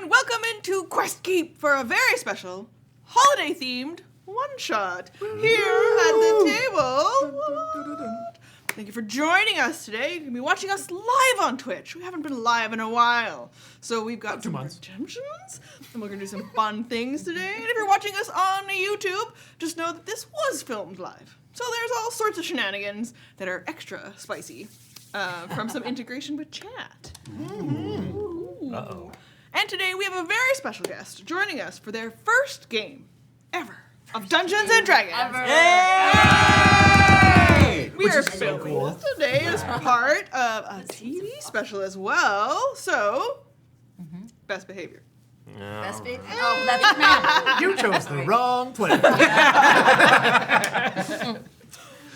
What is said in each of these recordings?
and welcome into QuestKeep for a very special, holiday-themed one-shot here at the table. Thank you for joining us today. You're going to be watching us live on Twitch. We haven't been live in a while. So we've got some redemptions, and we're going to do some fun things today. And if you're watching us on YouTube, just know that this was filmed live. So there's all sorts of shenanigans that are extra spicy from some integration with chat. Uh-oh. And today we have a very special guest joining us for their first game ever of Dungeons and Dragons. Yay! We are filming this today as part of a TV special as well. So, best behavior. Best behavior? Oh, that's ma'am. You chose the wrong player.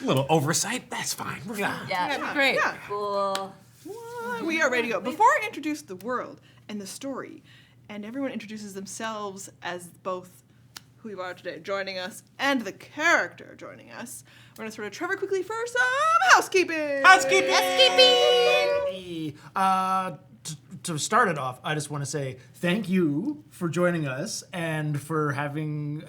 A little oversight, that's fine. We're fine. Yeah, Great. Yeah. cool. We are ready to go. Before I introduce the world and the story, and everyone introduces themselves as both who you are today joining us and the character joining us, we're going to throw to Trevor quickly for some housekeeping. To start it off, I just want to say thank you for joining us and for having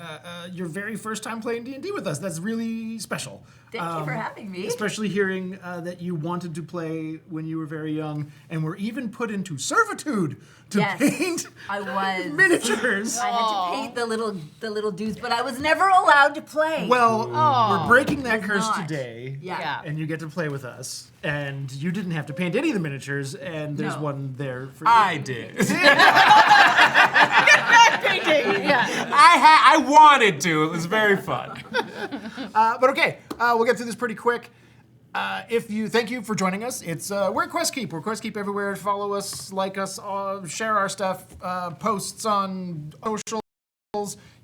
your very first time playing D&D with us. That's really special. Thank you for having me. Especially hearing that you wanted to play when you were very young and were even put into servitude to paint I was. miniatures. I had to paint the little dudes, but I was never allowed to play. Well, we're breaking that curse not. today. Yeah. And you get to play with us. And you didn't have to paint any of the miniatures, and there's one there for you. I did. Painting. I wanted to. It was very fun. But okay, we'll get through this pretty quick. Thank you for joining us. We're QuestKeep. We're QuestKeep everywhere. Follow us, like us, share our stuff, posts on socials,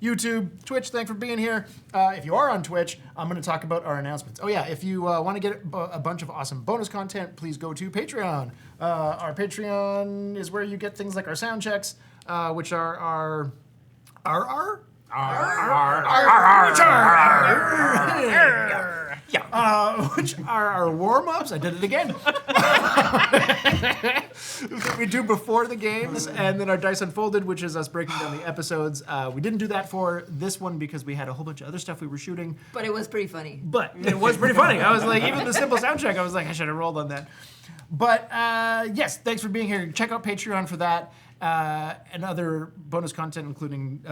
YouTube, Twitch. Thanks for being here. If you are on Twitch, I'm going to talk about our announcements. Oh yeah, if you want to get a bunch of awesome bonus content, please go to Patreon. Our Patreon is where you get things like our sound checks, which are which are our warm-ups. I did it again. That we do before the games, and then our Dice Unfolded, which is us breaking down the episodes. We didn't do that for this one because we had a whole bunch of other stuff we were shooting. But it was pretty funny. But it was pretty funny. I was like, even the simple sound check, I was like, I should have rolled on that. But yes, thanks for being here. Check out Patreon for that. And other bonus content, including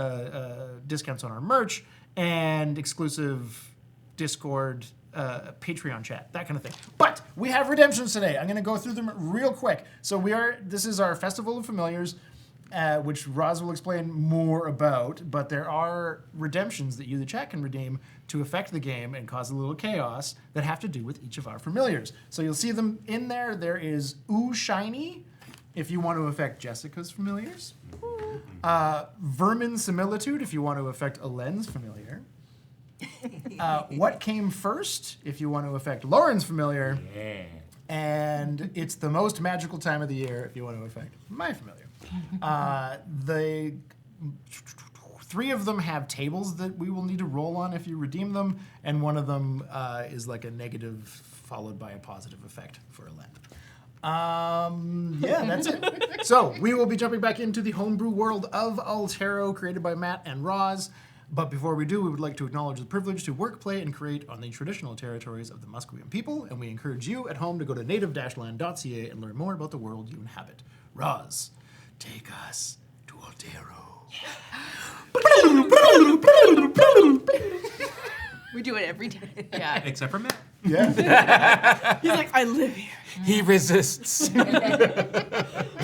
discounts on our merch and exclusive Discord, Patreon chat, that kind of thing. But we have redemptions today. I'm going to go through them real quick. So this is our Festival of Familiars, which Roz will explain more about. But there are redemptions that you, the chat, can redeem to affect the game and cause a little chaos that have to do with each of our familiars. So you'll see them in there. There is Ooh Shiny, if you want to affect Jessica's familiars. Vermin Similitude, if you want to affect Elend's familiar. What Came First, if you want to affect Lauren's familiar. Yeah. And It's the Most Magical Time of the Year, if you want to affect my familiar. The three of them have tables that we will need to roll on if you redeem them, and one of them is like a negative followed by a positive effect for Elend. Yeah, that's it. So we will be jumping back into the homebrew world of Altero, created by Matt and Roz. But before we do, we would like to acknowledge the privilege to work, play, and create on the traditional territories of the Musqueam people, and we encourage you at home to go to native-land.ca and learn more about the world you inhabit. Roz, take us to Altero. We do it every day. Yeah. Except for Matt. Yeah. He's like, I live here. He resists.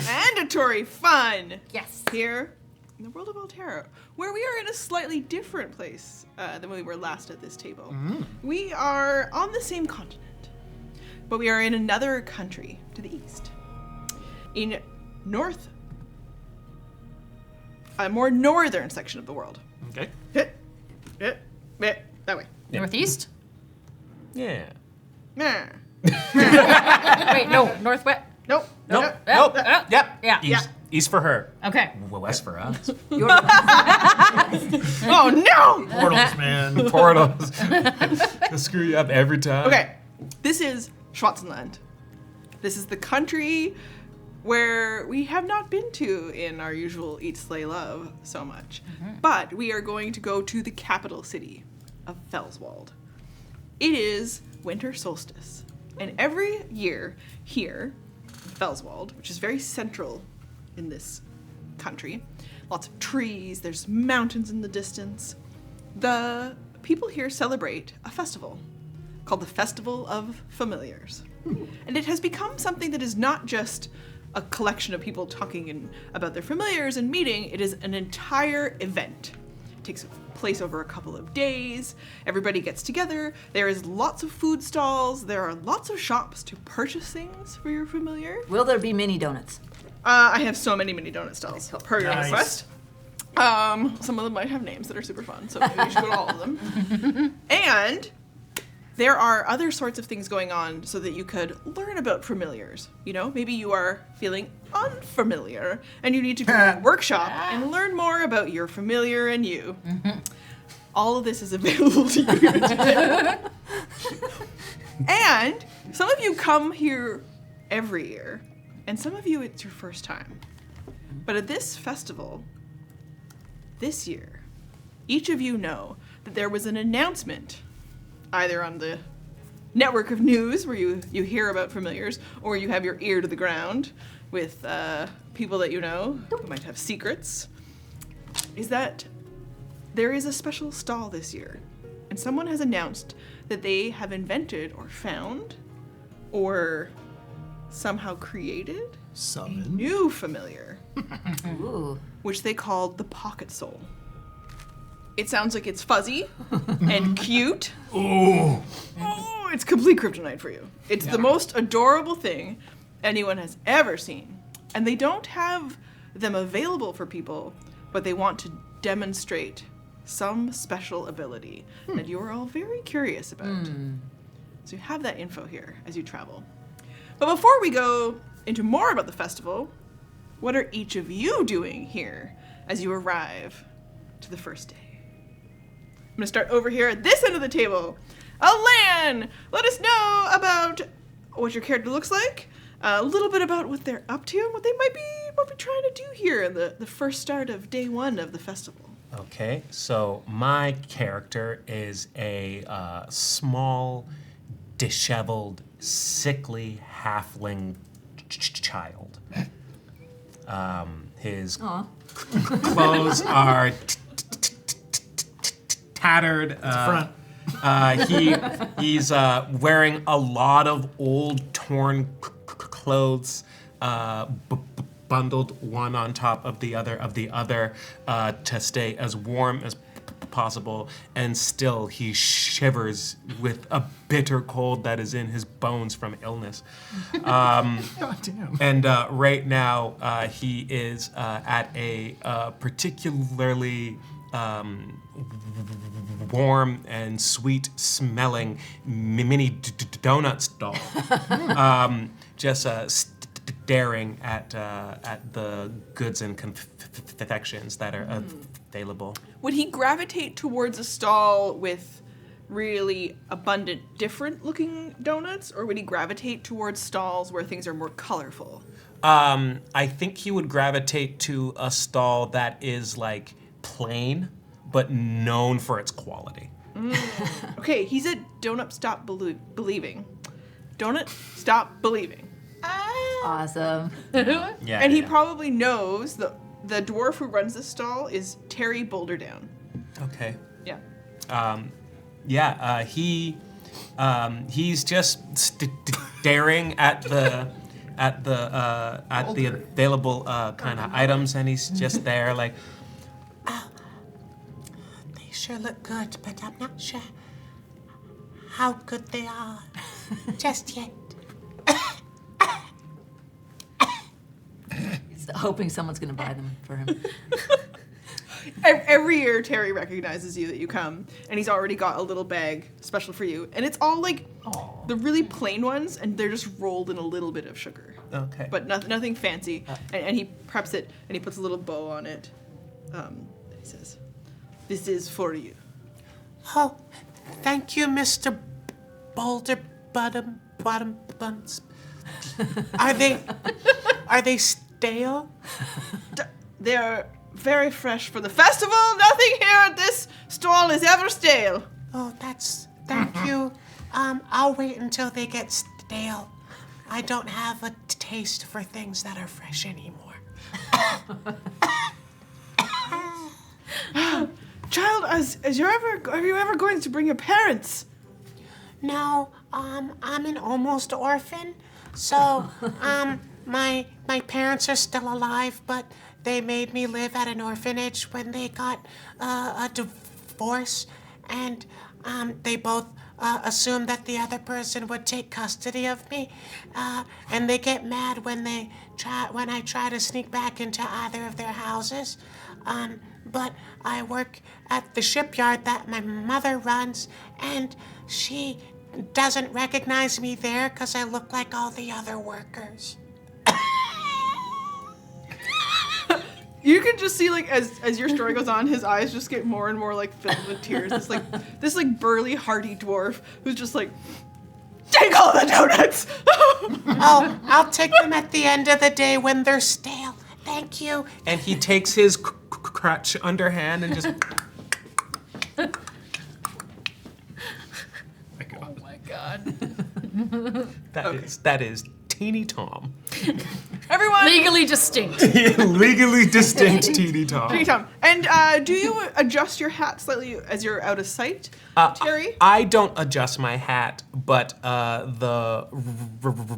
Mandatory fun. Yes. Here in the world of Altero, where we are in a slightly different place than we were last at this table. We are on the same continent, but we are in another country to the east. In a more northern section of the world. Okay. That way. Yeah. Northeast? Yeah. Nah. Wait, no, northwest. Nope. Nope. Nope. Yep. Yeah. East for her. Okay. West for us. Oh no! Portals, man. Portals. They'll screw you up every time. Okay, this is Schwarzenland. This is the country where we have not been to in our usual Eat, Slay, Love so much. But we are going to go to the capital city of Felswald. It is winter solstice. And every year here, Felswald, which is very central in this country, lots of trees, there's mountains in the distance, the people here celebrate a festival called the Festival of Familiars. And it has become something that is not just a collection of people talking about their familiars and meeting, it is an entire event. It takes place over a couple of days. Everybody gets together. There is lots of food stalls. There are lots of shops to purchase things for your familiar. Will there be mini donuts? I have so many mini donut stalls per your Nice. request. Some of them might have names that are super fun, so maybe you should go to all of them. And there are other sorts of things going on so that you could learn about familiars. You know, maybe you are feeling unfamiliar and you need to go to a workshop and learn more about your familiar and you. All of this is available to you here today. And some of you come here every year, and some of you it's your first time. But at this festival, this year, each of you know that there was an announcement either on the network of news where you hear about familiars, or you have your ear to the ground with people that you know who might have secrets, is that there is a special stall this year. And someone has announced that they have invented or found or somehow created a Summon. new familiar, Ooh. which they called the Pocket Soul. It sounds like it's fuzzy and cute. Ooh. Oh, it's complete kryptonite for you. It's the most adorable thing anyone has ever seen. And they don't have them available for people, but they want to demonstrate some special ability that you are all very curious about. So you have that info here as you travel. But before we go into more about the festival, what are each of you doing here as you arrive to the first day? I'm gonna start over here at this end of the table. Alan, let us know about what your character looks like, a little bit about what they're up to and what they might be trying to do here in the first start of day one of the festival. Okay, so my character is a small, disheveled, sickly halfling child. His clothes are tattered. Front. He's wearing a lot of old, torn clothes, bundled one on top of the other to stay as warm as possible, and still he shivers with a bitter cold that is in his bones from illness. God damn. And right now he is at a particularly warm and sweet smelling mini donut stall. Just staring at the goods and confections that are available. Would he gravitate towards a stall with really abundant, different looking donuts, or would he gravitate towards stalls where things are more colorful? I think he would gravitate to a stall that is like plain, but known for its quality. Okay, he's at Donut Stop Believing. Donut Stop Believing. Awesome. Yeah. And he probably knows the dwarf who runs this stall is Terry Boulderdown. Okay. Yeah. He's just staring at the available kind of items, and he's just there like, They sure look good, but I'm not sure how good they are just yet. He's hoping someone's going to buy them for him. Every year, Terry recognizes you that you come, and he's already got a little bag special for you. And it's all like the really plain ones, and they're just rolled in a little bit of sugar. okay. But nothing fancy. And he preps it, and he puts a little bow on it. He says, "This is for you." Oh, thank you, Mr. Boulder Bottom Buns. Are Are they stale? They're very fresh for the festival. Nothing here at this stall is ever stale. Oh, thank you. I'll wait until they get stale. I don't have a taste for things that are fresh anymore. Child, are you ever going to bring your parents? No, I'm an almost orphan, so my parents are still alive, but they made me live at an orphanage when they got a divorce, and they both assumed that the other person would take custody of me, and they get mad when I try to sneak back into either of their houses. But I work at the shipyard that my mother runs, and she doesn't recognize me there because I look like all the other workers. You can just see, like, as your story goes on, his eyes just get more and more, like, filled with tears. This burly, hardy dwarf who's just like, take all the donuts! Oh, I'll take them at the end of the day when they're stale. Thank you. And he takes his crutch underhand and just. Oh my god. That is Teeny Tom. Everyone, Legally distinct. Legally distinct Teeny Tom. Teeny Tom. And do you adjust your hat slightly as you're out of sight, Terry? I don't adjust my hat, but the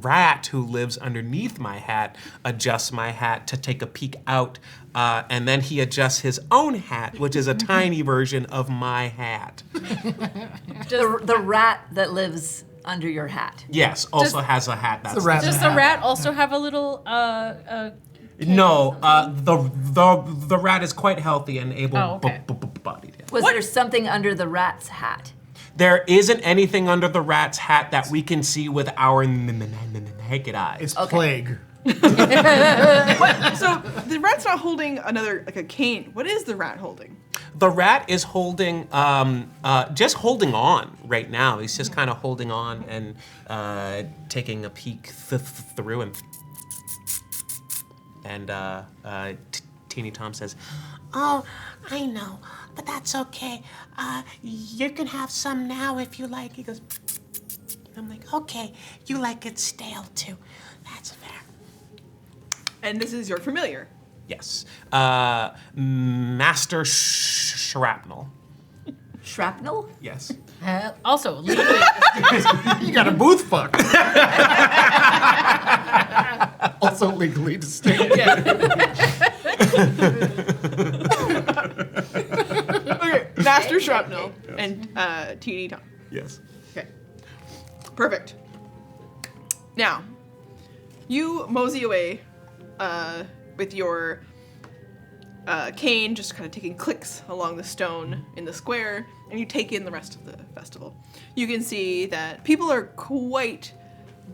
rat who lives underneath my hat adjusts my hat to take a peek out, and then he adjusts his own hat, which is a tiny version of my hat. The rat that lives under your hat. Yes, also has a hat that's the rat. Does the rat also have a little No, the rat is quite healthy and able-bodied. Was there something under the rat's hat? There isn't anything under the rat's hat that we can see with our naked eyes. It's plague. So the rat's not holding a cane. What is the rat holding? The rat is holding, just holding on right now. He's just kind of holding on and taking a peek through and Teeny Tom says, Oh, I know, but that's okay. You can have some now if you like. He goes, I'm like, okay, you like it stale too. That's fair. And this is your familiar. yes, Master Shrapnel. Shrapnel? Yes. also legally You got a booth fuck. Also legally distinct. Okay, Master Shrapnel and Teeny Tom. Yes. Okay, perfect. Now, you mosey away with your cane, just kind of taking clicks along the stone in the square, and you take in the rest of the festival. You can see that people are quite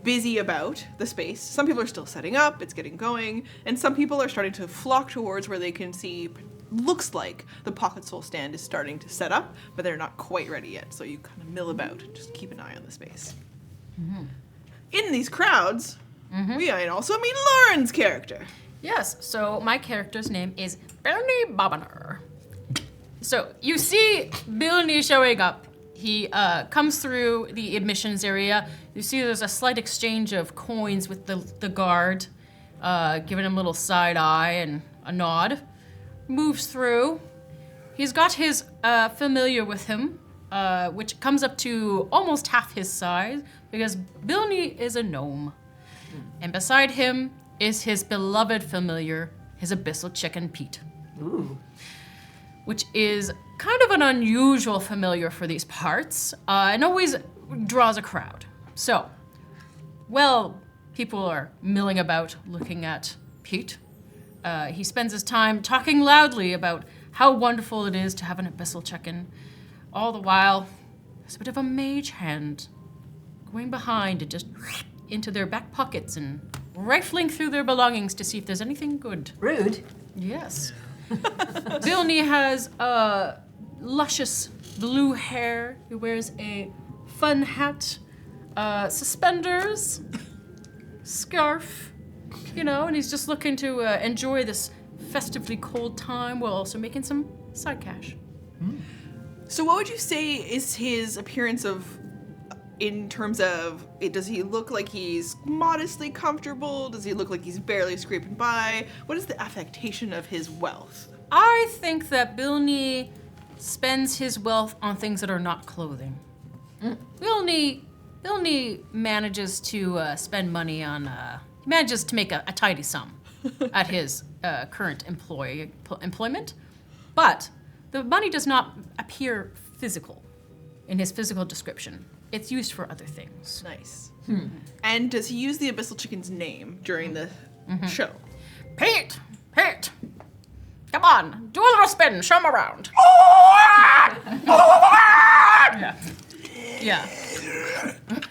busy about the space. Some people are still setting up, it's getting going, and some people are starting to flock towards where they can see, looks like the Pocket Soul stand is starting to set up, but they're not quite ready yet, so you kind of mill about, just keep an eye on the space. Mm-hmm. In these crowds, we also meet Lauren's character. Yes, so my character's name is Bernie Bobbiner. So you see Billy showing up. He comes through the admissions area. You see there's a slight exchange of coins with the guard, giving him a little side eye and a nod. Moves through. He's got his familiar with him, which comes up to almost half his size, because Billy is a gnome. And beside him is his beloved familiar, his abyssal chicken Pete. Ooh. Which is kind of an unusual familiar for these parts, and always draws a crowd. So, people are milling about looking at Pete. He spends his time talking loudly about how wonderful it is to have an abyssal chicken. All the while, there's a bit of a mage hand going behind and just into their back pockets and rifling through their belongings to see if there's anything good. Rude. Yes. Vilny has luscious blue hair. He wears a fun hat, suspenders, scarf, and he's just looking to enjoy this festively cold time while also making some side cash. So what would you say is his appearance in terms of, does he look like he's modestly comfortable? Does he look like he's barely scraping by? What is the affectation of his wealth? I think that Bilney spends his wealth on things that are not clothing. Bilney manages to spend money on, he manages to make a tidy sum at his current employment, but the money does not appear physical in his physical description. It's used for other things. Nice. And does he use the Abyssal Chicken's name during the show? Pete! Come on, do a little spin, show him around. Yeah.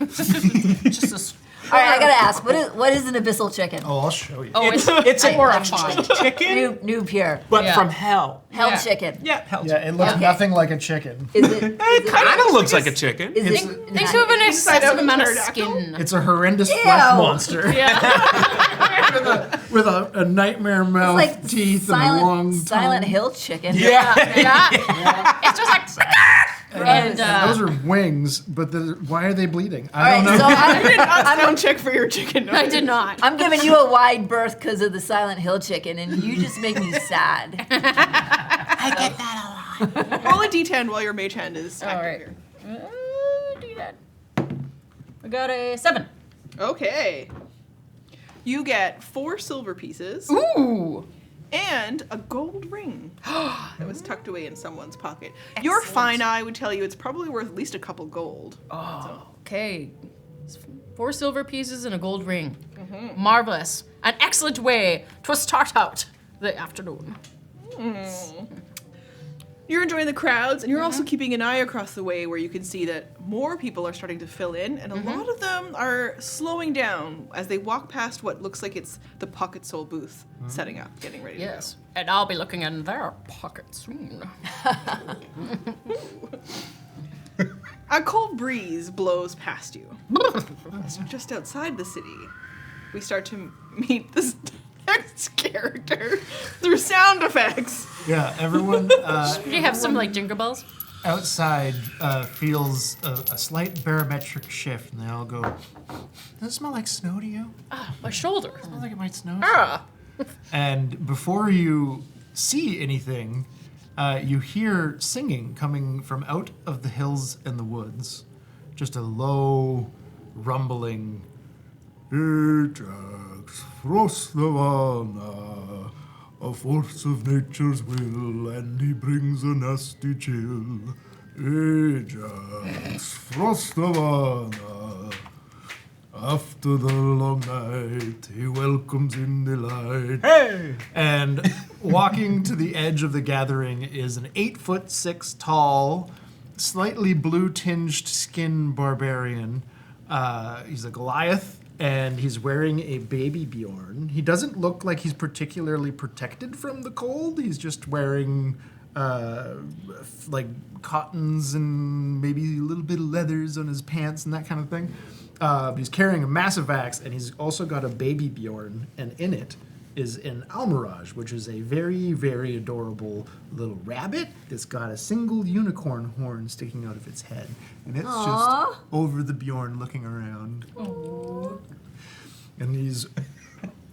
Just a... All right, I gotta ask, what is an abyssal chicken? Oh, I'll show you. Oh, It's a horrifying. chicken, Noob here. but Yeah. from hell. Hell Yeah. chicken. Yeah, hell. Yeah, it looks Okay. nothing like a chicken. Is it? It kind of looks like a chicken. Is It's- it? Think of an excessive amount of pterodactyl? skin. It's a horrendous Ew. flesh monster Yeah. with a nightmare mouth, Like teeth, and a long tongue. Silent Hill chicken. Yeah. It's just like... And, Those are wings, but why are they bleeding? All I right, don't know. so I did not sound check for your chicken. I did not. I'm giving you a wide berth because of the Silent Hill chicken, and you just make me sad. I get that a lot. Roll a d10 while your mage hand is active right. here. Do that. I got a 7. Okay. You get 4 silver pieces Ooh. and a gold ring that was tucked away in someone's pocket. Your fine eye would tell you it's probably worth at least a couple gold. Okay. 4 silver pieces and a gold ring. Marvelous. An excellent way to start out the afternoon. You're enjoying the crowds, and you're also keeping an eye across the way where you can see that more people are starting to fill in, and a lot of them are slowing down as they walk past what looks like it's the Pocket Soul booth setting up, getting ready Yes. And I'll be looking in their pocket soon. to go. A cold breeze blows past you. As you're just outside the city, we start to meet this next character through sound effects. Yeah, everyone Do you have some like jingle bells? outside feels a slight barometric shift, and they all go, "Does it smell like snow to you? Ah, my shoulder. It smells like it might snow." Ah. And before you see anything, you hear singing coming from out of the hills and the woods. Just a low, rumbling. Ajax, frost the Vanna, a force of nature's will, and he brings a nasty chill. Ajax, frost the Vanna. After the long night, he welcomes in the light. Hey! And walking to the edge of the gathering is an 8'6" tall, slightly blue-tinged skin barbarian. He's a Goliath, and he's wearing a baby Bjorn. He doesn't look like he's particularly protected from the cold. He's just wearing like cottons and maybe a little bit of leathers on his pants and that kind of thing. But he's carrying a massive axe, and he's also got a baby Bjorn, and in it is an Almirage, which is a very, very adorable little rabbit that's got a single unicorn horn sticking out of its head. And it's just over the Bjorn looking around. And he's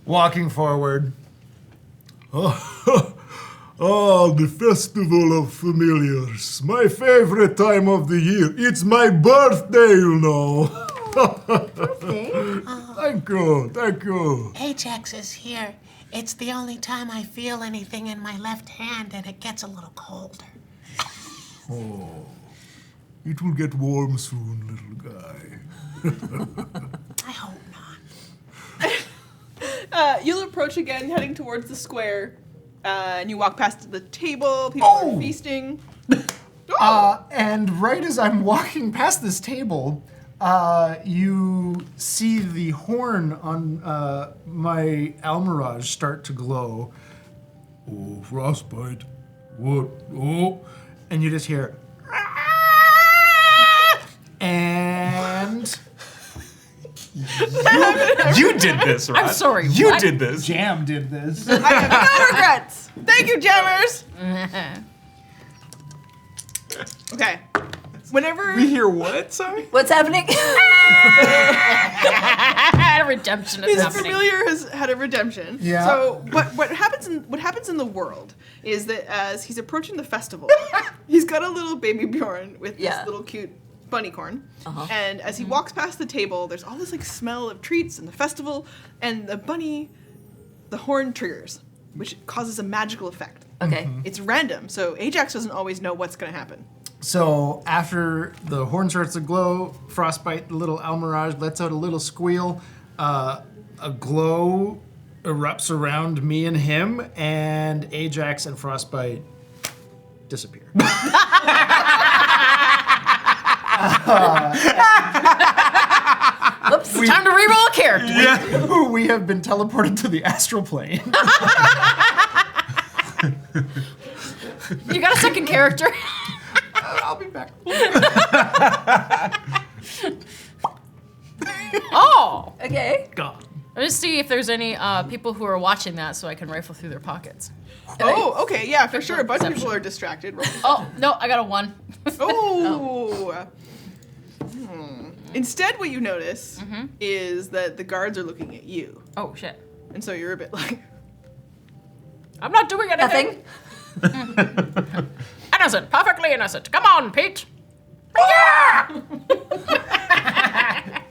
walking forward. Oh, the Festival of Familiars. My favorite time of the year. It's my birthday, you know. Thank you. Ajax is here. It's the only time I feel anything in my left hand, and it gets a little colder. Oh, it will get warm soon, little guy. I hope not. You'll approach again, heading towards the square, and you walk past the table. People are feasting. And right as I'm walking past this table, you see the horn on my Almirage start to glow. Oh, frostbite. What? Oh. And you just hear. And You did this, right? I'm sorry, You what? did this. Jam did this. I have no regrets. Thank you, jammers. Okay. Whenever We hear what? Sorry. What's happening? A redemption is his happening. familiar has had a redemption. Yeah. So what happens in the world is that as he's approaching the festival, he's got a little baby Bjorn with Yeah. this little cute bunnycorn. Uh-huh. And as he walks past the table, there's all this like smell of treats and the festival, and the horn triggers, which causes a magical effect. Okay. It's random, so Ajax doesn't always know what's going to happen. So after the horn starts to glow, Frostbite, the little Almirage, lets out a little squeal. A glow erupts around me and him, and Ajax and Frostbite disappear. Whoops. Time to reroll a character. We have been teleported to the astral plane. You got a second character. I'll be back. Oh. Okay. Gone. Let's see if there's any people who are watching that so I can rifle through their pockets. Oh, okay, yeah, for sure. A bunch of Perception. people are distracted. Roll. Oh, no, I got a 1. Oh. Instead, what you notice is that the guards are looking at you, Oh, shit. and so you're a bit like, I'm not doing anything. Nothing. Innocent, perfectly innocent. Come on, Pete.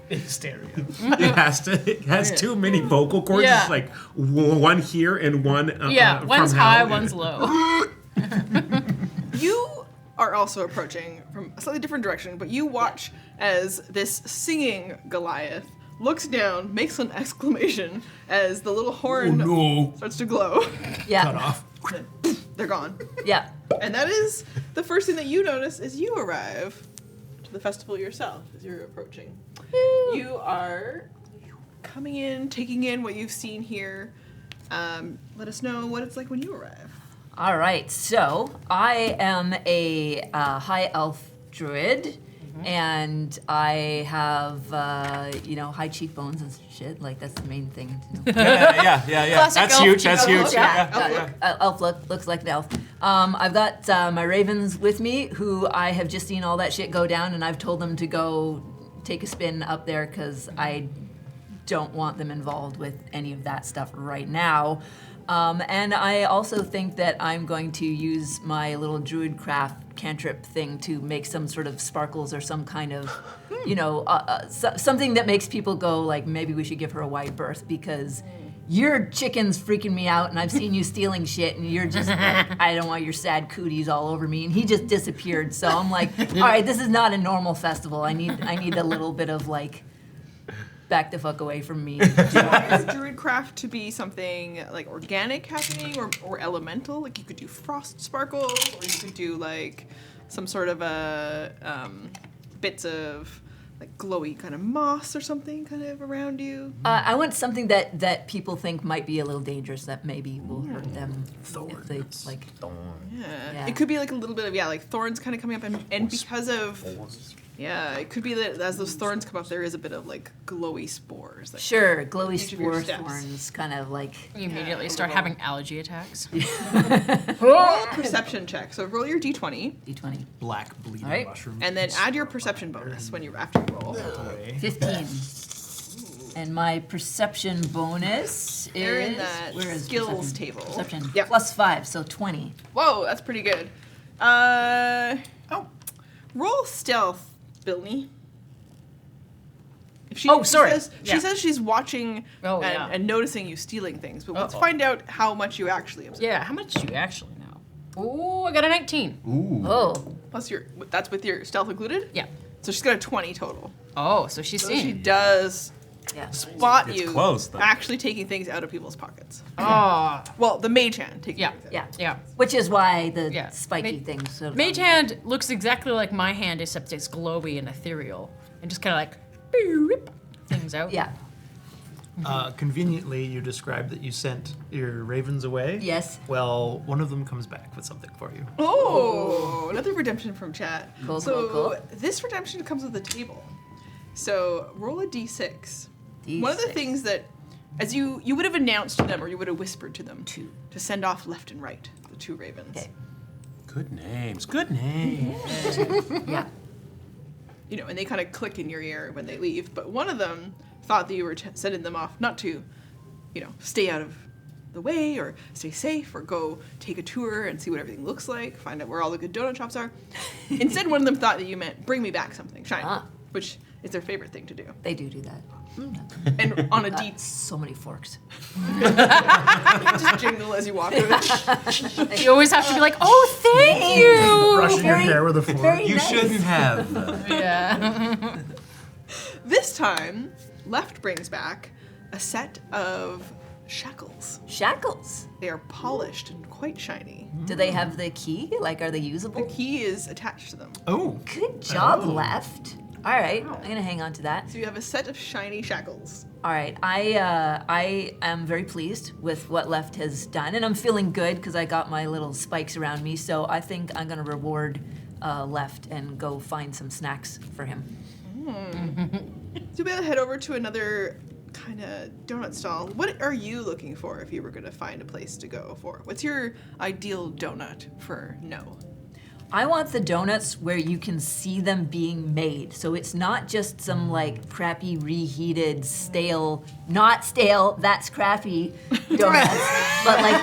Hysteria. It has too many vocal cords. Yeah. It's like one here and one. Yeah, one's from high, hell. one's low. you are also approaching from a slightly different direction, but you watch as this singing Goliath looks down, makes an exclamation as the little horn No. starts to glow. Yeah. Cut off. They're gone. Yeah. And that is the first thing that you notice as you arrive to the festival yourself, as you're approaching. You are coming in, taking in what you've seen here. Let us know what it's like when you arrive. All right. So I am a high elf druid, and I have high cheekbones and shit. Like that's the main thing. To know. Yeah. Classic That's elf huge. That's cheekbones. huge. Yeah. Yeah. Elf looks like the elf. I've got my ravens with me, who I have just seen all that shit go down, and I've told them to go take a spin up there because I don't want them involved with any of that stuff right now. And I also think that I'm going to use my little druidcraft cantrip thing to make some sort of sparkles or some kind of, something that makes people go like, maybe we should give her a wide berth because your chicken's freaking me out and I've seen you stealing shit and you're just like, I don't want your sad cooties all over me. And he just disappeared. So I'm like, all right, this is not a normal festival. I need a little bit of like, back the fuck away from me. Is druidcraft to be something like organic happening or elemental? Like you could do frost sparkles, or you could do like some sort of bits of like glowy kind of moss or something kind of around you. I want something that people think might be a little dangerous that maybe will hurt them if they like. Yeah. It could be like a little bit of like thorns kind of coming up, and because of it could be that as those thorns come up, there is a bit of like glowy spores. That Sure, glowy each of your spore steps. thorns, kind of like. You immediately start having allergy attacks. roll a perception check. So roll your d20, D20. Black bleeding All right. mushroom. and then add your perception bonus after you roll. 15. And my perception bonus They're in is that where is skills perception? table. Perception Yep. plus 5, so 20. Whoa, that's pretty good. Roll stealth, Bilney. If she, sorry. She says she's watching yeah. and noticing you stealing things, but let's find out how much you actually observe. Yeah, how much do you actually know? Ooh, I got a 19. Oh. Plus that's with your stealth included? Yeah. So she's got a 20 total. Oh, so she's So she seeing. does Yeah. spot It's you close, though. actually taking things out of people's pockets. Oh. Well, the mage hand taking Yeah. things out. Yeah. Yeah. Which is why the Yeah. spiky things. Sort of Mage hand looks exactly like my hand, except it's glowy and ethereal, and just kind of like boop, things out. Yeah. Conveniently, you described that you sent your ravens away. Yes. Well, one of them comes back with something for you. Oh, another redemption from chat. Cool, so cool. this redemption comes with a table. So roll a d6. One of the things that, as you would have announced to them, or you would have whispered to them, to send off left and right, the 2 ravens. Okay. Good names. Good names. Yeah. You know, and they kind of click in your ear when they leave. But one of them thought that you were sending them off not to, you know, stay out of the way or stay safe or go take a tour and see what everything looks like, find out where all the good donut shops are. Instead, one of them thought that you meant bring me back something shiny, which is their favorite thing to do. They do that. And on a deep, So many forks. just jingle as you walk through it. You always have to be like, oh, thank you. Brushing your hair with a fork. Very You nice. shouldn't have. Yeah. This time, Left brings back a set of shackles. Shackles. They are polished and quite shiny. Do they have the key? Like, are they The usable? key is attached to them. Oh. Good job, Left. All right, I'm gonna hang on to that. So you have a set of shiny shackles. All right, I am very pleased with what Left has done, and I'm feeling good because I got my little spikes around me. So I think I'm gonna reward Left and go find some snacks for him. So we'll head over to another kind of donut stall. What are you looking for if you were going to find a place to go for? What's your ideal donut for no? I want the donuts where you can see them being made. So it's not just some like crappy reheated stale, not stale, that's crappy donuts, but like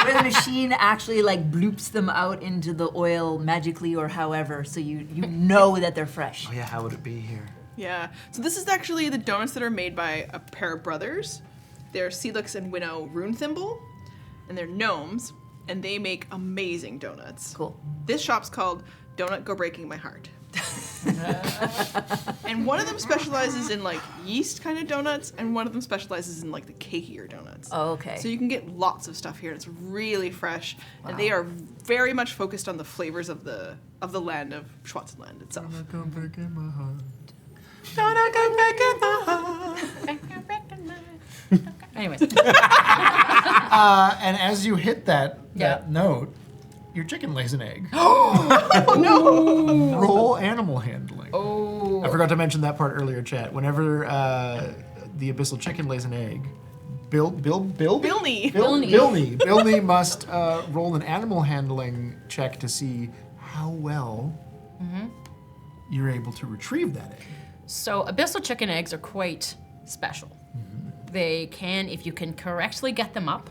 where the machine actually like bloops them out into the oil magically or however, so you know that they're fresh. Oh yeah, how would it be here? Yeah. So this is actually the donuts that are made by a pair of brothers. They're Celix and Winnow Runethimble, and they're gnomes, and they make amazing donuts. Cool. This shop's called Donut Go Breaking My Heart. And one of them specializes in like yeast kind of donuts, and one of them specializes in like the cakier donuts. Oh, okay. So you can get lots of stuff here, and it's really fresh, and they are very much focused on the flavors of the land of Schwarzenland itself. Anyways. And as you hit that Yeah. note, your chicken lays an egg. Oh no! Roll animal handling. Oh. I forgot to mention that part earlier, chat. Whenever the abyssal chicken lays an egg, Bilney. Bilney must roll an animal handling check to see how well you're able to retrieve that egg. So abyssal chicken eggs are quite special. They can, if you can correctly get them up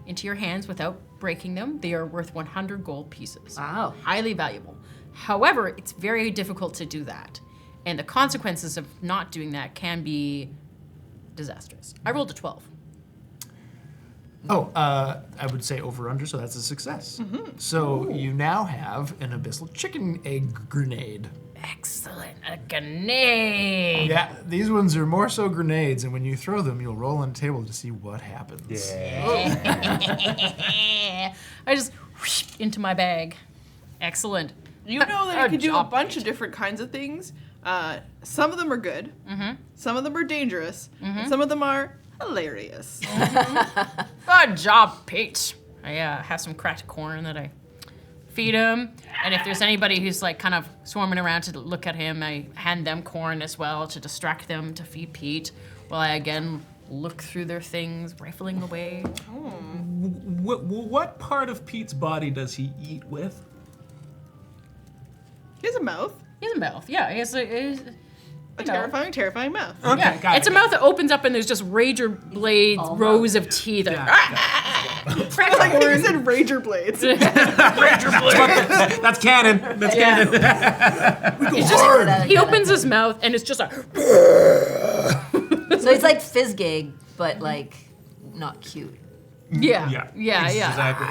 into your hands without breaking them, they are worth 100 gold pieces. Wow. Highly valuable. However, it's very difficult to do that. And the consequences of not doing that can be disastrous. I rolled a 12. Oh, I would say over under, so that's a success. So you now have an abyssal chicken egg grenade. Excellent. A grenade. Yeah, these ones are more so grenades, and when you throw them, you'll roll on a table to see what happens. I just whoosh into my bag. Excellent. You know that you Good can do a job. bunch of different kinds of things. Some of them are good. Some of them are dangerous. And some of them are hilarious. Good job, Pete. I have some cracked corn that I feed him. And if there's anybody who's like kind of swarming around to look at him, I hand them corn as well to distract them to feed Pete while I again look through their things, rifling away. What part of Pete's body does he eat with? He has a mouth. He has a mouth. Yeah, he has a Terrifying, terrifying mouth. Yeah, got it's a mouth that opens up and there's just rager blades, rows of teeth. It's like you said Rager Blades. That's canon. That's canon. He opens his mouth and it's just a. So it's like Fizzgig, but like not cute. Yeah. Exactly.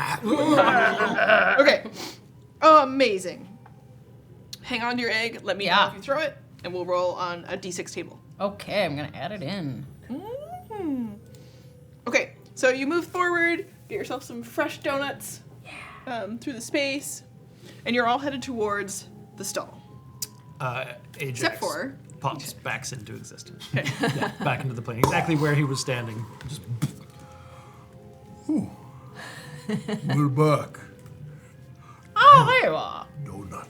Okay. Oh, amazing. Hang on to your egg. Let me know Yeah. if you throw it, and we'll roll on a d6 table. Okay, I'm gonna add it in. Okay, so you move forward, get yourself some fresh donuts through the space, and you're all headed towards the stall. Ajax Except for... pops back into existence. Yeah, back into the plane, exactly where he was standing. Just. Ooh. We're back. Oh, there you are. Donut.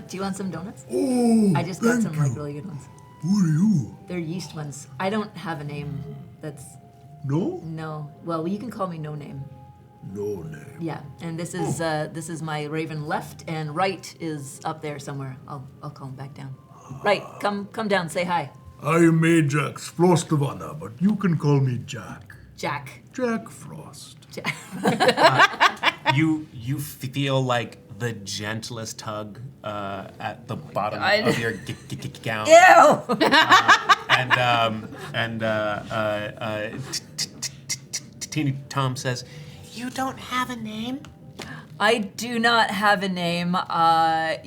Do you want some donuts? Oh, I just got some like really good ones. Who are you? They're yeast ones. I don't have a name. That's No? no. Well, you can call me No Name. No name. Yeah, and this is my raven left, and right is up there somewhere. I'll call him back down. Right, come down, say hi. I am Ajax Frostovanna, but you can call me Jack. Jack. Jack Frost. You feel like the gentlest tug at the bottom of your gown. Ew! Teeny Tom says, You don't have a name? I do not have a name. I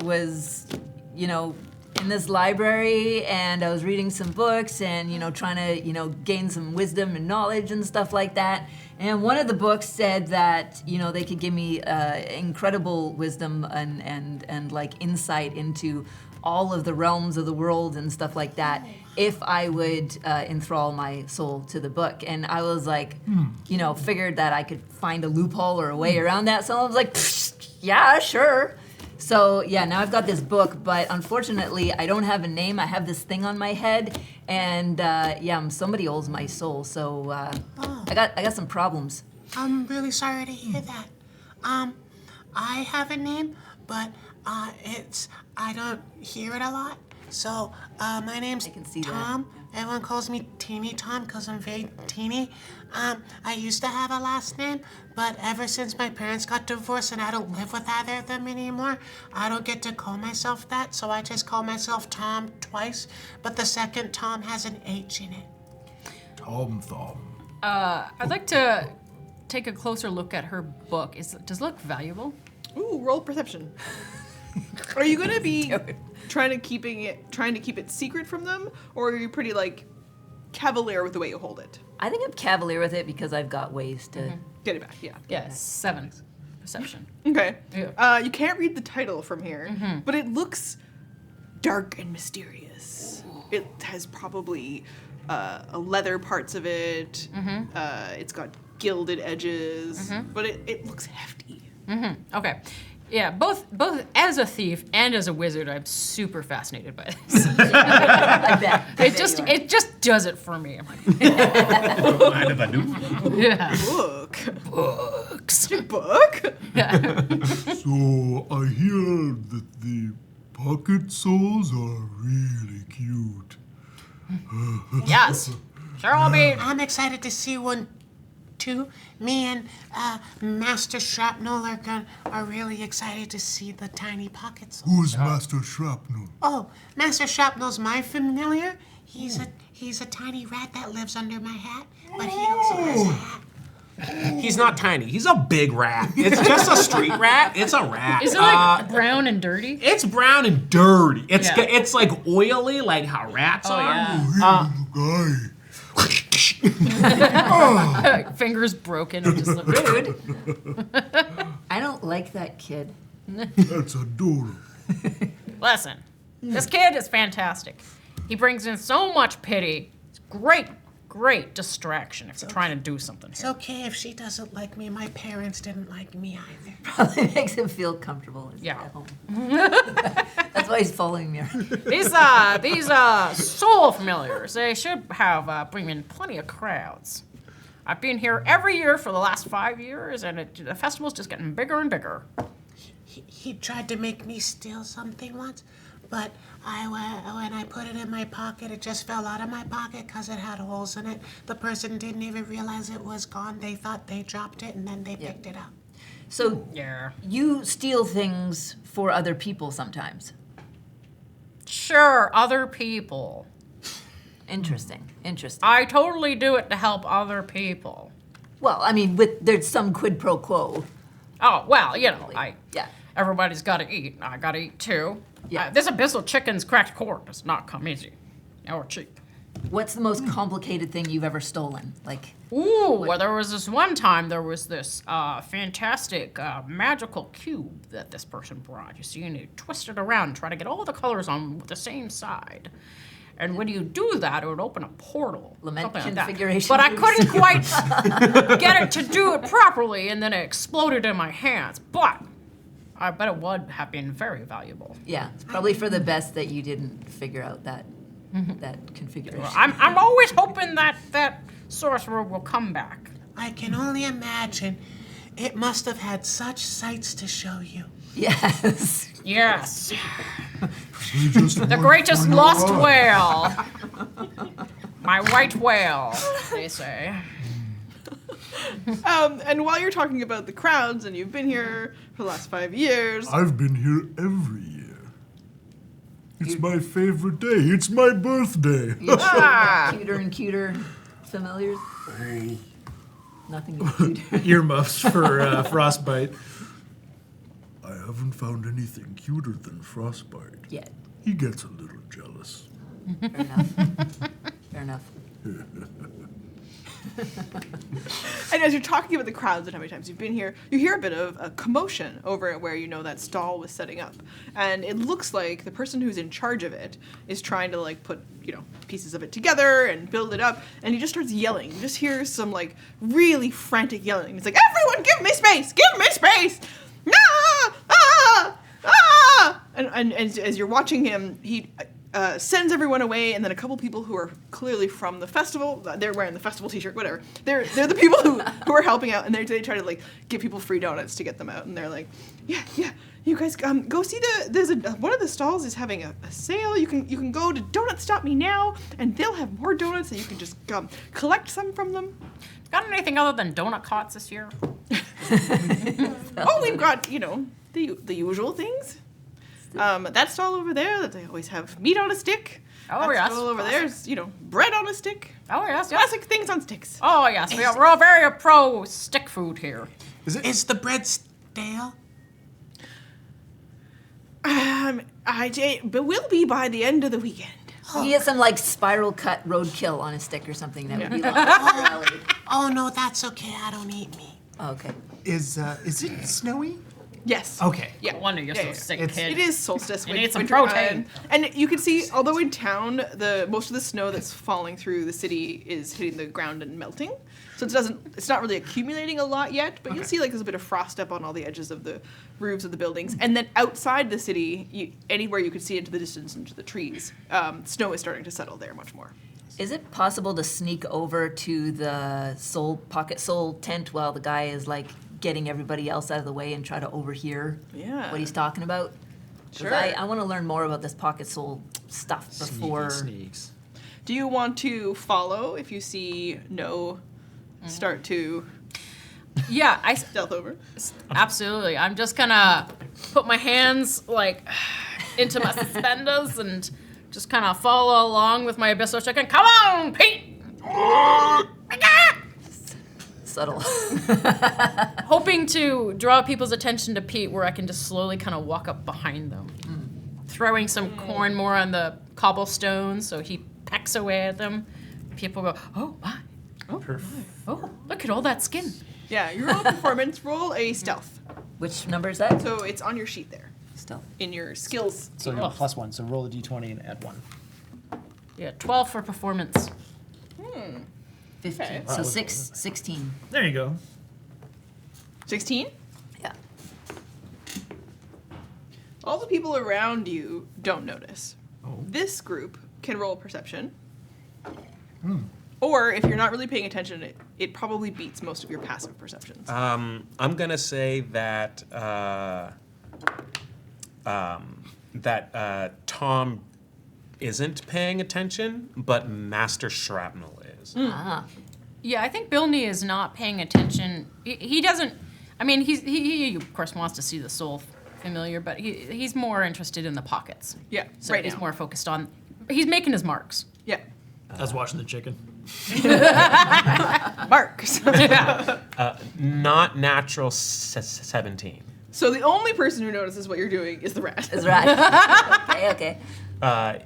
was, in this library, and I was reading some books and, trying to, gain some wisdom and knowledge and stuff like that. And one of the books said that, they could give me incredible wisdom and like insight into all of the realms of the world and stuff like that if I would enthrall my soul to the book. And I was like, figured that I could find a loophole or a way around that. So I was like, yeah, sure. So yeah, now I've got this book, but unfortunately I don't have a name. I have this thing on my head, and somebody owes my soul. So I got some problems. I'm really sorry to hear that. I have a name, but I don't hear it a lot. So my name's I can see that. Tom. Everyone calls me Teeny Tom because I'm very teeny. I used to have a last name, but ever since my parents got divorced and I don't live with either of them anymore, I don't get to call myself that, so I just call myself Tom twice, but the second Tom has an H in it. Tom Thumb. I'd like to take a closer look at her book. Does it look valuable? Ooh, roll perception. Are you gonna be trying to keep it secret from them, or are you pretty cavalier with the way you hold it? I think I'm cavalier with it because I've got ways to. Get it back, yeah. Yeah, 7 perception. Okay. Yeah. You can't read the title from here, but it looks dark and mysterious. It has probably leather parts of it. It's got gilded edges, but it looks hefty. Okay. Yeah, both as a thief and as a wizard, I'm super fascinated by this. I bet. It just does it for me. I'm like, mind if I do? yeah. Books. Book? So I hear that the pocket souls are really cute. Yes. Sure, I'll be. I'm excited to see one too. Me and Master Shrapnel are really excited to see the tiny pockets. Who's Master Shrapnel? Oh, Master Shrapnel's my familiar. He's a tiny rat that lives under my hat, but he also has a hat. He's not tiny. He's a big rat. It's just a street rat. It's a rat. Is it like brown and dirty? It's brown and dirty. It's Yeah. it's like oily, like how rats are. Yeah. Hey, Fingers broken. And just like, Rude. I don't like that kid. that's adorable. listen, this kid is fantastic. He brings in so much pity. It's great distraction if you're trying to do something. It's okay if she doesn't like me. My parents didn't like me either. Probably makes him feel comfortable Yeah. at home. That's why he's following me around. These soul familiars, they should have bring in plenty of crowds. I've been here every year for the last 5 years, and the festival's just getting bigger and bigger. He tried to make me steal something once, but when I put it in my pocket, it just fell out of my pocket because it had holes in it. The person didn't even realize it was gone. They thought they dropped it, and then they picked it up. So Yeah. you steal things for other people sometimes. Sure, other people. Interesting. I totally do it to help other people. Well, I mean, there's some quid pro quo. Oh, well, Yeah. everybody's got to eat. I got to eat too. Yeah. This abyssal chicken's cracked corn does not come easy or cheap. What's the most complicated thing you've ever stolen? Like, Ooh, well, there was this one time, there was this fantastic magical cube that this person brought. You see, and you twist it around and try to get all the colors on the same side. And when you do that, it would open a portal. Lament something like that. configuration. But I couldn't quite get it to do it properly, and then it exploded in my hands. But I bet it would have been very valuable. Yeah, it's probably for the best that you didn't figure out that configuration. I'm always hoping that sorcerer will come back. I can only imagine. It must have had such sights to show you. Yes. Yes. The Greatest lost whale. My white whale, they say. And while you're talking about the crowds, and you've been here for the last 5 years, I've been here every year. It's my favorite day. It's my birthday. Cuter and cuter familiars. Nothing cute. Earmuffs for frostbite. I haven't found anything cuter than Frostbite. Yet. He gets a little jealous. Fair enough. Fair enough. and as you're talking about the crowds and how many times you've been here, you hear a bit of a commotion over at where you know that stall was setting up. And it looks like the person who's in charge of it is trying to like put, pieces of it together and build it up. And he just starts yelling. You just hear some like really frantic yelling. He's like, everyone give me space! Give me space! Ah! Ah! Ah! And as you're watching him, he sends everyone away, and then a couple people who are clearly from the festival, they're wearing the festival t-shirt, whatever. They're the people who are helping out, and they try to like give people free donuts to get them out, and they're like, yeah, you guys go see one of the stalls is having a sale. You can go to Donut Stop Me Now, and they'll have more donuts, and you can just collect some from them. Got anything other than donut cots this year? Oh, we've got the usual things. That stall over there, that they always have meat on a stick. Oh, that yes. stall over there is, bread on a stick. Oh, yes. Classic things on sticks. Oh, yes. We're all very pro stick food here. Is the bread stale? But will be by the end of the weekend. He get some like spiral cut roadkill on a stick or something that would be like Oh no, that's okay. I don't eat meat. Oh, okay. Is it snowy? Yes. Okay. Yeah. No wonder you're so sick, kid. It is solstice. You need some winter protein. time. And you can see, although in town, most of the snow that's falling through the city is hitting the ground and melting. So it's not really accumulating a lot yet, but you'll see like there's a bit of frost up on all the edges of the roofs of the buildings. And then outside the city, anywhere you could see into the distance, into the trees, snow is starting to settle there much more. Is it possible to sneak over to the pocket soul tent while the guy is like getting everybody else out of the way and try to overhear what he's talking about? 'Cause Sure. I want to learn more about this pocket soul stuff before. Sneaks. Do you want to follow if you see start to Yeah, I stealth over? absolutely. I'm just gonna put my hands like into my suspenders and just kind of follow along with my abyssal chicken. Come on, Pete! Subtle. Hoping to draw people's attention to Pete where I can just slowly kind of walk up behind them. Throwing some corn more on the cobblestones so he pecks away at them. People go, oh my. Oh, look at all that skin. Yeah, you roll a performance, roll a stealth. Which number is that? So it's on your sheet there, Stealth. in your skills. So you have +1. So roll a d20 and add 1. Yeah, 12 for performance. 15. Okay. So 16. There you go. 16? Yeah. All the people around you don't notice. This group can roll perception. Or if you're not really paying attention, it probably beats most of your passive perceptions. I'm gonna say that Tom isn't paying attention, but Master Shrapnel is. Yeah, I think Bilney is not paying attention. He doesn't. I mean, he of course wants to see the soul familiar, but he's more interested in the pockets. Yeah, So right he's now. more focused on. He's making his marks. Yeah. I was watching the chicken. Marks. Not natural 17. So the only person who notices what you're doing is the rat. Is right. Okay.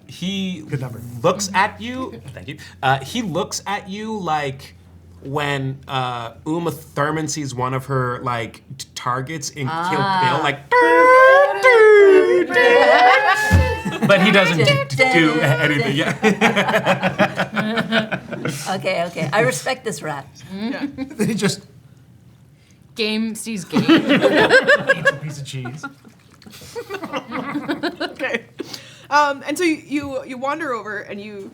He Good number. looks at you. Thank you. He looks at you like when Uma Thurman sees one of her like targets in Kill Bill, like. But he doesn't do anything. Yeah. Okay. I respect this rat. Yeah. Then he just Game sees game. Eats a piece of cheese. Okay. And so you wander over and you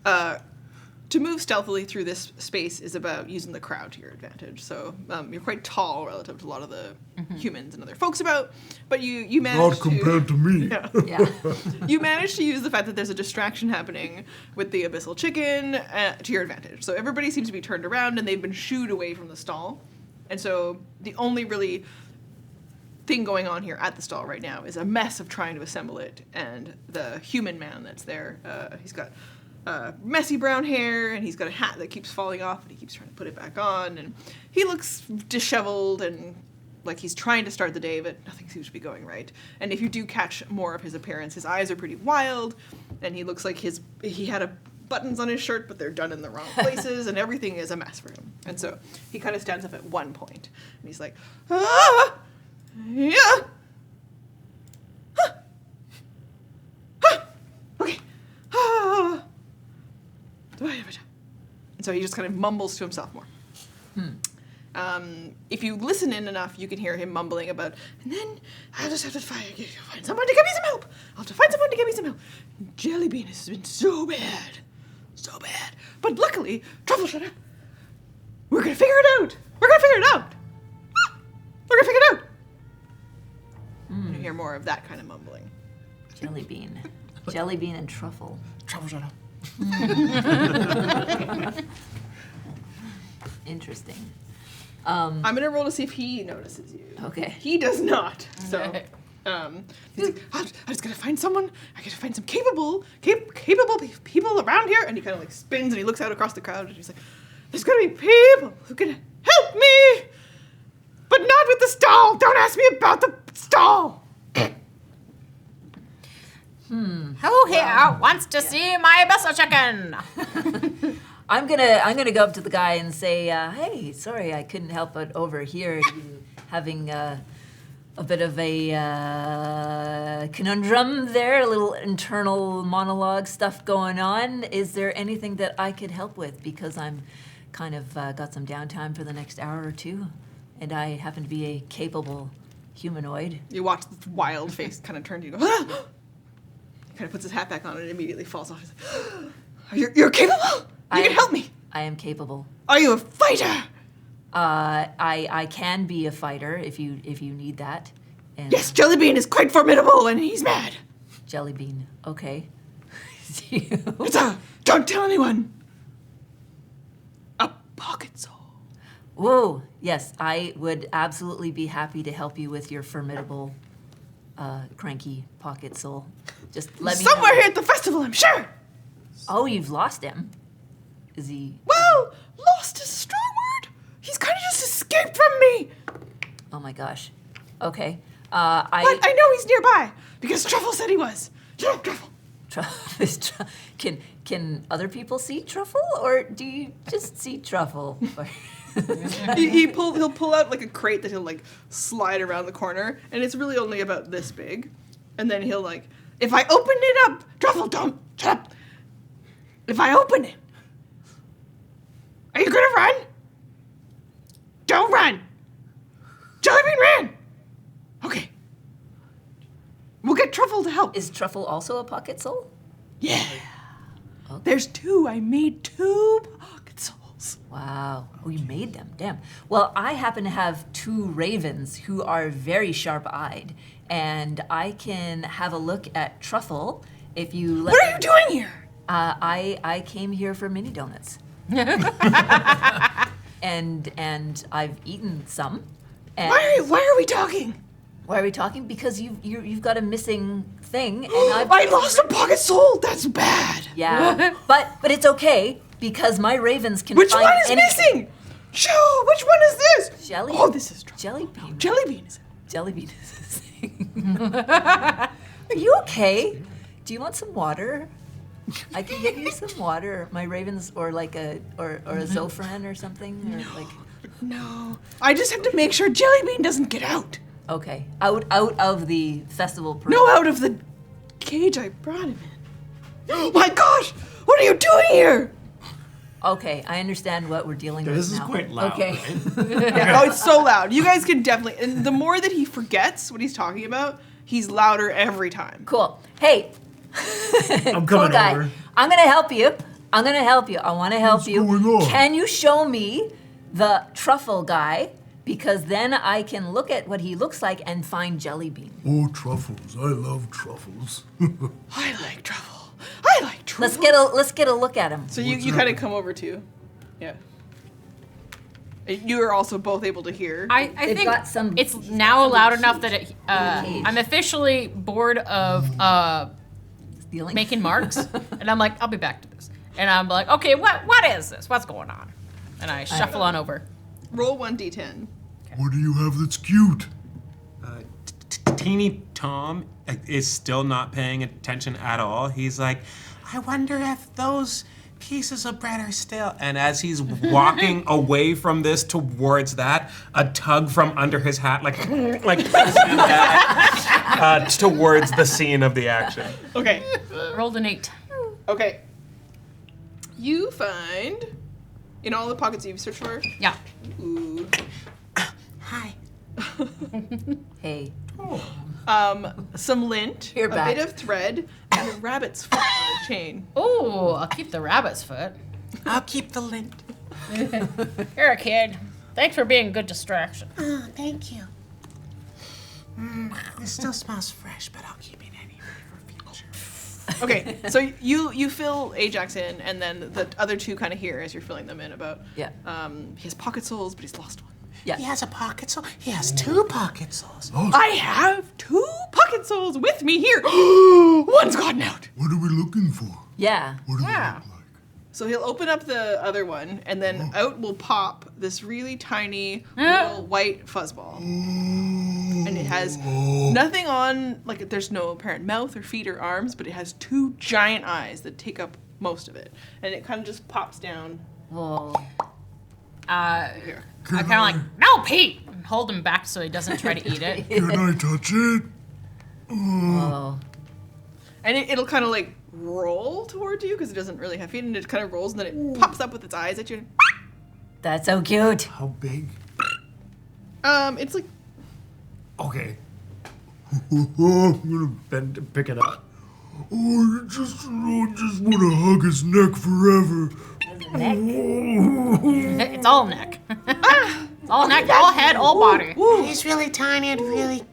to move stealthily through this space is about using the crowd to your advantage. So you're quite tall relative to a lot of the humans and other folks about, but you manage Not compared to me. Yeah. Yeah. You manage to use the fact that there's a distraction happening with the abyssal chicken to your advantage. So everybody seems to be turned around and they've been shooed away from the stall. And so the only really thing going on here at the stall right now is a mess of trying to assemble it. And the human man that's there, he's got messy brown hair and he's got a hat that keeps falling off and he keeps trying to put it back on. And he looks disheveled and like he's trying to start the day, but nothing seems to be going right. And if you do catch more of his appearance, his eyes are pretty wild and he looks like he had buttons on his shirt, but they're done in the wrong places, and everything is a mess for him. And so he kind of stands up at one point, and he's like, ah, yeah, huh. Huh. Okay, ah. And so he just kind of mumbles to himself more. If you listen in enough, you can hear him mumbling about, and then I'll just have to find someone to give me some help. I'll have to find someone to give me some help. Jellybean has been so bad. So bad. But luckily, Truffle, shut up. We're gonna figure it out. We're gonna figure it out. We're gonna figure it out. You hear more of that kind of mumbling. Jellybean. Jellybean and truffle. Truffle, shut up. Interesting. I'm gonna roll to see if he notices you. Okay. He does not. So, he's like, I just gotta find someone. I gotta find some capable people around here. And he kind of like spins and he looks out across the crowd and he's like, there's gotta be people who can help me, but not with the stall. Don't ask me about the stall. Who here wants to see my abyssal chicken? I'm gonna go up to the guy and say, hey, sorry, I couldn't help but overhear you having a bit of a conundrum there, a little internal monologue stuff going on. Is there anything that I could help with? Because I'm kind of got some downtime for the next hour or two, and I happen to be a capable humanoid. You watch the wild face kind of turn to you and go, ah! He kind of puts his hat back on and immediately falls off. He's like, you're capable? You can help me. I am capable. Are you a fighter? I can be a fighter if you need that. And Yes, Jellybean is quite formidable and he's mad. Jellybean. Okay. Don't tell anyone. A pocket soul. Whoa. Yes, I would absolutely be happy to help you with your formidable, cranky pocket soul. Just let me know. Somewhere here at the festival, I'm sure. Oh, you've lost him. Is he? Well, lost is a strong word. He's kind of just escaped from me. Oh my gosh. Okay. But I know he's nearby because Truffle said he was. Shut up, Truffle. Can other people see Truffle, or do you just see Truffle? He'll pull out like a crate that he'll like slide around the corner, and it's really only about this big. And then he'll like, if I open it up, Truffle, don't shut up. If I open it, are you gonna run? Don't run. Jellybean ran. Okay. We'll get Truffle to help. Is Truffle also a pocket soul? Yeah. Okay. There's two. I made 2 pocket souls. Wow. Oh, you made them. Damn. Well, I happen to have 2 ravens who are very sharp-eyed, and I can have a look at Truffle if you let What are you doing here? I came here for mini donuts. and I've eaten some. And Why are we talking? why are we talking? Because you've got a missing thing, and I lost a pocket soul. That's bad. Yeah, but it's okay because my ravens can Which find one is anything. missing? Shoo! Which one is this? Jelly. Oh, this is Truffle. Jellybean. Jellybean is it? Jellybean is a thing. Are you okay? Do you want some water? I can get you some water. My ravens, or like a Zofran or something, or like. No. I just have to make sure Jellybean doesn't get out. Okay, out of the festival parade. No, out of the cage I brought him in. Oh my gosh! What are you doing here? Okay, I understand what we're dealing with This is now. quite loud. Okay. Yeah, oh, it's so loud. You guys can definitely. And the more that he forgets what he's talking about, he's louder every time. Cool. Hey, I'm cool coming guy. over. I'm gonna help you. I want to help What's you. going on? Can you show me the truffle guy? Because then I can look at what he looks like and find jelly bean. Oh, truffles. I love truffles. I like truffle. I like truffle. Let's get a look at him. So you kind of come over too. Yeah. You are also both able to hear. I They've think got some- it's now loud enough that cage. I'm officially bored of Stealing. making marks, and I'm like, I'll be back to this. And I'm like, okay, what is this? What's going on? And I shuffle on over. Roll 1d10. What do you have that's cute? Teeny Tom is still not paying attention at all. He's like, I wonder if those pieces of bread are still. And as he's walking away from this towards that, a tug from under his hat, like presses him back towards the scene of the action. Okay. Rolled an 8. Okay. You find in all the pockets you've searched for. Yeah. Ooh. Hi. Hey. Some lint, You're a back. bit of thread, and a rabbit's foot on a chain. Oh, I'll keep the rabbit's foot. I'll keep the lint. Here, kid. Thanks for being a good distraction. Oh, thank you. It still smells fresh, but I'll keep it anyway for future. Okay, so you fill Ajax in, and then the other two kind of hear as you're filling them in about. Yeah. He has pocket soles, but he's lost one. Yeah. He has a pocket sole. He has 2 pocket soles. I have 2 pocket soles with me here. One's gotten out. What are we looking for? Yeah. What do Yeah. they look like? So he'll open up the other one, and then out will pop this really tiny little white fuzzball. And it has nothing on, like there's no apparent mouth or feet or arms, but it has 2 giant eyes that take up most of it. And it kind of just pops down. Whoa. Here. I kind of like, no, Pete! And hold him back so he doesn't try to eat it. Can I touch it? Whoa. And it'll kind of like roll towards you because it doesn't really have feet, and it kind of rolls, and then it pops up with its eyes at you. That's so cute. How big? It's like Okay. I'm gonna bend and pick it up. Oh, I just want to hug his neck forever. It's all neck. It's all neck, all head, all body. He's really tiny and really.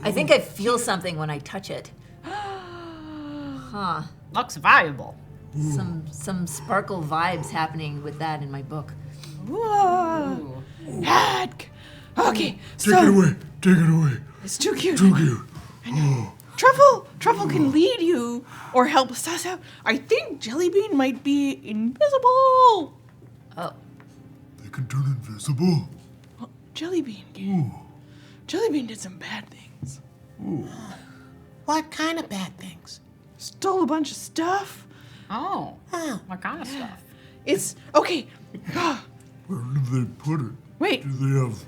I think I feel something when I touch it. Huh. Looks valuable. Some sparkle vibes happening with that in my book. whoa. Okay, Take it away. Take it away. it's too cute. Too cute. Truffle can lead you or help suss out. I think Jellybean might be invisible. Oh. They can turn invisible. Jellybean can. Jellybean did some bad things. What kind of bad things? Stole a bunch of stuff. Oh, Oh, what kind of stuff? It's okay. Where did they put it? Wait. Do they have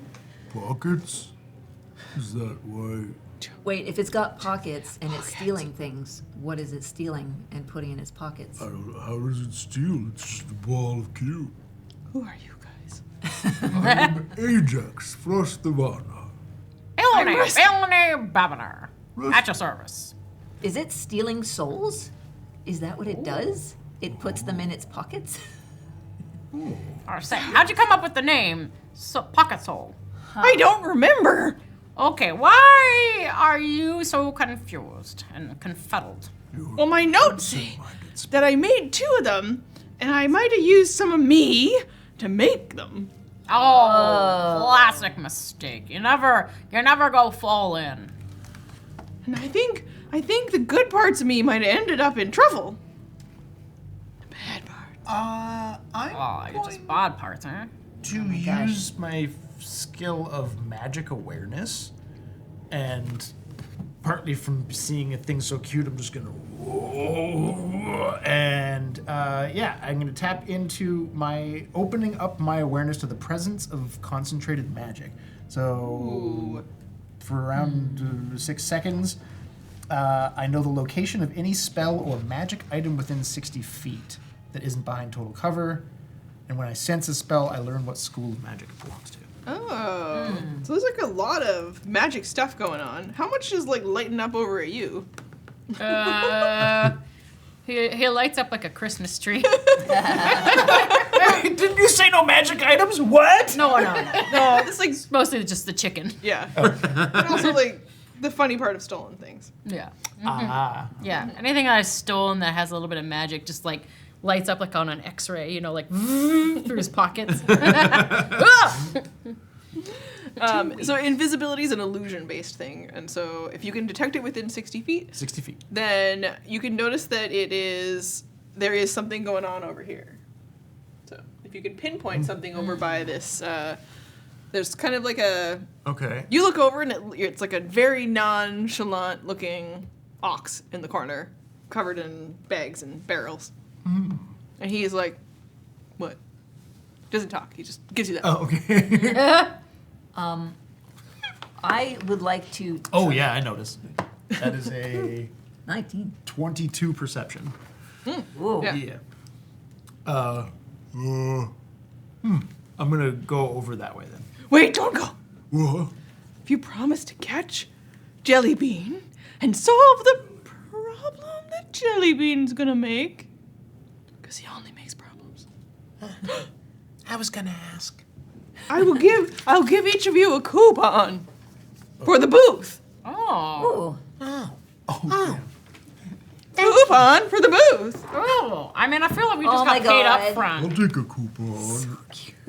pockets? Is that why? Wait, if it's got pockets and it's stealing things, what is it stealing and putting in its pockets? I don't know. How does it steal? It's just a ball of cute. Who are you guys? I'm Ajax Frostivana. Felony Baboner. At your service. Is it stealing souls? Is that what it does? It puts them in its pockets? Or say, how'd you come up with the name Pocket Soul? I don't remember. Okay, why are you so confused and confuddled? Well, my notes say that I made 2 of them, and I might have used some of me to make them. Oh, classic mistake. You never go full in. And I think the good parts of me might have ended up in truffle. The bad parts. I'm Oh, you're just bad parts, huh? to use my skill of magic awareness, and partly from seeing a thing so cute, I'm just gonna and I'm gonna tap into my opening up my awareness to the presence of concentrated magic. So for around 6 seconds, I know the location of any spell or magic item within 60 feet that isn't behind total cover. And when I sense a spell, I learn what school of magic it belongs to. Oh. So there's like a lot of magic stuff going on. How much is like lighting up over at you? He lights up like a Christmas tree. Didn't you say no magic items? What? No. No, it's like, Mostly just the chicken. yeah. And also like the funny part of stolen things. Yeah. Ah. Yeah. Anything that I've stolen that has a little bit of magic just like lights up like on an X-ray, you know, like through his pockets. So invisibility is an illusion-based thing, and so if you can detect it within 60 feet, 60 feet. then you can notice that there is something going on over here. So if you can pinpoint something over by this, there's kind of like Okay. you look over and it's like a very nonchalant looking ox in the corner, covered in bags and barrels. And he's like, what? Doesn't talk, he just gives you that. Oh, okay. I would like to. Oh, yeah, I noticed. That is a 19. 22 perception. Whoa. Yeah. I'm going to go over that way then. Wait, don't go! What? If you promise to catch Jellybean and solve the problem that Jellybean's gonna make, because he only makes problems, I was gonna ask. I'll give each of you a coupon for the booth. Oh. Ooh. Coupon for the booth. Oh. I mean, I feel like we just Oh my got paid God. up I'll front. take a coupon.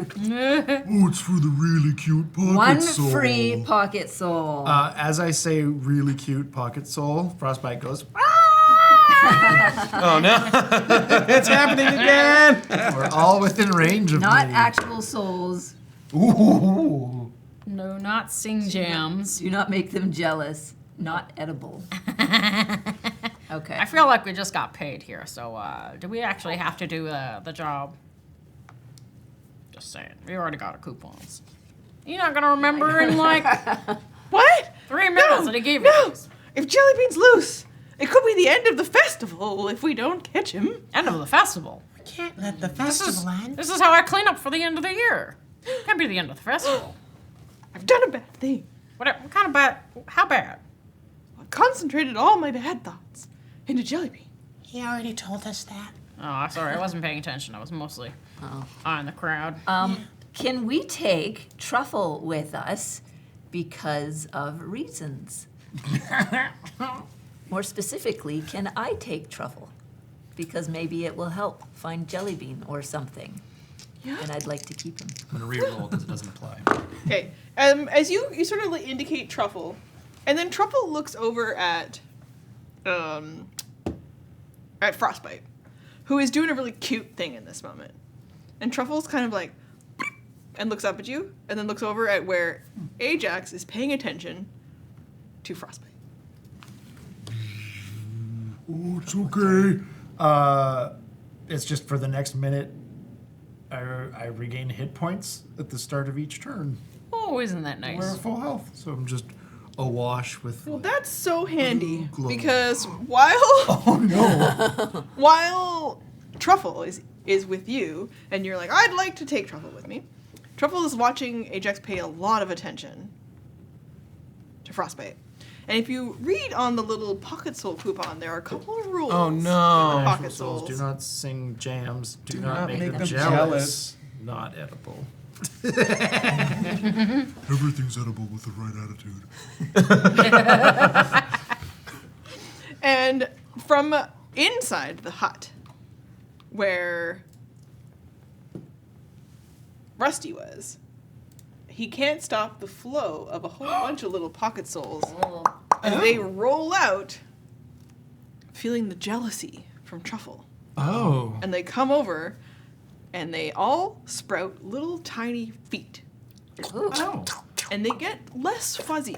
Oh, it's for the really cute pocket One soul. free pocket soul. As I say really cute pocket soul, Frostbite goes, Oh no! It's happening again. we're all within range of Not me. actual souls. Ooh. No, not sing jams. Do not make them jealous. Not edible. Okay. I feel like we just got paid here, so do we actually have to do the job? Just saying. We already got our coupons. You're not gonna remember in like What? 3 minutes that he gave No! us. If Jellybean's loose, it could be the end of the festival if we don't catch him. End of the festival. We can't let the This is, festival end. this is how I clean up for the end of the year. Can't be the end of the festival. I've done a bad thing. What kind of bad? How bad? I concentrated all my bad thoughts into Jellybean. He already told us that. Oh, sorry, I wasn't paying attention. I was mostly on the crowd. Can we take Truffle with us because of reasons? More specifically, can I take Truffle? Because maybe it will help find Jellybean or something. Yeah. And I'd like to keep him. I'm going to re-roll because it doesn't apply. Okay. As you sort of like indicate Truffle, and then Truffle looks over at Frostbite, who is doing a really cute thing in this moment. And Truffle's kind of like, and looks up at you, and then looks over at where Ajax is paying attention to Frostbite. Oh, it's okay. It's just for the next minute, I regain hit points at the start of each turn. Oh, isn't that We're nice? full health, so I'm just awash with. Well, that's so handy Glow. because while Truffle is with you, and you're like, I'd like to take Truffle with me. Truffle is watching Ajax pay a lot of attention to Frostbite. And if you read on the little Pocket Soul coupon, there are a couple of rules. Oh, no. For Pocket Actual souls. Souls. Do not sing jams. Do not not make make them them jealous. Not edible. Everything's edible with the right attitude. And from inside the hut, where Rusty was, he can't stop the flow of a whole bunch of little pocket souls as they roll out, feeling the jealousy from Truffle. Oh. And they come over, and they all sprout little tiny feet. Ooh. Oh. And they get less fuzzy,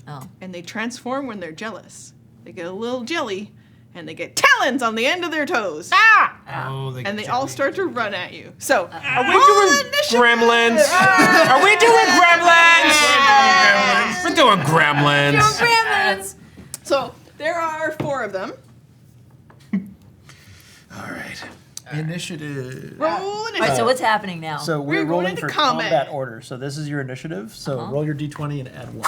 Oh. and they transform when they're jealous. They get a little jelly, and they get talons on the end of their toes. Ah! Oh, And they all start to run at you. So, Are we doing gremlins? Are we doing gremlins? We're doing gremlins. Gremlins! So there are 4 of them. All right. Initiative. Roll All initiative. right, so what's happening now? So We're we're going rolling into for combat. combat order. So this is your initiative. So roll your d20 and add 1.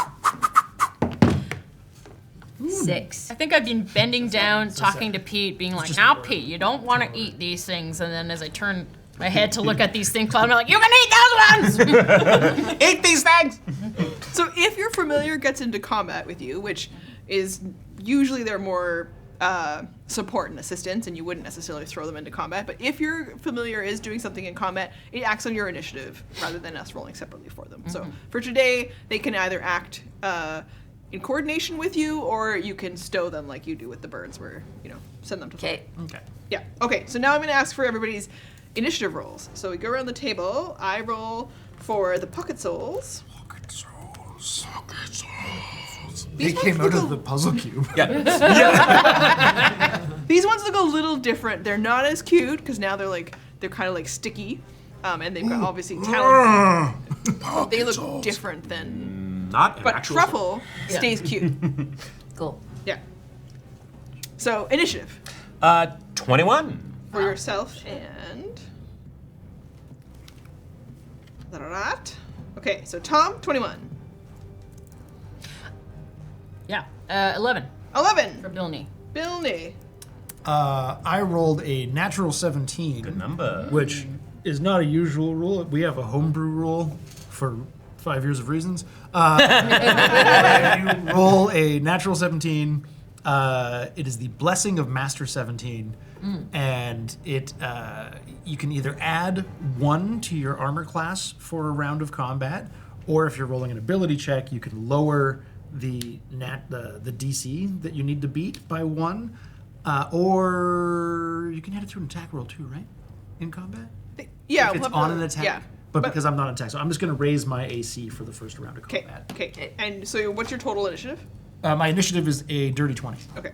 6. I think I've been bending down, talking to Pete, being like, now, Pete, you don't want to eat these things. And then as I turn my head to look at these things, I'm like, you can eat those ones! Eat these things! So if your familiar gets into combat with you, which is usually they're more support and assistance, and you wouldn't necessarily throw them into combat, but if your familiar is doing something in combat, it acts on your initiative rather than us rolling separately for them. So for today, they can either act in coordination with you, or you can stow them like you do with the birds, where, send them to Okay. Okay. Yeah. Okay, so now I'm going to ask for everybody's initiative rolls. So we go around the table. I roll for the pocket souls. They came out of the puzzle cube. These ones look a little different. They're not as cute because now they're kind of like sticky, and they've got obviously talons. They look different than. Not an But actual Truffle stays cute. Cool. Yeah. So initiative 21. for yourself and. That. Okay, so Tom 21, Yeah, 11 11. for Bilney. Bilney. I rolled a natural 17. Good number. Which is not a usual rule. We have a homebrew rule for 5 years of reasons. You roll a natural 17. It is the blessing of Master 17. And it you can either add 1 to your armor class for a round of combat, or if you're rolling an ability check, you can lower the DC that you need to beat by 1, or you can add it to an attack roll too, right? In combat, Yeah. if it's we'll have on to- an attack. Yeah. But because I'm not an attack, so I'm just going to raise my AC for the first round of Okay. combat. Okay. And so what's your total initiative? My initiative is a dirty 20. Okay.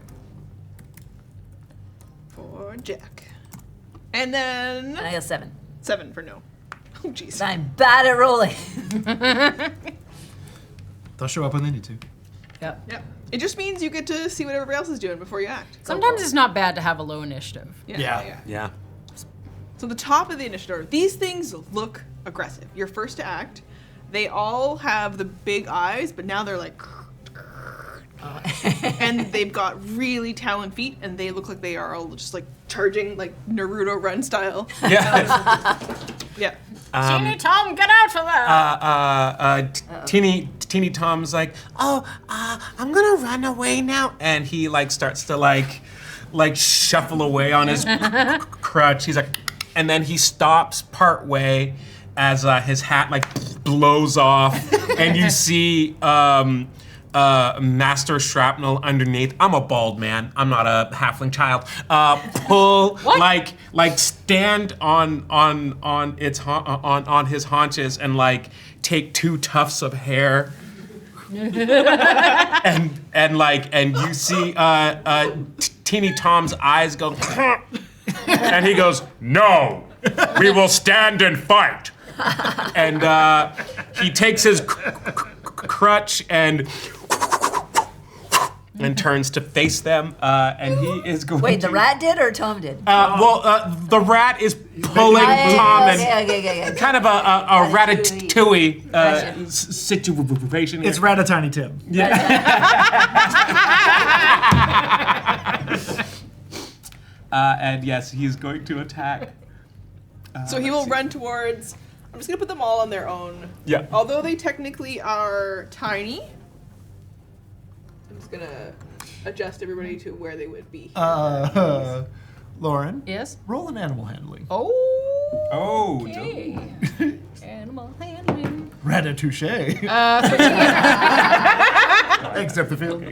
For Jack. And then I got 7. 7 for no. Oh, jeez. I'm bad at rolling. They'll show up when they need to. Yep. Yeah. It just means you get to see what everybody else is doing before you act. Sometimes it's not bad to have a low initiative. Yeah. Yeah. So the top of the initiative order, these things look aggressive. You're first to act. They all have the big eyes, but now they're like... and they've got really talon feet, and they look like they are all just like charging, like Naruto run style. Yeah. Yeah. Teeny Tom, get out for that! Teeny Tom's like, Oh, I'm gonna run away now. and he starts to shuffle away on his crutch. He's like, and then he stops part way as his hat blows off, and you see Master Shrapnel underneath. I'm a bald man. I'm not a halfling child. Pull stand on his haunches and take 2 tufts of hair. and you see Teeny Tom's eyes go, and he goes, "No, we will stand and fight." And he takes his crutch and turns to face them, and he is going. Wait, to... the rat did or Tom did? The rat is pulling Tom and Okay. kind of a ratatouille Gotcha. situation. It's Here. Ratatouille Tim. And yes, he's going to attack. So he will run towards... I'm just going to put them all on their own. Yeah. Although they technically are tiny, I'm just going to adjust everybody to where they would be. Lauren, Yes? roll an animal handling. Oh, Oh, okay. Animal handling. Ratatouille. 13. Except the field.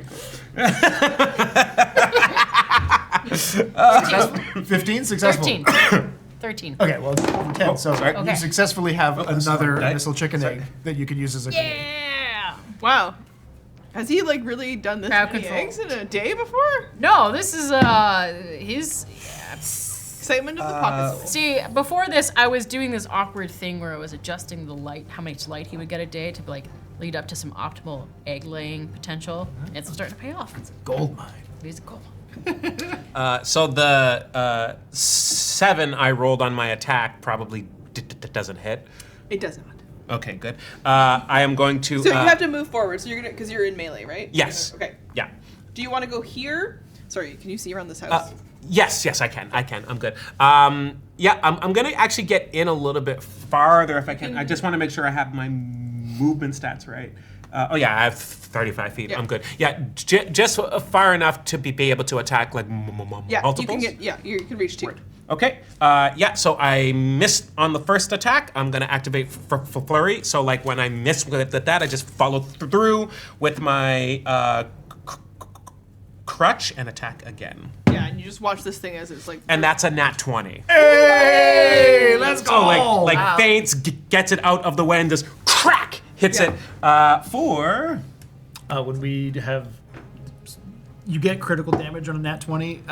15 successful. 13. Okay, well, it's over 10. So sorry. you Okay. successfully have another Sorry. missile chicken egg that you can use as a grenade. Yeah! Wow. Has he really done this Crowd many control. eggs in a day before? No, this is his. Excitement of the pocket soul. See, before this, I was doing this awkward thing where I was adjusting the light, how much light he would get a day to lead up to some optimal egg laying potential. It's starting to pay off. Gold mine. He's cool. So the 7 I rolled on my attack probably doesn't hit. It does not. Okay, good. I am going to. So you have to move forward. So you're gonna, because you're in melee, right? Yes. Okay. Yeah. Do you want to go here? Sorry, can you see around this house? Yes, I can. I'm good. Yeah, I'm gonna actually get in a little bit farther if I can. I just want to make sure I have my movement stats right. I have 35 feet. Yeah. I'm good. Yeah, just far enough to be able to attack like Yeah, multiples. you can get. Yeah, you can reach 2. Okay. So I missed on the first attack. I'm gonna activate flurry. So like when I miss with that, I just follow through with my crutch and attack again. Yeah, and you just watch this thing as it's like. And that's a nat 20. Hey, let's go. So like feints, gets it out of the way and just crack hits it for. When we have, you get critical damage on a nat 20.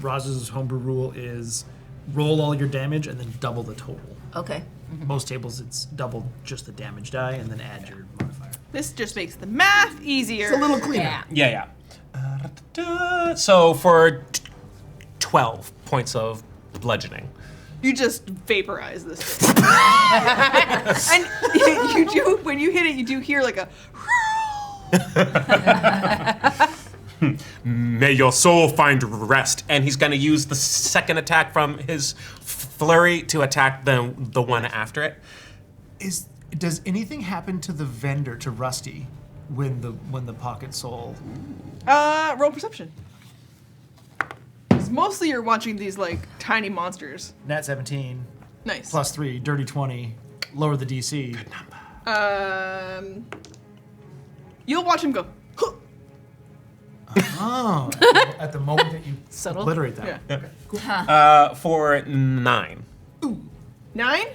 Roz's homebrew rule is roll all your damage and then double the total. Okay. Most tables it's double just the damage die and then add your modifier. This just makes the math easier. It's a little cleaner. Yeah. So for 12 points of bludgeoning. You just vaporize this thing. And you do, when you hit it, you do hear like a. May your soul find rest. And he's going to use the second attack from his flurry to attack the one after it. Does anything happen to the vendor, to Rusty, when the pocket soul? Roll perception. 'Cause mostly you're watching these like tiny monsters. Nat 17 Nice. plus 3, dirty 20, lower the DC. You'll watch him go. "Huh." Oh, at the moment that you Subtle. obliterate that. Yeah. For 9. 9?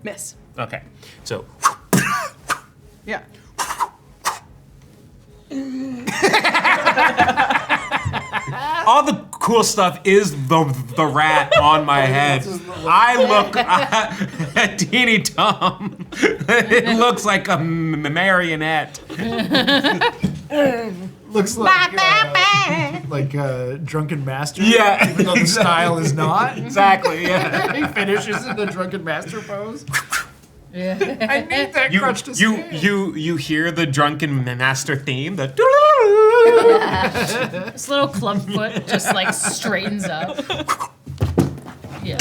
Miss. Okay. So Yeah. all the cool stuff is the rat on my head. I look at Teeny Tom. It looks like a marionette. Looks like Drunken Master. Yeah, Even though the style is not. Exactly. Yeah. He finishes in the Drunken Master pose. I need that crutch to You hear the Drunken Master theme. The This little club foot just like straightens up. Yeah.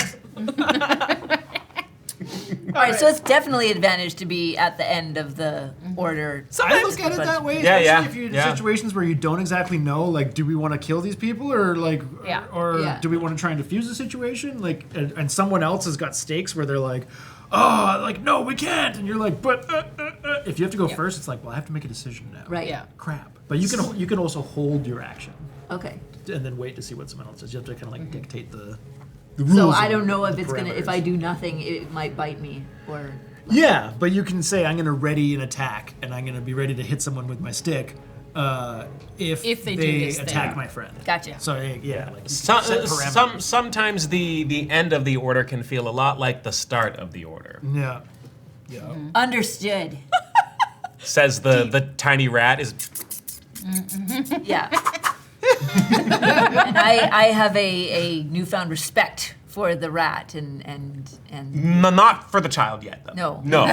All right, so it's definitely advantage to be at the end of the order. I look at it that way, Yeah, especially yeah, if you're in yeah. situations where you don't exactly know, like, do we want to kill these people or like, Yeah. or Yeah. do we want to try and defuse the situation? Like, and someone else has got stakes where they're like, oh, like, no, we can't, and you're like, but if you have to go first, it's like, well, I have to make a decision now. Right. Yeah. Crap. But you can also hold your action Okay. and then wait to see what someone else does. You have to kind of like dictate the So rules. I and don't know if the it's gonna. If parameters. I do nothing, it might bite me. Or Yeah, but you can say I'm going to ready an attack, and I'm going to be ready to hit someone with my stick if they do this thing. attack my friend. Gotcha. So yeah, like you can set parameters. Sometimes the end of the order can feel a lot like the start of the order. Yeah. Yeah. Understood. Says the tiny rat is. Yeah. And I have a newfound respect for the rat and Not for the child yet, though. No. No.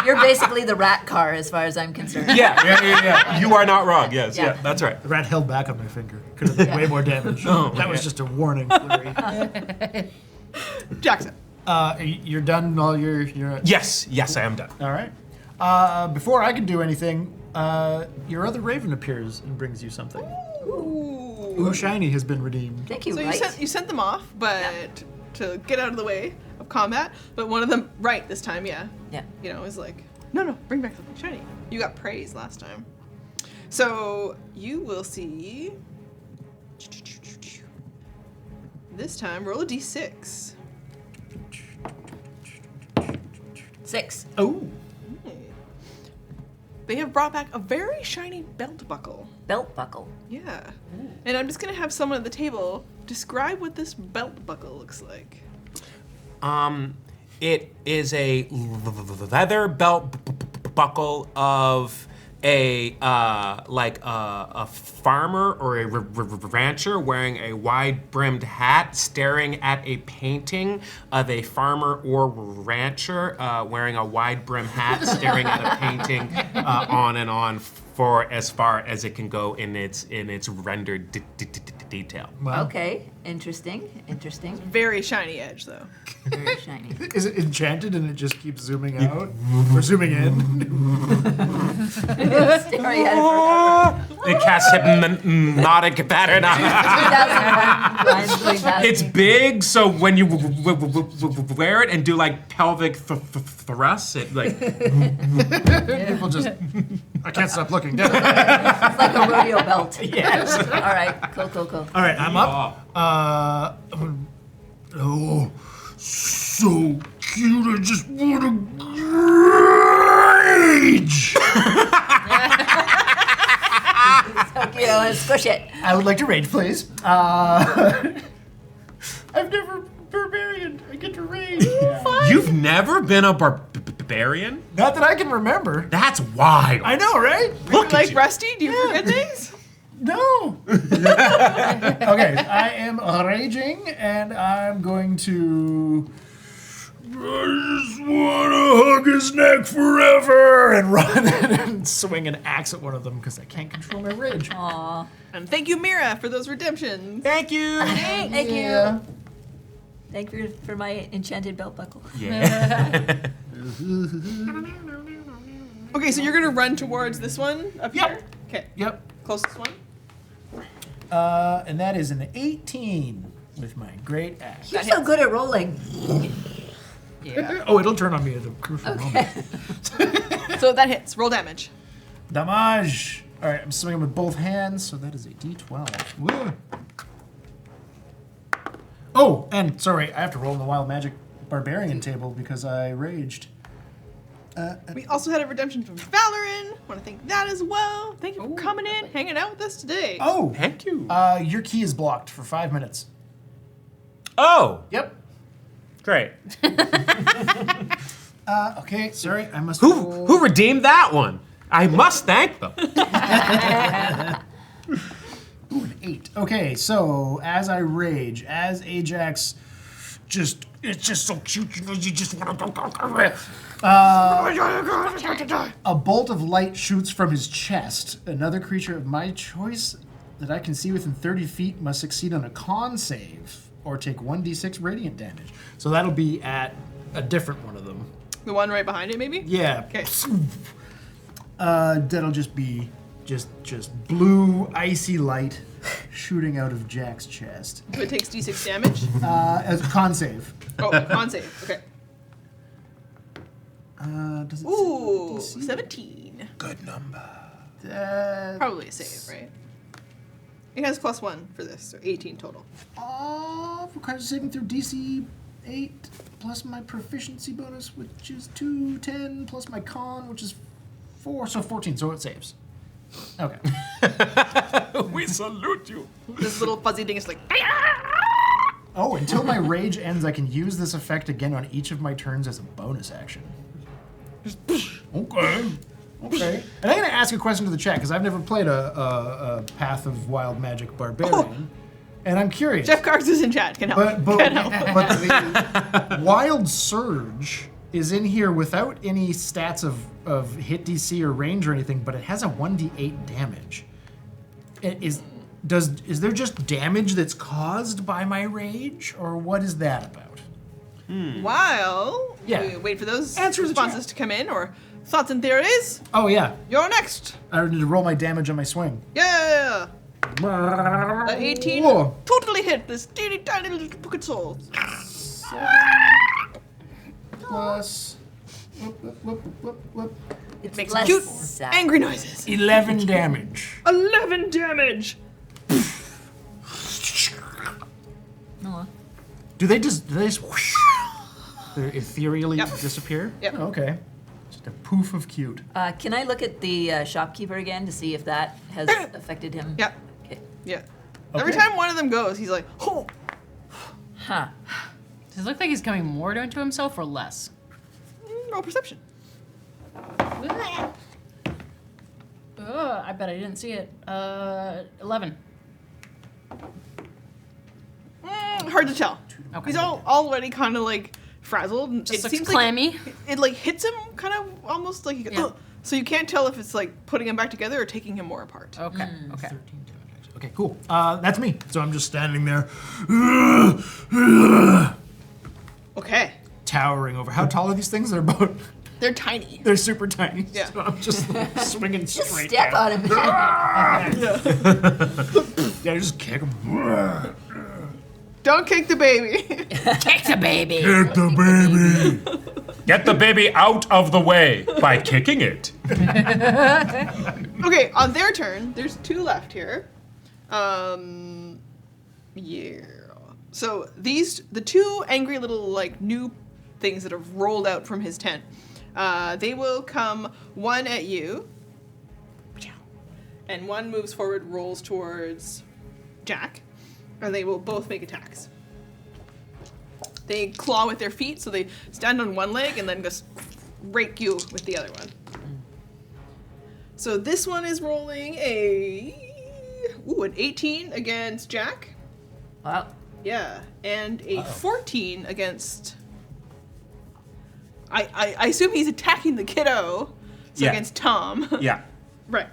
you're basically the rat car as far as I'm concerned. Yeah. You are not wrong. Yes. Yeah. Yeah. That's right. The rat held back on my finger. Could have done way more damage. That was just a warning. Larry. Jackson. You're done. All your. Yes. I am done. All right. Before I can do anything, your other raven appears and brings you something. Ooh, shiny has been redeemed. Thank you. So Right. you sent them off, but to get out of the way of combat. But one of them, right this time, yeah. Yeah. You know, is like, no, bring back something shiny. You got praise last time. So you will see. This time, roll a d6. 6. Oh. They have brought back a very shiny belt buckle. Belt buckle. Yeah. And I'm just gonna have someone at the table describe what this belt buckle looks like. It is a leather belt buckle of a farmer or a rancher wearing a wide-brimmed hat, staring at a painting of a farmer or rancher wearing a wide-brimmed hat, staring at a painting on and on for as far as it can go in its rendered detail. Okay, interesting. Very shiny edge, though. Very shiny. Is it enchanted and it just keeps zooming out? Or zooming in? Staring at it forever. It casts hypnotic pattern. 2001, doing that. It's big, so when you wear it and do like pelvic thrusts, it like People just, I can't stop looking. It's like a rodeo belt. yes. All right, cool. All right, I'm up. Oh, so cute. I just want to rage. Okay, I want to squish it. I would like to rage, please. I've never barbarian. I get to rage. You've never been a barbarian? Not that I can remember. That's wild. I know, right? Look Like at you. Rusty, do you forget things? No. Okay, I am raging, and I'm going to. I just want to hug his neck forever. And run and swing an axe at one of them because I can't control my rage. Aw. And thank you, Mira, for those redemptions. Thank you. Thank Yeah. you. Thank you for my enchanted belt buckle. Yeah. Okay, so you're gonna run towards this one up Yep. here? Okay, Yep. closest one. And that is an 18 with my great axe. You're so good at rolling. Oh, it'll turn on me at a crucial moment. So that hits. Roll damage. Damage. All right, I'm swinging with both hands, so that is a D12. Woo. Oh, and sorry, I have to roll in the Wild Magic Barbarian table because I raged. We also had a redemption from Valorin. Want to thank that as well. Thank you for coming in, hanging out with us today. Oh, Thank you. your key is blocked for 5 minutes. Oh, Yep. great. Okay, sorry, I must. Who redeemed that one? I must thank them. Ooh, an 8. Okay, so as I rage, as Ajax it's just so cute, you just want to go. A bolt of light shoots from his chest. Another creature of my choice that I can see within 30 feet must succeed on a con save or take 1d6 radiant damage. So that'll be at a different one of them. The one right behind it, maybe? Yeah. Okay. That'll just be just blue icy light shooting out of Jack's chest. So it takes d6 damage. As a con save. Oh, con save. Okay. Does it Ooh, say DC? 17. Good number. Probably a save, right? It has +1 for this, so 18 total. Requires saving through DC 8 plus my proficiency bonus, which is 2, 10, plus my con, which is 4, so 14, so it saves. Okay. We salute you. This little fuzzy thing is like. Oh, until my rage ends, I can use this effect again on each of my turns as a bonus action. Okay. Okay. And I'm going to ask a question to the chat, because I've never played a Path of Wild Magic Barbarian. And I'm curious. Jeff Carks is in chat. Can help. But Can help. the Wild Surge is in here without any stats of hit DC or range or anything, but it has a 1d8 damage. Is there just damage that's caused by my rage, or what is that about? While Yeah. we wait for those Answer the responses chat. to come in, or thoughts and theories, Oh yeah, you're next. I need to roll my damage on my swing. Yeah. 18 Whoa. totally hit this teeny tiny little pocket soul. Plus. Whoop. It makes less cute, sad. angry noises. 11 damage. 11 damage. Aw. Do they just whoosh, they ethereally Yep. disappear? Yep. Oh, okay. Just a poof of cute. Can I look at the shopkeeper again to see if that has affected him? Yeah. Okay. Yeah. Every Okay. time one of them goes, he's like, oh. Huh. Does it look like he's coming more into himself or less? Roll perception. I bet I didn't see it. 11. Hard to tell. Okay. He's already kind of like frazzled. And Just it looks seems clammy. like it like hits him kind of almost like he goes, Yeah. "Ugh." So you can't tell if it's like putting him back together or taking him more apart. Okay. Okay. 13 damage. Okay, cool. That's me. So I'm just standing there, Okay. towering over. How tall are these things? They're about. They're tiny. They're super tiny. Yeah. So I'm just swinging straight Step down. on him. Yeah, just kick them. Don't kick the baby. Kick the baby. Get the baby. Get the baby out of the way by kicking it. Okay, on their turn, there's 2 left here. Yeah. So the 2 angry little like new things that have rolled out from his tent, they will come one at you, and one moves forward, rolls towards Jack, and they will both make attacks. They claw with their feet, so they stand on one leg and then just rake you with the other one. So this one is rolling an 18 against Jack. Wow. Yeah, and a 14 against. I assume he's attacking the kiddo, so Yeah. against Tom. Yeah. Right.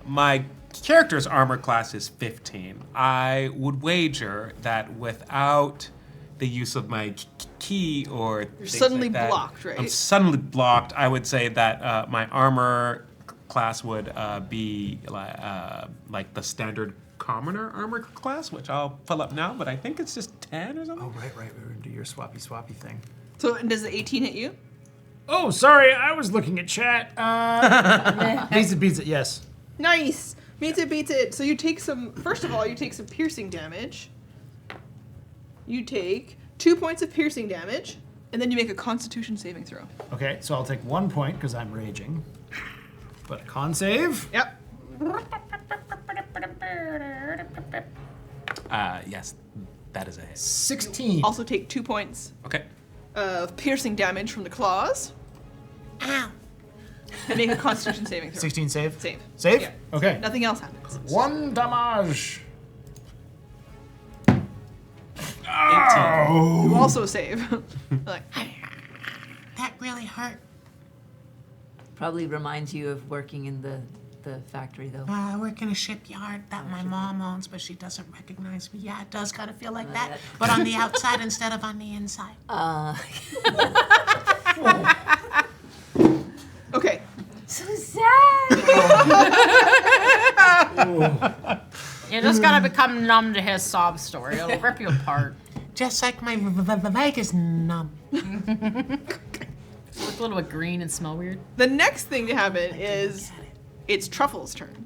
My character's armor class is 15. I would wager that without the use of my key or You're things suddenly like that, blocked, right? I'm suddenly blocked. I would say that my armor class would be like the standard commoner armor class, which I'll fill up now, but I think it's just 10 or something. Oh, right. We were gonna do your swappy thing. So does the 18 hit you? Oh, sorry. I was looking at chat. Beats it. Yes. Nice. Beats it. So you take first of all, you take some piercing damage. You take 2 points of piercing damage, and then you make a Constitution saving throw. Okay, so I'll take 1 point because I'm raging. But a con save. Yep. Yes, that is a hit. 16. Also take 2 points Okay. of piercing damage from the claws, Ow. and make a Constitution saving throw. 16 save. Save. Save? Yeah. Okay. Nothing else happens. 1 damage. You also save. Like, That really hurt. Probably reminds you of working in the factory, though. I work in a shipyard that my mom owns, but she doesn't recognize me. Yeah, it does kind of feel like that, that- but on the outside instead of on the inside. okay. So sad. You just gotta become numb to his sob story. It'll rip you apart. Just like my leg is numb. Look a little bit green and smell weird. The next thing to happen is it's Truffle's turn.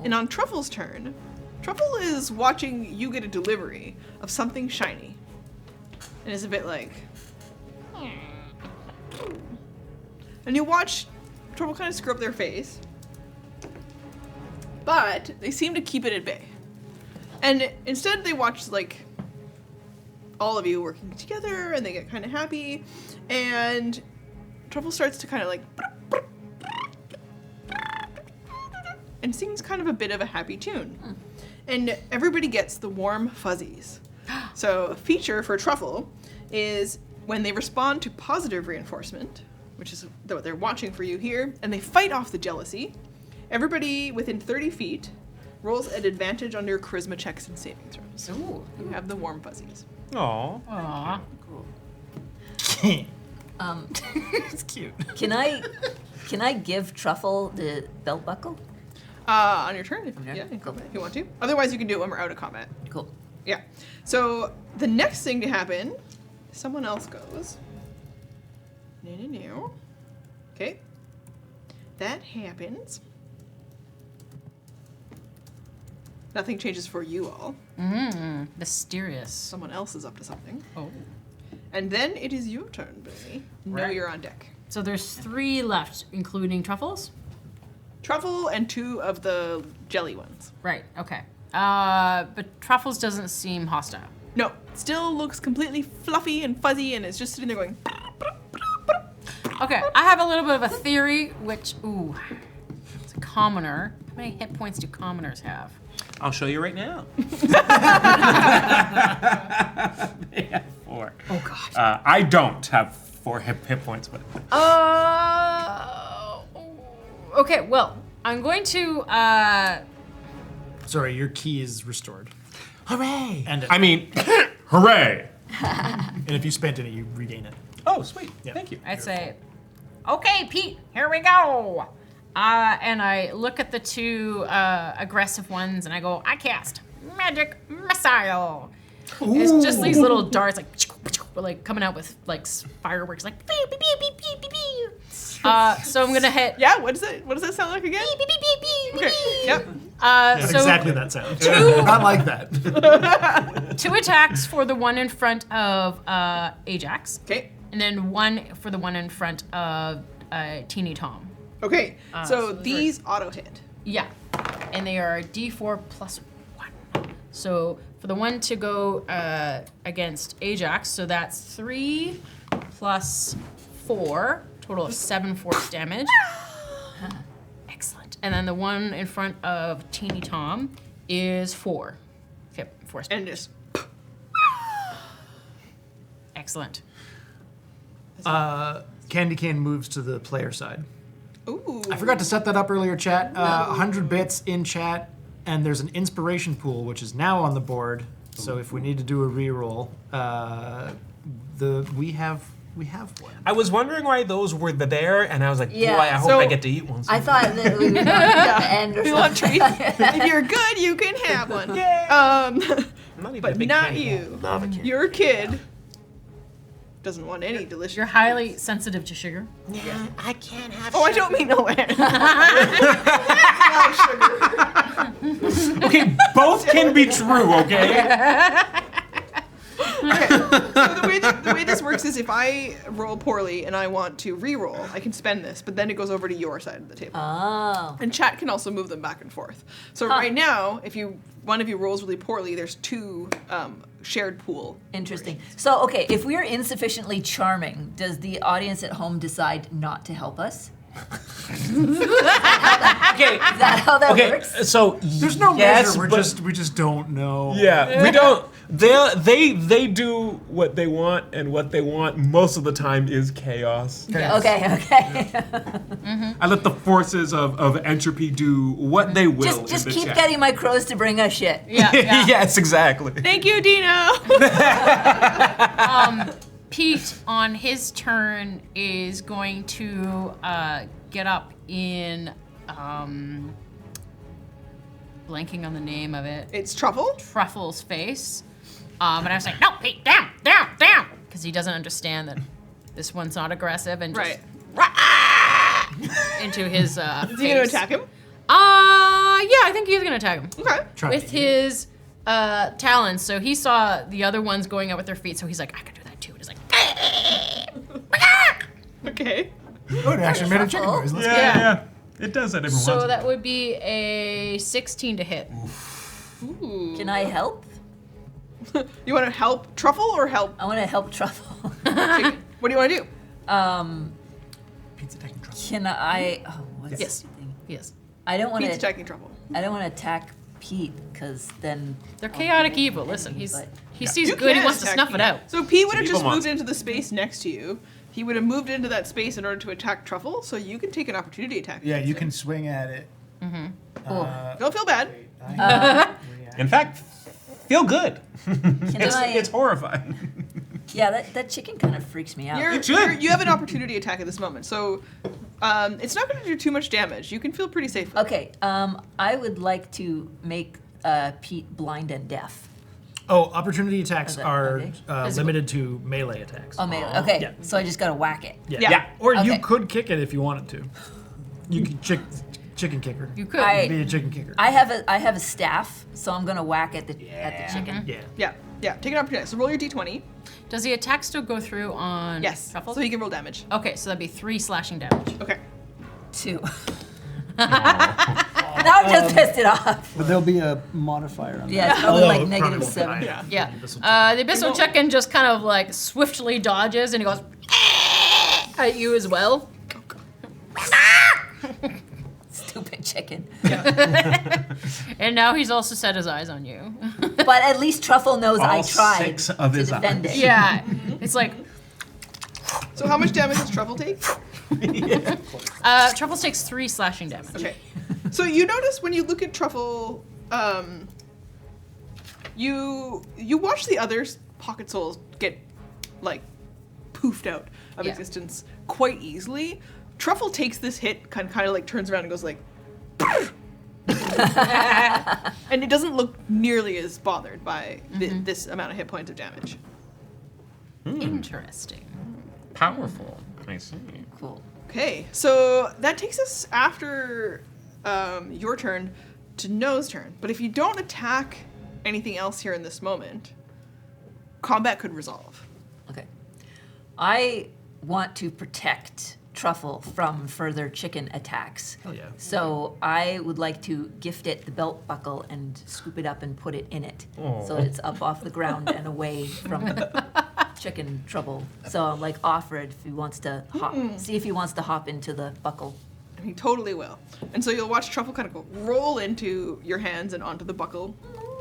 And on Truffle's turn, Truffle is watching you get a delivery of something shiny. And it's a bit like. And you watch Truffle kind of scrub their face. But they seem to keep it at bay. And instead they watch like all of you working together and they get kind of happy. And Truffle starts to kind of like and sings kind of a bit of a happy tune. And everybody gets the warm fuzzies. So a feature for Truffle is when they respond to positive reinforcement, which is what they're watching for you here, and they fight off the jealousy, everybody within 30 feet rolls at advantage on their charisma checks and saving throws. Ooh. You have the warm fuzzies. Aw. Aw. It's cute. Can I give Truffle the belt buckle? On your turn, Okay, yeah, cool. if you want to. Otherwise, you can do it when we're out of combat. Cool. Yeah. So the next thing to happen, someone else goes. No. Okay. That happens. Nothing changes for you all. Mysterious. Someone else is up to something. Oh. And then it is your turn, Billy. Now Right. you're on deck. So there's 3 left, including Truffles? Truffle and 2 of the jelly ones. Right, okay. But Truffles doesn't seem hostile. No, still looks completely fluffy and fuzzy and is just sitting there going. Okay, I have a little bit of a theory, which, it's a commoner. How many hit points do commoners have? I'll show you right now. They have 4. Oh, God. I don't have 4 hit points, but. Okay, well, I'm going to, Sorry, your key is restored. Hooray! And I mean, hooray! and if you spent any, you regain it. Oh, sweet. Yeah. Thank you. I'd say, okay, Pete, here we go. And I look at the 2 aggressive ones and I go, I cast Magic Missile. It's just these little darts like coming out with like fireworks, like pew, pew, pew, pew, pew, pew, pew. So I'm gonna hit. Yeah, what does that sound like again? Beep, beep, beep, beep, beep, Okay, beep. yep. So Exactly that sound. Not like that. 2 attacks for the one in front of Ajax, Okay. and then 1 for the one in front of Teeny Tom. Okay, so so these auto hit. Yeah, and they are D4 plus 1. So for the one to go against Ajax, so that's 3 plus 4, total of 7 force damage. Excellent. And then the one in front of Teeny Tom is 4. Okay, force. And just Excellent. Candy Cane moves to the player side. ooh. I forgot to set that up earlier, chat. 100 bits in chat, and there's an inspiration pool, which is now on the board. So if we need to do a reroll, we have one. I was wondering why those were there, and I was like, Yeah, boy, I hope so- I get to eat one. I thought that we would want to end or We want something. treats. If you're good, you can have one. I'm not even a But big not candy you. guy. Love a candy. Your kid doesn't want any delicious. You're highly sensitive to sugar. Yeah, I can't have Oh, I sugar. don't mean no way. Okay, both can be true, okay? Okay, so the way this works is if I roll poorly and I want to re-roll, I can spend this, but then it goes over to your side of the table. Oh. And chat can also move them back and forth. So right now, if one of you rolls really poorly, there's 2 shared pool. Interesting. So, okay, if we are insufficiently charming, does the audience at home decide not to help us? Okay. Is that how that Okay, works? so There's no yes, measure. but- We just don't know. Yeah, we don't. They do what they want, and what they want most of the time is chaos. Okay. I let the forces of entropy do what they will. Just in the keep chat. getting my crows to bring us shit. Yeah, yeah. Yes, exactly. Thank you, Dino. Pete, on his turn, is going to get up in, blanking on the name of it, It's Truffle. Truffle's face. And I was like, no, Pete, down, down, down! Because he doesn't understand that this one's not aggressive and just into his face. Is he going to attack him? Yeah, I think he's going to attack him. Okay. Try With his talons. So he saw the other ones going out with their feet, so he's like, I could do that too. And he's like, Okay. Oh, it actually made a chicken noise. Let's Yeah. It does that every so once. that would be a 16 to hit. Ooh. Can I help? You want to help Truffle or help I want to help Truffle. Chicken? What do you want to do? Pizza taking trouble. Can I? Oh, what's Yes. the thing? Yes. I don't want Pete's to. attacking Truffle. I don't want to attack Pete because then They're chaotic evil. Listen, he sees You good, he can wants to attack snuff Pete. it out. So Pete would have It's an just evil moved monster. into the space next to you. He would have moved into that space in order to attack Truffle, so you can take an opportunity attack. Yeah, you can swing at it. Don't feel bad. In fact, feel good. can I? It's horrifying. Yeah, that chicken kind of freaks me out. You have an opportunity attack at this moment, so it's not going to do too much damage. You can feel pretty safe. Okay, I would like to make Pete blind and deaf. Oh, opportunity attacks Okay, are okay. limited to melee attacks. Oh, man. Okay, Yeah. so I just gotta whack it. Yeah. Or you Okay. could kick it if you wanted to. You could chicken kicker. You could. Be a chicken kicker. I have a staff, so I'm gonna whack at the chicken. Yeah. Yeah. Take an opportunity. So roll your d20. Does the attack still go through on Yes. Truffle? So you can roll damage. Okay, so that'd be 3 slashing damage. Okay. 2. Now I've just pissed it off. But there'll be a modifier on Yeah, it's that. probably Although like it probably -7. won't die. Yeah. Yeah. The abyssal chicken just kind of like swiftly dodges and he goes, At you as well. Stupid chicken. And now he's also set his eyes on you. But at least Truffle knows I All tried 6 of to his defend eyes. it. Yeah. It's like, So how much damage does Truffle take? Truffles takes 3 slashing damage. Okay. So you notice when you look at Truffle, you watch the others' pocket souls get like poofed out of Yeah. existence quite easily. Truffle takes this hit, kind of like turns around and goes like, and it doesn't look nearly as bothered by this amount of hit points of damage. Interesting. Powerful. I see. Cool. Okay, so that takes us after your turn to No's turn. But if you don't attack anything else here in this moment, combat could resolve. Okay. I want to protect Truffle from further chicken attacks. Hell yeah. So I would like to gift it the belt buckle and scoop it up and put it in it. So it's up off the ground and away from chicken trouble. So I'm like offer it if he wants to hop. See if he wants to hop into the buckle. And he totally will. And so you'll watch Truffle kind of go roll into your hands and onto the buckle.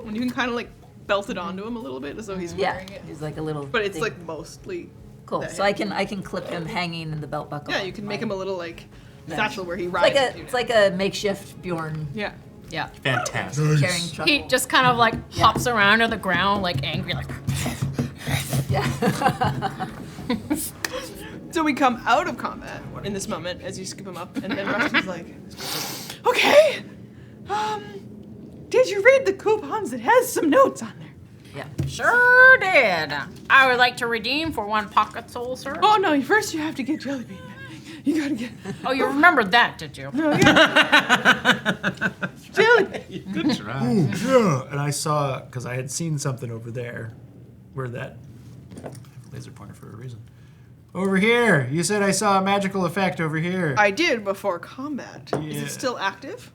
And you can kind of like belt it onto him a little bit as though he's Yeah, wearing it. he's like a little. But it's thing. like mostly cool. that So I can clip him hanging in the belt buckle. Yeah, you can make him a little like Yeah. satchel where he It's rides. like with you. it's like a makeshift Bjorn Yeah. Yeah. Fantastic. carrying Nice. Truffle. He just kind of like hops around on the ground, like angry, like. Yeah. So we come out of combat in this moment as you scoop him up, and then Rusty's like, okay, did you read the coupons? It has some notes on there. Yeah. Sure did. I would like to redeem for 1 pocket soul, sir. Oh no, first you have to get Jelly Bean. You gotta get Oh, you remembered that, did you? Jelly Bean. Good try. Yeah. And I saw, because I had seen something over there, where that laser pointer for a reason. Over here, you said I saw a magical effect over here. I did before combat. Is Yeah. it still active?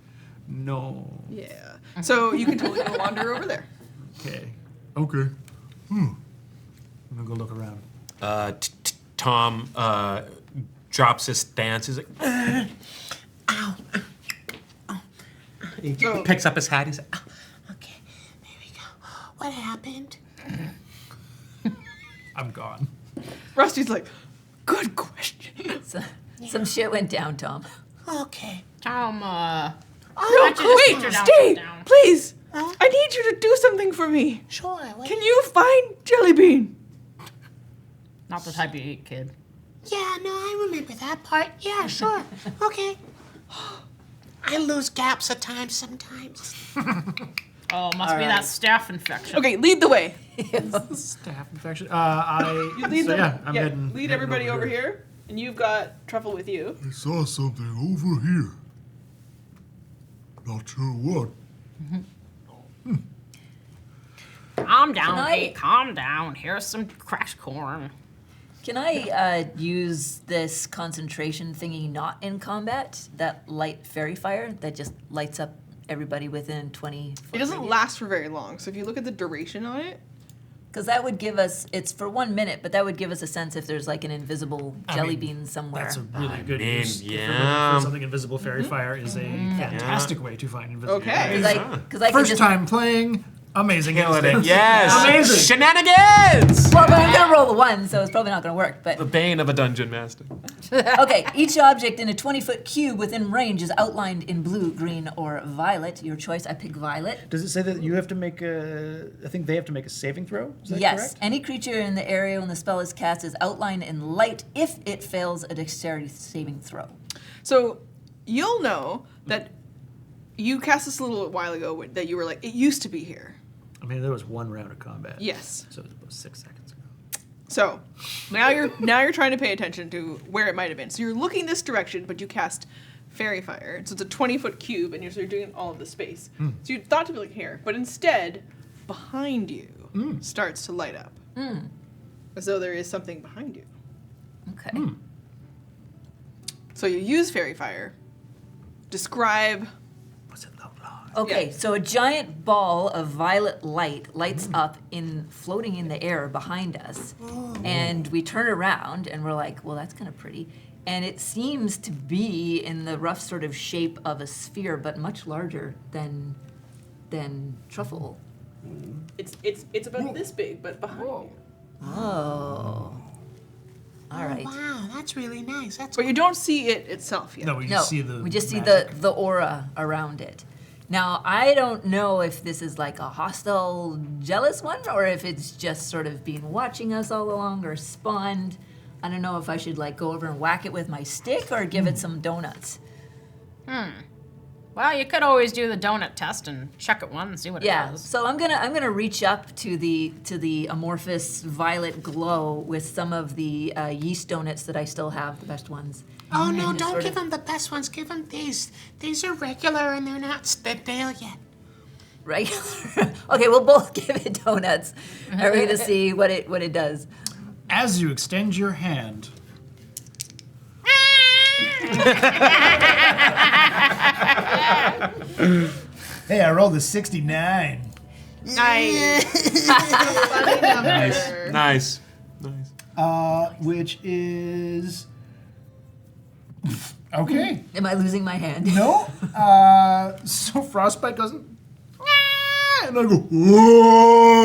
No. Yeah. So you can totally go wander over there. Okay. Okay. I'm gonna go look around. Tom drops his stance. He's like, Ow. he So- picks up his hat. He's like, Okay, there we go. What happened? I'm gone. Rusty's like, good question. So, some shit went down, Tom. Okay. Tom, No, you just wait, put your down, stay, down. please. Huh? I need you to do something for me. Sure. What? Can you find Jelly Bean? not the type you eat, kid. Yeah, no, I remember that part. Yeah, sure. Okay. I lose gaps at times sometimes. Oh, must be that staph infection. Okay, lead the way. Staph infection. I. You lead so them. yeah, I'm heading. lead heading everybody over here, and you've got Truffle with you. I saw something over here. Not sure what. Calm down, Can I- Pete. Calm down. Here's some cracked corn. Can I use this concentration thingy not in combat? That light fairy fire that just lights up everybody within 20 foot It doesn't last for very long, so if you look at the duration on it, Because that would give us, it's for 1 minute, but that would give us a sense if there's like an invisible jelly bean somewhere. That's a really good mean, use. yeah. For something invisible, fairy fire is a fantastic way to find invisible. Okay. Because I can First just, time playing, amazing. killing it. instinct. Yes. Amazing. Shenanigans. well, but I'm gonna roll the 1, so it's probably not gonna work. But The bane of a dungeon master. okay, each object in a 20-foot cube within range is outlined in blue, green, or violet. Your choice. I pick violet. Does it say that you have to make a? I think they have to make a saving throw. Is that Yes, correct? any creature in the area when the spell is cast is outlined in light if it fails a dexterity saving throw. so you'll know that you cast this a little while ago that you were like, it used to be here. I mean, there was 1 round of combat. Yes. So it was about 6 seconds ago. So now you're trying to pay attention to where it might have been. So you're looking this direction, but you cast fairy fire. So it's a 20-foot cube, and you're doing all of the space. So you thought to be like here, but instead, behind you starts to light up, as though there is something behind you. Okay. So you use fairy fire. Describe Was it the rock? Okay, Yeah. so a giant ball of violet light lights up floating in the air behind us. And we turn around and we're like, well, that's kind of pretty. And it seems to be in the rough sort of shape of a sphere, but much larger than truffle. It's about this big, but behind you. Oh. All right. Wow, that's really nice. That's But you don't see it itself yet. No, we No, just see the we just see magic. the aura around it. Now, I don't know if this is like a hostile, jealous one, or if it's just sort of been watching us all along or spawned. I don't know if I should like go over and whack it with my stick or give it some donuts. Well, you could always do the donut test and check it one and see what it Yeah, does. so I'm gonna reach up to the amorphous violet glow with some of the yeast donuts that I still have, the best ones. Oh no, And don't sort give of- them the best ones. Give them these. These are regular and they're not stale yet. Right? Okay, we'll both give it donuts. And we're gonna see what it does. As you extend your hand, hey, I rolled a 69. Nice. Nice. Which is okay. Am I losing my hand? No. So Frostbite goes, "Ah," and I go, "Whoa,"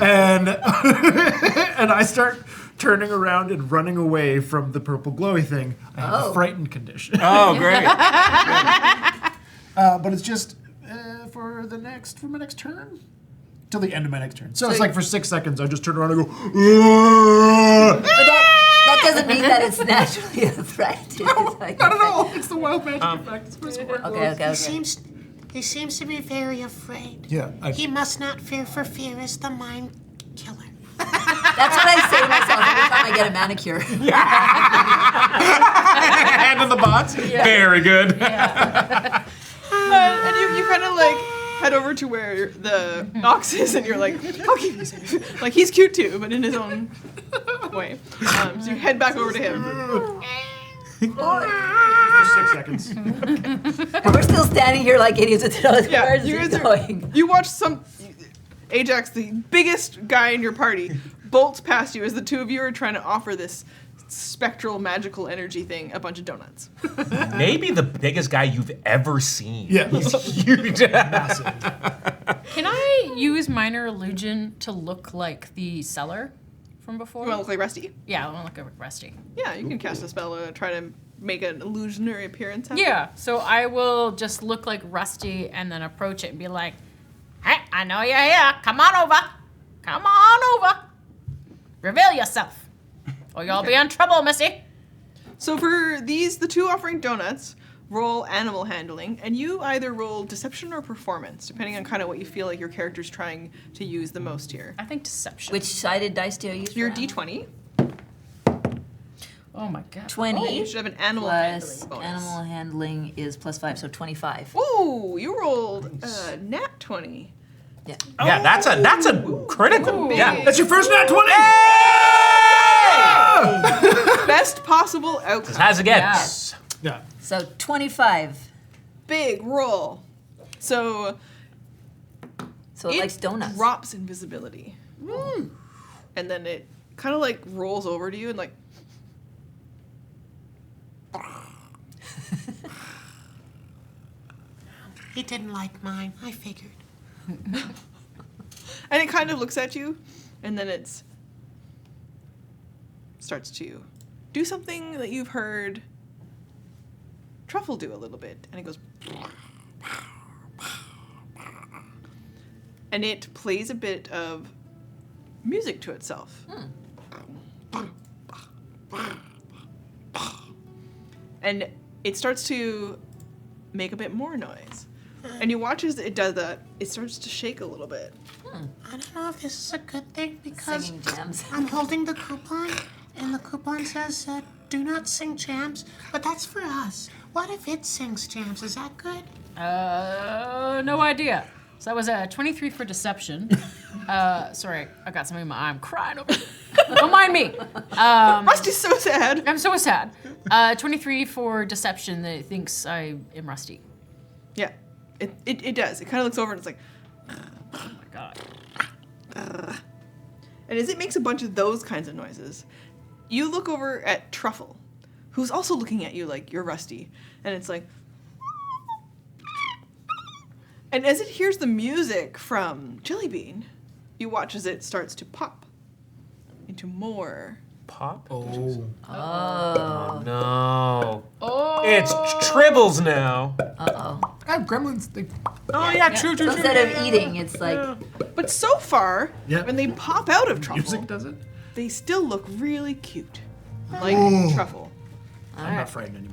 and and I start turning around and running away from the purple glowy thing. I have a frightened condition, Oh, great. but it's just for my next turn. Till the end of my next turn. So it's like for 6 seconds, I just turn around and go, "Ah." But that doesn't mean that it's naturally a threat. It's like, Not at all. It's the wild magic effect. It's supposed to work. Okay. He seems to be very afraid. Yeah. He must not fear, for fear is the mind killer. That's what I say to myself every time I get a manicure. Hand in the box. Very good. And you kind of like head over to where the ox is, and you're like, I'll keep you safe. Like, he's cute too, but in his own way. So you head back over to him. For 6 seconds. And we're still standing here like idiots with those Yeah, cars you guys going. you watch Ajax, the biggest guy in your party, bolts past you as the two of you are trying to offer this spectral magical energy thing a bunch of donuts. Maybe the biggest guy you've ever seen. Yeah. He's huge. Massive. Can I use minor illusion to look like the seller from before? You want to look like Rusty? Yeah, I want to look like Rusty. Yeah, you can cast a spell to try to make an illusionary appearance happen. Yeah, so I will just look like Rusty and then approach it and be like, "Hey, I know you're here. Come on over. Come on over. Reveal yourself, or you'll be in trouble, Missy." So for these, the two offering donuts, roll animal handling, and you either roll deception or performance, depending on kind of what you feel like your character's trying to use the most here. I think deception. Which sided dice do I use? Your for animal? D20. Oh my god. 20 You should have an animal plus handling bonus. animal handling is +5, so 25. Ooh, you rolled nat 20. Yeah. Yeah, that's a critical. Yeah. That's your first nat 20! Best possible outcome. As it gets. Yeah. So 25. Big roll. So So it likes donuts. drops invisibility. And then it kind of like rolls over to you and like He didn't like mine. I figured. and it kind of looks at you and then it's starts to do something that you've heard Truffle do a little bit, and it goes and it plays a bit of music to itself. And it starts to make a bit more noise. And you watch as it does that, it starts to shake a little bit. I don't know if this is a good thing because Singing jams. I'm holding the coupon, and the coupon says, do not sing jams, but that's for us. What if it sings jams? Is that good? No idea. So that was a 23 for deception. Sorry, I got something in my eye. I'm crying over it. Don't mind me. Rusty's so sad. I'm so sad. 23 for deception that it thinks I am Rusty. Yeah. It does. It kind of looks over and it's like, Oh my god. and as it makes a bunch of those kinds of noises, you look over at Truffle, who's also looking at you like you're Rusty, and it's like, and as it hears the music from Jellybean, you watch as it starts to pop into more. Pop? Oh. Oh. No. Oh. It's Tribbles now. Uh-oh. Gremlins. Oh, yeah, true. Instead of eating, it's like, But so far, Yep. when they pop out of Truffle, Music does it? they still look really cute, like Truffle. I'm not frightened anymore.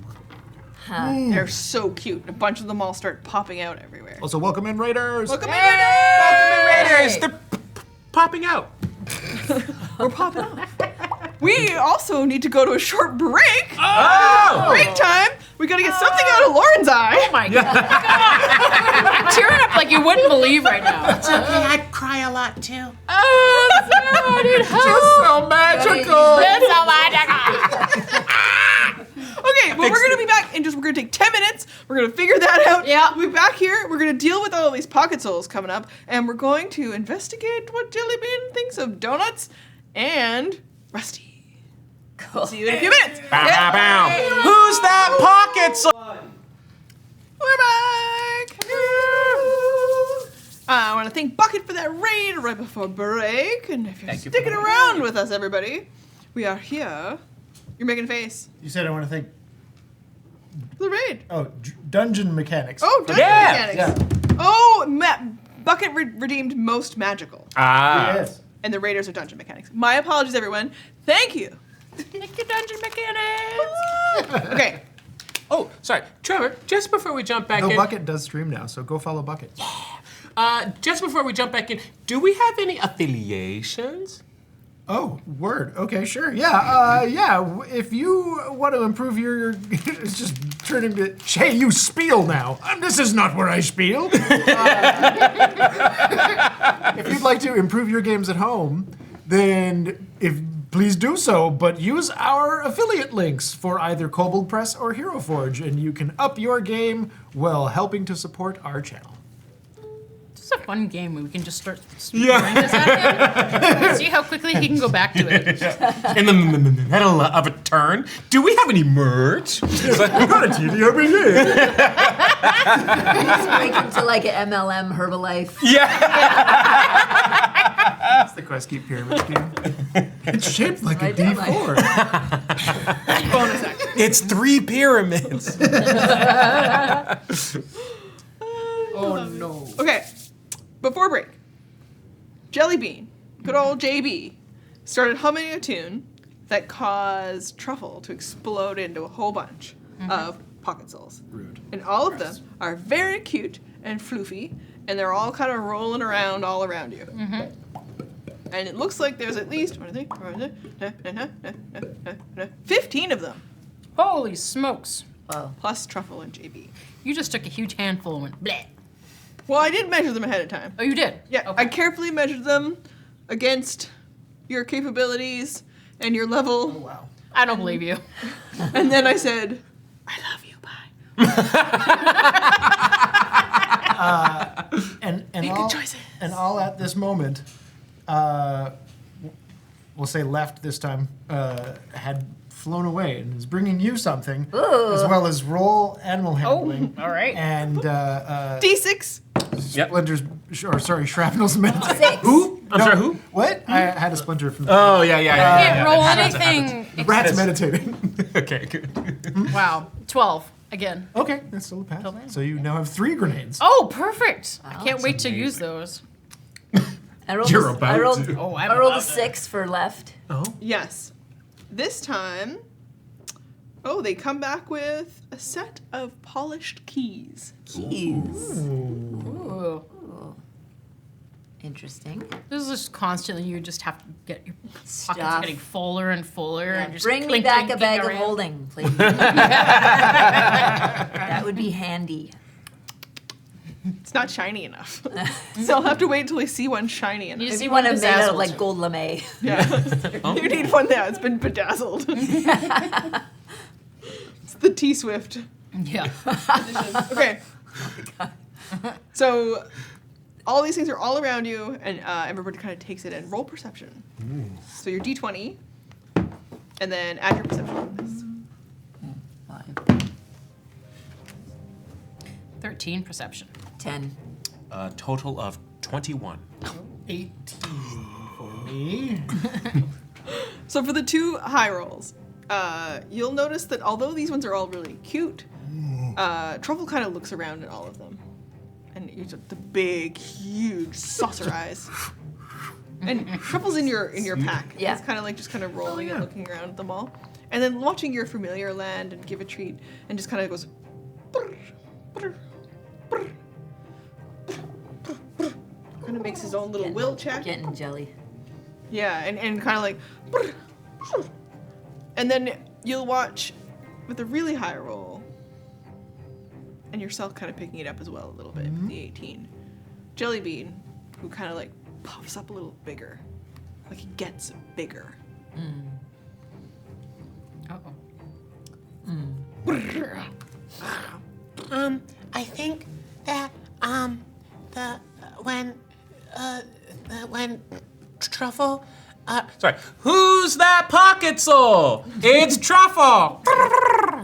They're so cute. A bunch of them all start popping out everywhere. Also, welcome in, Raiders. Welcome in, Raiders! They're popping out. We're popping off. We also need to go to a short break. Oh! Break time. We gotta get something out of Lauren's eye. Oh my god. I'm tearing up like you wouldn't believe right now. It's okay, I'd cry a lot too. Oh, God, it hurts. So magical. It's so magical. Okay, well, we're gonna be back in we're gonna take 10 minutes. We're gonna figure that out. Yeah. We'll be back here. We're gonna deal with all of these pocket souls coming up, and we're going to investigate what Jellybean thinks of donuts and Rusty. cool. See you in a few minutes. Bow, bow, bow. Who's that pocket soul? We're back. I want to thank Bucket for that raid right before break, and if you're Thank you for sticking the raid. around with us, everybody, we are here. You're making a face. You said I want to thank. The raid. Oh, dungeon mechanics. Oh, dungeon Yeah. mechanics. Oh, Bucket redeemed most magical, Ah. Yes. and the raiders are dungeon mechanics. My apologies, everyone. Thank you. Thank you, Dungeon Mechanics. Okay. Oh, sorry. Trevor, just before we jump back No, in. Bucket does stream now, so go follow Bucket. Just before we jump back in, do we have any affiliations? Oh, word. Okay, sure. Yeah, if you want to improve your... it's just turning to... Hey, you spiel now. This is not where I spiel. If you'd like to improve your games at home, then please do so, but use our affiliate links for either Kobold Press or Hero Forge, and you can up your game while helping to support our channel. This is a fun game where we can just start throwing this at him. See how quickly he can go back to it. In the middle of a turn, do we have any merch? It's like, we've got a TDRPG. Break into like an MLM Herbalife. That's the QuestKeep pyramid scheme. It's shaped like a Right down D4. Bonus action. It's 3 pyramids. Oh, no. Okay. Before break, Jellybean, good old JB, started humming a tune that caused Truffle to explode into a whole bunch of pocket souls. Rude. And all of them are very cute and floofy, and they're all kind of rolling around all around you. And it looks like there's at least 15 of them, Holy smokes. Wow. plus Truffle and JB. You just took a huge handful and went bleh. Well, I did measure them ahead of time. Oh, you did? Yeah, Okay. I carefully measured them against your capabilities and your level. Wow. I don't believe you. And then I said, I love you, bye. And Make all, good choices. and all at this moment, we'll say left this time, had flown away and is bringing you something, as well as roll animal handling. all right. And D6. Yep. splinters, or sorry, shrapnel's meditating. 6. Who? I'm sorry, who? What? I had a splinter from the Oh, yeah. Can't roll anything. rat's meditating. Okay, good. Wow. 12 again. Okay, that's still a pass. So you now have 3 grenades. Oh, perfect. I can't wait to use those. I rolled You're a, about I rolled, to. Oh, I rolled a 6 for left. Yes. This time, they come back with a set of polished keys. Keys. Ooh. Interesting. This is just constantly, you just have to get your pockets Stuff. getting fuller and fuller. Yeah, and just bring me clink, back a clinking bag of around. holding, please. That would be handy. It's not shiny enough. So I'll have to wait until I see one shiny enough. You just If see you one want to made out of bedazzled. like gold lame. Yeah. You need one that's been bedazzled. It's the T-Swift. Yeah. Okay. So all these things are all around you, and everybody kind of takes it in. Roll perception. So your D20, and then add your perception bonus. 5. 13 perception. 10. A total of 21. 18 for me. So for the 2 high rolls, you'll notice that although these ones are all really cute, Truffle kind of looks around at all of them. And he's the big, huge saucer eyes. And Truffle's in your pack. Yeah. He's kind of like just kind of rolling and looking around at them all. And then watching your familiar land and give a treat and just kind of goes... brr, brr, brr, brr, brr. Kind of makes his own little will check. Getting jelly. Yeah, and kind of like... brr, brr. And then you'll watch with a really high roll, and yourself kind of picking it up as well a little bit, the 18. Jellybean, who kind of like puffs up a little bigger. Like he gets bigger. Uh-oh. I think that when Truffle Sorry. Who's that pocket soul? It's Truffle.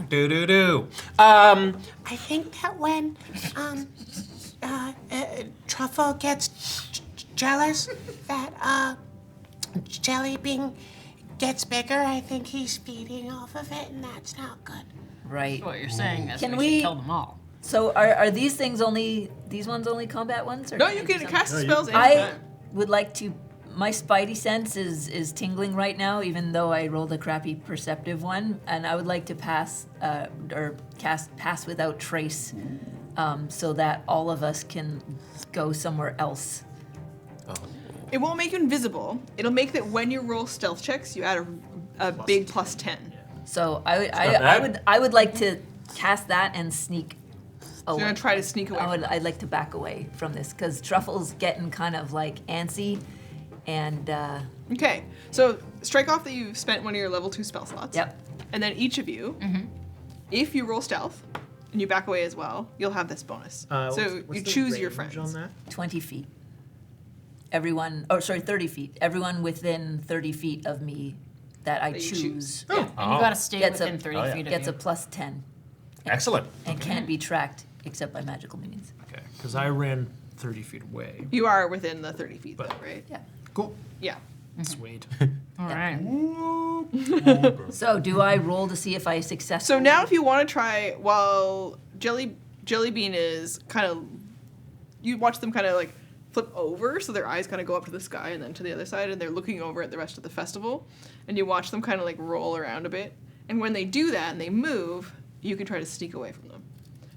Do do do. I think that when Truffle gets jealous that Jellybean gets bigger, I think he's feeding off of it, and that's not good. Right. What you're saying is Can we we- should kill them all. So are these things these ones only combat ones? Or No, I you do can some- cast No, you- spells I anytime. would like to. My spidey sense is tingling right now, even though I rolled a crappy perceptive one, and I would like to pass or cast Pass Without Trace, so that all of us can go somewhere else. It won't make you invisible. It'll make that when you roll stealth checks, you add a big plus 10. So not bad. I would like to cast that and sneak So away. you're gonna try to sneak away. I'd like to back away from this because Truffle's getting kind of like antsy, and Okay, so strike off that you've spent one of your level 2 spell slots. Yep. And then each of you, if you roll stealth and you back away as well, you'll have this bonus. So What's you the choose your range friends. on that? 20 feet. Everyone, 30 feet. Everyone within 30 feet of me that I That you choose choose. And you gotta stay Gets a- within 30 Oh, yeah. feet of gets you. a plus 10 Excellent. and can't be tracked except by magical minions. Okay, because I ran 30 feet away. You are within the 30 feet, though, But- right? Yeah. Cool. Yeah. Sweet. All right. So do I roll to see if I successfully? So now if you want to try, while Jellybean is kind of, you watch them kind of like flip over, so their eyes kind of go up to the sky and then to the other side, and they're looking over at the rest of the festival, and you watch them kind of like roll around a bit. And when they do that and they move, you can try to sneak away from them.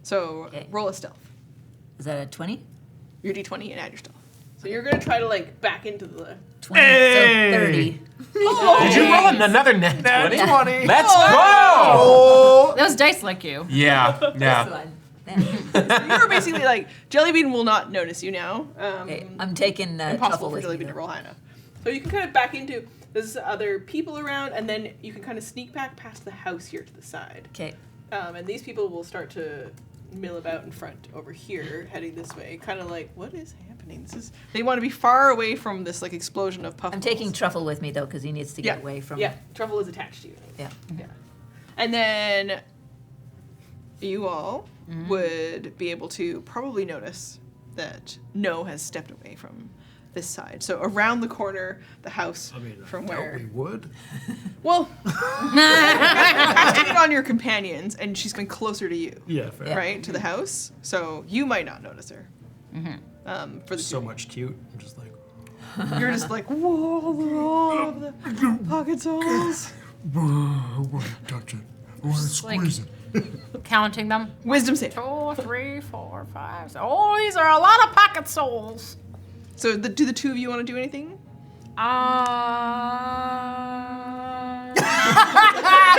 So Okay. roll a stealth. Is that a 20? Your d20 and add your stealth. So you're gonna try to like back into the. 20. Hey! So 30. Did you roll another net 20? 20. Let's go! Those dice like you. Yeah, This yeah. one. You're basically like Jellybean will not notice you now. Okay, I'm taking Impossible Truffle for with me. Jellybean to roll high enough. So you can kind of back into. There's other people around, and then you can kind of sneak back past the house here to the side. Okay. And these people will start to mill about in front over here, heading this way. Kind of like, what is happening? They want to be far away from this like explosion of puff. I'm taking Truffle with me though because he needs to get Yeah, away from. Yeah, Truffle is attached to you. Yeah. Yeah. And then you all would be able to probably notice that No has stepped away from this side. So around the corner, the house I mean, from I doubt where. we would. Well, casting it on your companions, and she's been closer to you, Yeah, fair. Yeah. right, to the house. So you might not notice her. For the So two. much cute. I'm just like, You're just like, whoa, all of the pocket souls. I want to touch it. I want to squeeze it. Counting them. Wisdom save. 2, 3, 4, 5. Oh, these are a lot of pocket souls. So do the two of you want to do anything?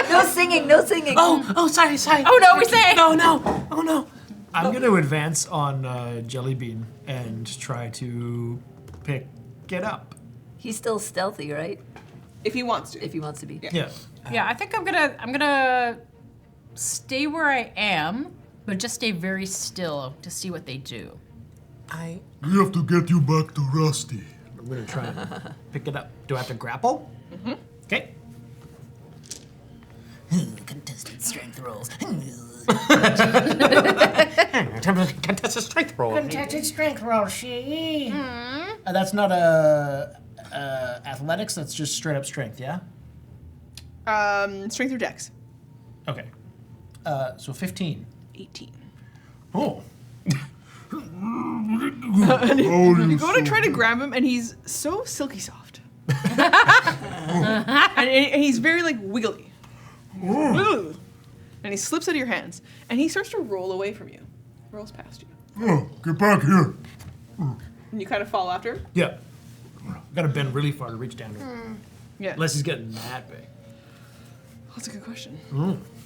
No singing. No singing. Oh, sorry. Oh no, we say. Oh no. I'm going to advance on Jellybean and try to pick it up. He's still stealthy, right? If he wants to. If he wants to be. Yeah. Yeah, I think I'm gonna stay where I am, but just stay very still to see what they do. We have to get you back to Rusty. I'm gonna try and pick it up. Do I have to grapple? Mm-hmm. Okay. Contested strength rolls. Contested strength roll. Contested strength roll, she. That's not athletics. That's just straight up strength. Yeah. Strength or dex? Okay. So 15. 18. Oh. You go to try to grab him, and he's so silky soft. and he's very, like, wiggly. And he slips out of your hands, and he starts to roll away from you. Rolls past you. Oh, get back here. And you kind of fall after him. Yeah. Gotta bend really far to reach down to him. Yeah. Unless he's getting that big. That's a good question.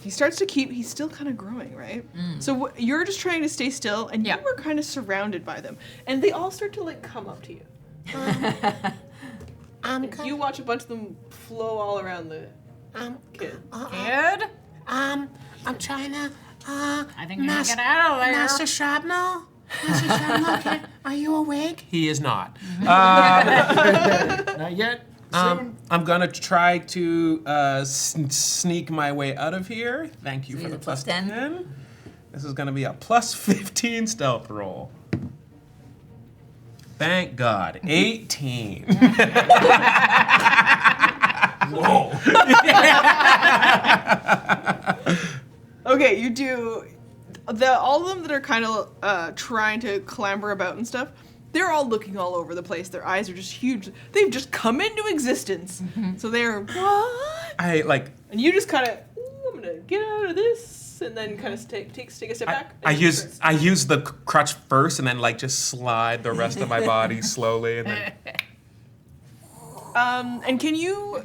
He starts to he's still kind of growing, right? So you're just trying to stay still, and you were kind of surrounded by them. And they all start to, like, come up to you. You watch a bunch of them flow all around the kid. Good. I'm trying to, I think you can get out of there. Master Shrapnel? Master Shrapnel, are you awake? He is not. Not yet. I'm gonna try to sneak my way out of here. Thank you for use the a plus plus 10. 10. This is gonna be a plus 15 stealth roll. Thank God. 18. Whoa. Okay, you do. All of them that are kind of trying to clamber about and stuff, they're all looking all over the place. Their eyes are just huge. They've just come into existence. So they're, what? And you just kind of, I'm going to get out of this, and then kind of take a step back. I use the crutch first, and then like just slide the rest of my body slowly, and then. And can you,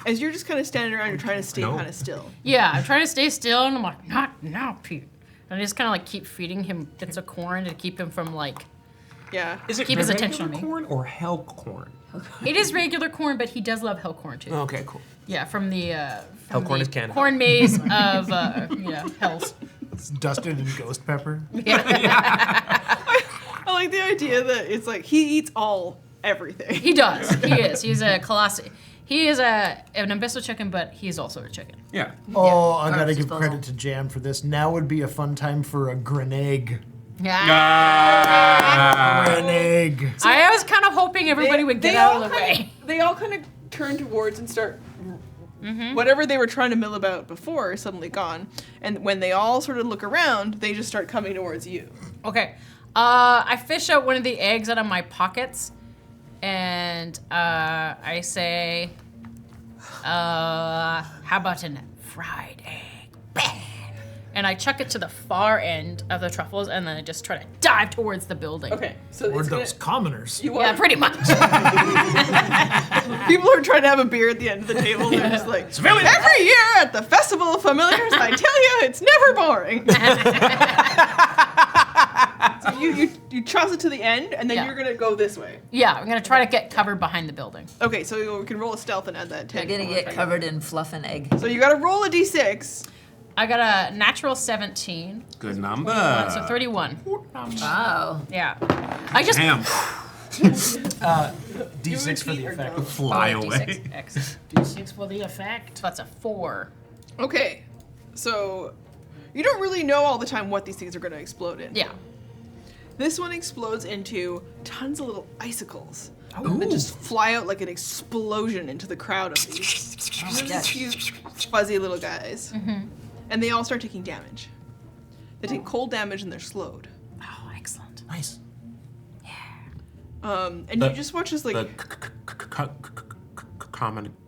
as you're just kind of standing around, you're trying to stay kind of still. Yeah, I'm trying to stay still, and I'm like, not now, Pete. And I just kind of like keep feeding him bits of corn to keep him from like. Yeah. Is it Keep his regular attention on me. corn or hell corn? It is regular corn, but he does love hell corn too. Okay, cool. Yeah, from the Hell corn is canned. corn maze of hells. It's dusted in ghost pepper. I like the idea that it's like he eats everything. He does. He is. He's a colossus. He is an abyssal chicken, but he is also a chicken. Yeah. Oh, I gotta Garbage give disposal. credit to Jam for this. Now would be a fun time for a grenade. Yeah. Grenade. I was kind of hoping everybody would get out of the way. They all kind of turn towards and start. Whatever they were trying to mill about before is suddenly gone. And when they all sort of look around, they just start coming towards you. Okay. I fish out one of the eggs out of my pockets, and I say, how about a fried egg? Bam! And I chuck it to the far end of the truffles, and then I just try to dive towards the building. Okay, so Or it's those commoners. Yeah, pretty much. people are trying to have a beer at the end of the table. They're just like, every year at the Festival of Familiars, I tell you, it's never boring. So you toss it to the end, and then Yeah. you're gonna go this way. Yeah, I'm gonna try to get covered behind the building. Okay, so we can roll a stealth and add that 10. You're gonna get covered in fluff and egg. So you gotta roll a d6. I got a natural 17, Good number. so 31. Wow. Yeah. I just Damn. D6 for the effect. Fly away. D6X. D6 for the effect. So that's a 4. Okay, so you don't really know all the time what these things are gonna explode in. Yeah. This one explodes into tons of little icicles that just fly out like an explosion into the crowd of these. Yes. These fuzzy little guys. And they all start taking damage. They take cold damage and they're slowed. Oh, excellent. Nice. And you just watch as like The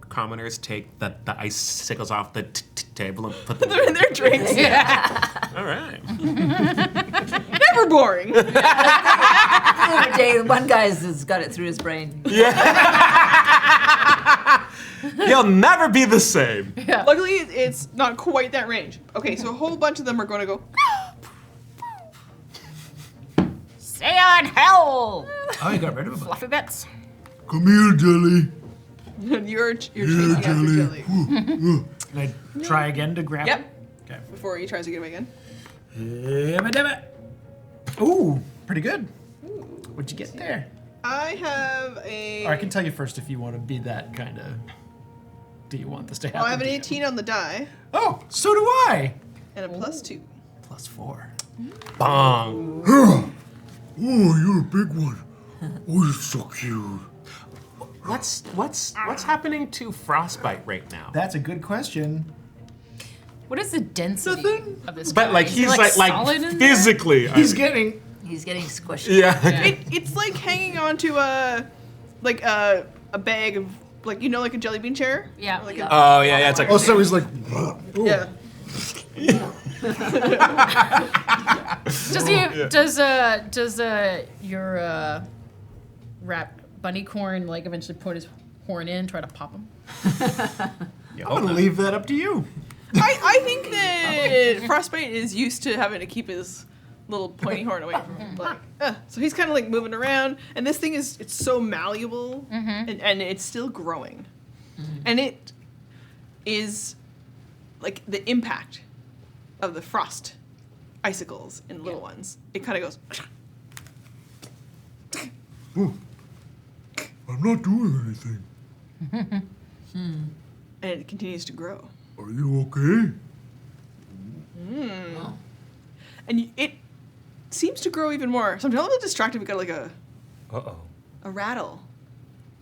commoners take the icicles off the table and put them they're in their drinks. All right. Never boring. Day, one guy's got it through his brain. You'll never be the same. Luckily, it's not quite that range. Okay, so a whole bunch of them are going to go. Stay on hell! Oh, you got rid of him. Fluffy bits. Come here, Jelly. And you're Here, chasing after Jelly. Jelly. Can I try again to grab Yep. him? Okay. Before he tries to get away again. Damn it. Ooh, pretty good. What'd you get there? I have a. Or I can tell you first if you want to be that kind of. Do you want this to happen? Oh, I have an to you? 18 on the die Oh, so do I. and a +2. +4. Bong. Oh, you're a big one. Oh, you're so cute. What's happening to Frostbite right now? That's a good question. What is the density of this But guy? like Is he, he's solid in there? physically. He's getting. He's getting squished. Yeah. It's like hanging onto a bag of like like a jelly bean chair. Yeah. Like Yeah. Oh yeah, it's like. Oh, so he's like, yeah. Does your rat bunny corn like eventually put his horn in, try to pop him? I'm gonna leave that up to you. I think that Frostbite is used to having to keep his little pointy horn away from him. Like, so he's kind of like moving around, and this thing it's so malleable, and it's still growing, and it is like the impact of the frost icicles in little ones. It kind of goes. I'm not doing anything. And it continues to grow. Are you okay? And it seems to grow even more. So I'm a little distracted. We got like a rattle.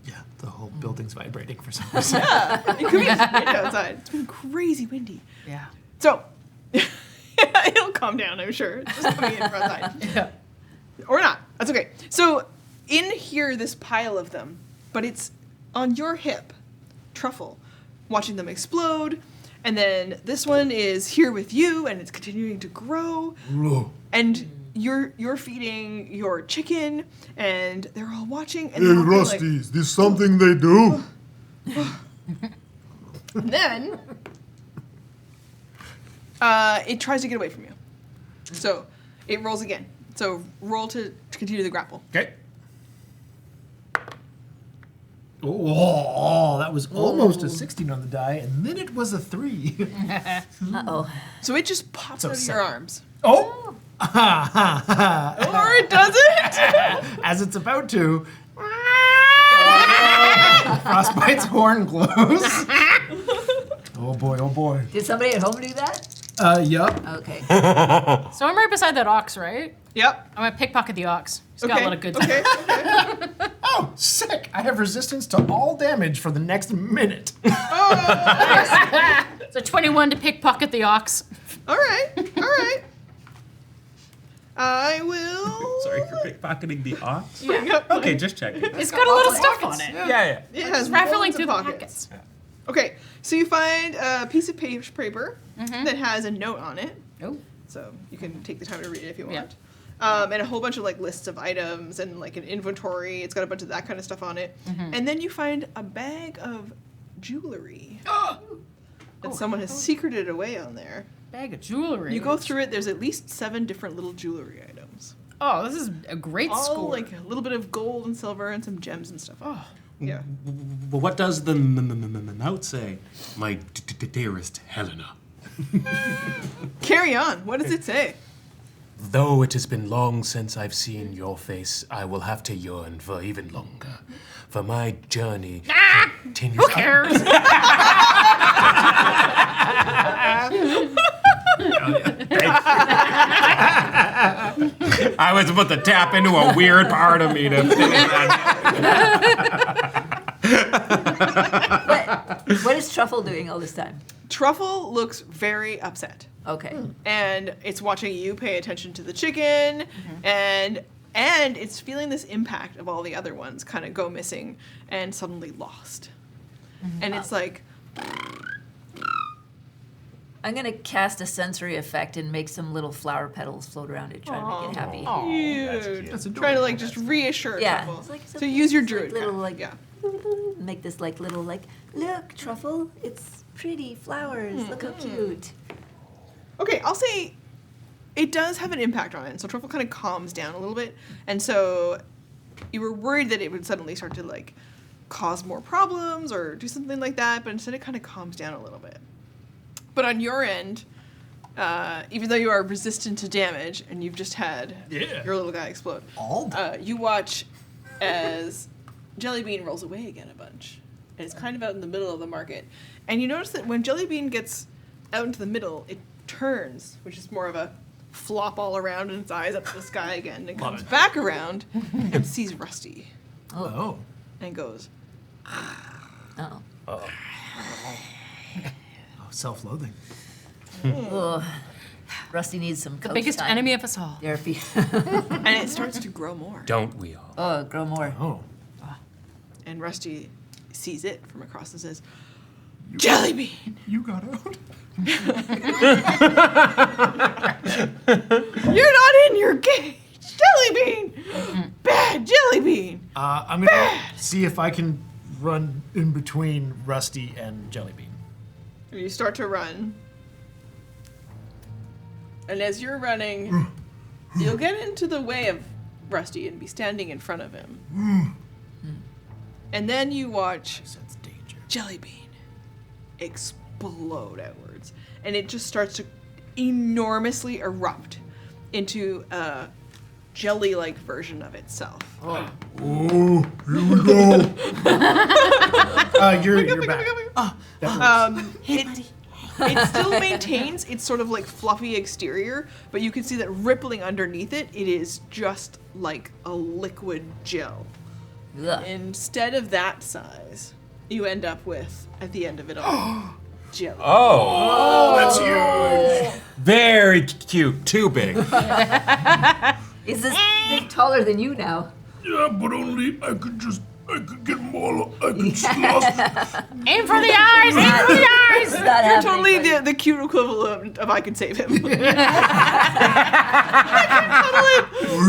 Yeah, the whole building's vibrating for some reason. It could be just wind outside. It's been crazy windy. Yeah. So it'll calm down, I'm sure. It's just coming in from outside. Yeah. Or not. That's okay. So in here, this pile of them, but it's on your hip, Truffle, watching them explode. And then this one is here with you, and it's continuing to grow. No. And you're feeding your chicken, and they're all watching. And Hey, they're all Rusty, like, is this something they do? and then it tries to get away from you. So it rolls again. So roll to continue the grapple. Okay. Oh, that was almost a 16 on the die, and then it was a 3. Uh-oh. So it just pops So out of your 7. arms. Oh! Or it doesn't. As it's about to. Frostbite's horn glows. Oh boy, oh boy. Did somebody at home do that? Yup. Okay. So I'm right beside that ox, right? Yep. I'm gonna pickpocket the ox. He's got Okay. a lot of good Okay. Okay. Oh, sick! I have resistance to all damage for the next minute. So 21 to pickpocket the ox. All right. All right. I will. Sorry for pickpocketing the ox. Bring up Okay, just checking. It's got a little stuff on it. Yeah. It has Raffling loads through of the pockets. pockets. Okay, so you find a piece of paper that has a note on it. Oh. So you can take the time to read it if you Yeah. want. And a whole bunch of like lists of items and like an inventory. It's got a bunch of that kind of stuff on it. And then you find a bag of jewelry that someone has secreted away on there. Bag of jewelry. You go through it. There's at least 7 different little jewelry items. Oh, this is a great All score. like a little bit of gold and silver and some gems and stuff. Oh, yeah. Well, what does the note say? My dearest Helena. Carry on. What does it say? Though it has been long since I've seen your face, I will have to yearn for even longer. For my journey continues. Who cares? I was about to tap into a weird part of me to finish that. What is Truffle doing all this time? Truffle looks very upset. Okay. And it's watching you pay attention to the chicken, and it's feeling this impact of all the other ones kind of go missing and suddenly lost. And it's like, I'm gonna cast a sensory effect and make some little flower petals float around it, trying to make it happy. cute. Trying to like just reassure Yeah. Truffle. It's like So use your it's like druid. little, card. like- yeah. Make this like little like, look, Truffle, it's pretty flowers. Look how cute. Okay, I'll say it does have an impact on it. So Truffle kind of calms down a little bit. And so you were worried that it would suddenly start to like cause more problems or do something like that, but instead it kind of calms down a little bit. But on your end, even though you are resistant to damage and you've just had your little guy explode, you watch as Jellybean rolls away again a bunch. And it's kind of out in the middle of the market. And you notice that when Jellybean gets out into the middle, it turns, which is more of a flop all around, and its eyes up to the sky again. And it comes back around and sees Rusty. Oh. And goes, Oh. Self-loathing. Ugh. Rusty needs some coach Biggest time. enemy of us all. Therapy. and it starts to grow more. Don't we all? Oh, grow more. Oh. And Rusty sees it from across and says, Jellybean! You got out. You're not in your cage! Jellybean! Bad Jellybean! I'm gonna see if I can run in between Rusty and Jellybean. You start to run. And as you're running, you'll get into the way of Rusty and be standing in front of him. And then you watch Sense danger. Jellybean explode outwards. And it just starts to enormously erupt into a jelly-like version of itself. Oh, here we go. You're back. It still maintains its sort of like fluffy exterior, but you can see that rippling underneath it, it is just like a liquid gel. Ugh. Instead of that size, you end up with, at the end of it all, jelly. Oh, That's huge. very cute. Too big. Is this big taller than you now? Yeah, but only I could get more. I could slosh it. Aim for the eyes! Aim for the eyes! It's not You're happening, totally buddy. the cute equivalent of I Can Save Him. Or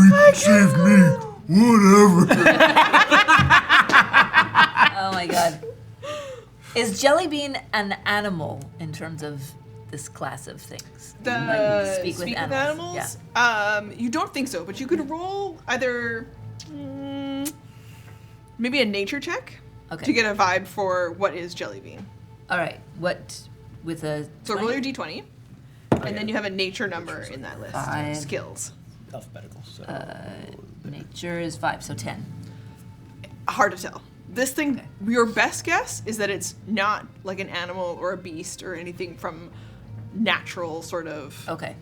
you can save me. Whatever. Oh my god. Is Jellybean an animal in terms of this class of things? The Speak with animals? You don't think so, but you could roll either maybe a nature check Okay. to get a vibe for what is Jellybean. All right. What with a So 20? roll your d20, and then you have a nature number in that list. 5. Skills. Alphabetical. So. Nature is 5, so 10. Hard to tell. This thing, your best guess is that it's not like an animal or a beast or anything from natural sort of Okay.